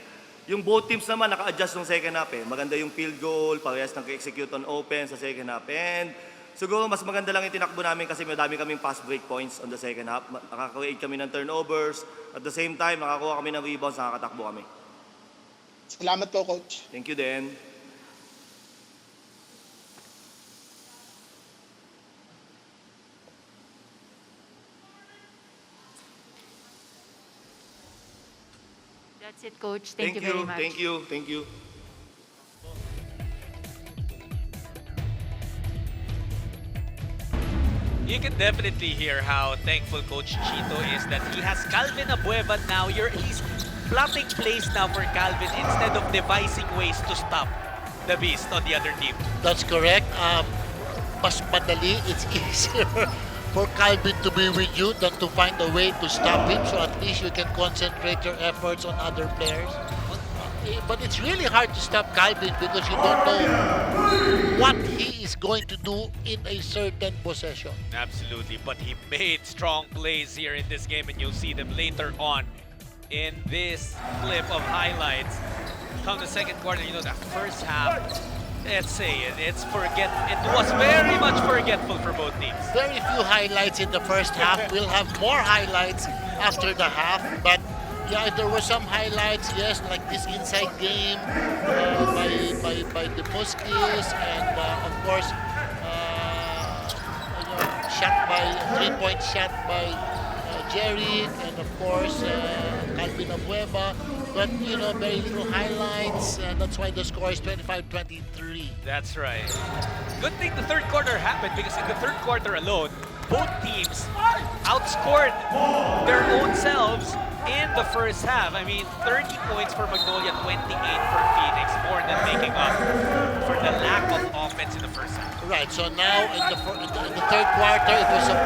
yung both teams naman naka-adjust ng second half Maganda yung field goal, parehas nag-execute on open sa second half. And siguro mas maganda lang yung tinakbo namin kasi madami kaming pass break points on the second half. Nakaka-create kami ng turnovers. At the same time, nakakuha kami ng rebounds, nakakatakbo kami. Salamat po, Coach. Thank you din. That's it, Coach. Thank you very much. Thank you. You can definitely hear how thankful Coach Chito is that he has Calvin Abueva now. He's plotting plays now for Calvin instead of devising ways to stop the beast on the other team. That's correct. Mas madali, it's easier for Calvin to be with you than to find a way to stop him. So at least you can concentrate your efforts on other players. But it's really hard to stop Calvin because you don't know what he is going to do in a certain possession. Absolutely, but he made strong plays here in this game, and you'll see them later on in this clip of highlights. Come the second quarter, the first half, let's say it was very much forgetful for both teams. Very few highlights in the first half. We'll have more highlights after the half, but yeah, there were some highlights, yes, like this inside game by the Muskis, and of course, three-point shot by Jerry, and of course, Calvin Abueva. But, very little highlights, and that's why the score is 25-23. That's right. Good thing the third quarter happened because in the third quarter alone, both teams outscored their own selves in the first half. I mean, 30 points for Magnolia, 28 for Phoenix, more than making up for the lack of offense in the first half. Right, so now in the third quarter, it was a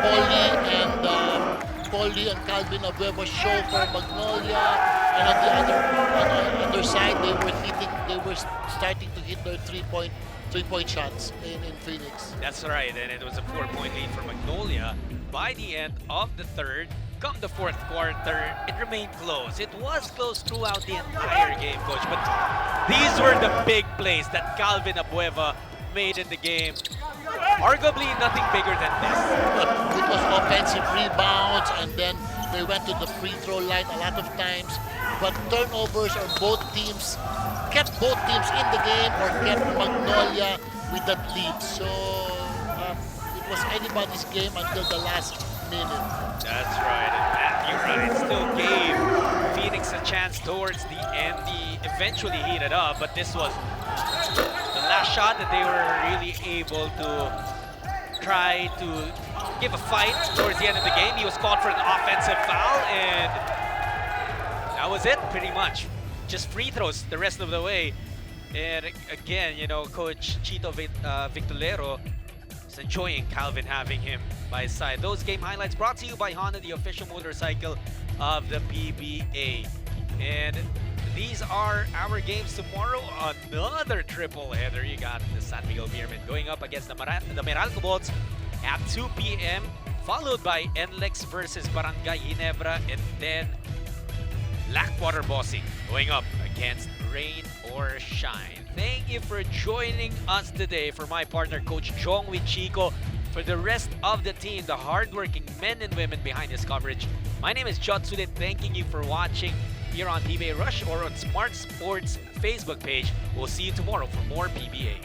Polly and Calvin Abueva show for Magnolia, and on the other side, they were starting to hit their three-point shots in Phoenix. That's right, and it was a 4-point lead for Magnolia. By the end of the third, come the fourth quarter, it remained close. It was close throughout the entire game, Coach, but these were the big plays that Calvin Abueva made in the game. Arguably nothing bigger than this. But it was offensive rebounds, and then they went to the free throw line a lot of times. But turnovers kept both teams in the game, or kept Magnolia with that lead. So it was anybody's game until the last minute. That's right. And Matthew Wright still gave Phoenix a chance towards the end. He eventually heated up, but this was the last shot that they were really able to try to give a fight towards the end of the game. He was called for an offensive foul, and that was it, pretty much. Just free throws the rest of the way. And again, you know, Coach Chito Victolero is enjoying Calvin having him by his side. Those game highlights brought to you by Honda, the official motorcycle of the PBA. And these are our games tomorrow. Another triple header. You got the San Miguel Beermen going up against the Meralco Bolts at 2 p.m. Followed by NLEX versus Barangay Ginebra, and then Blackwater Bossing going up against Rain or Shine. Thank you for joining us today. For my partner, Coach Jong with Chico, for the rest of the team, the hardworking men and women behind this coverage, my name is Jot Sulit, thanking you for watching here on PBA Rush or on Smart Sports Facebook page. We'll see you tomorrow for more PBA.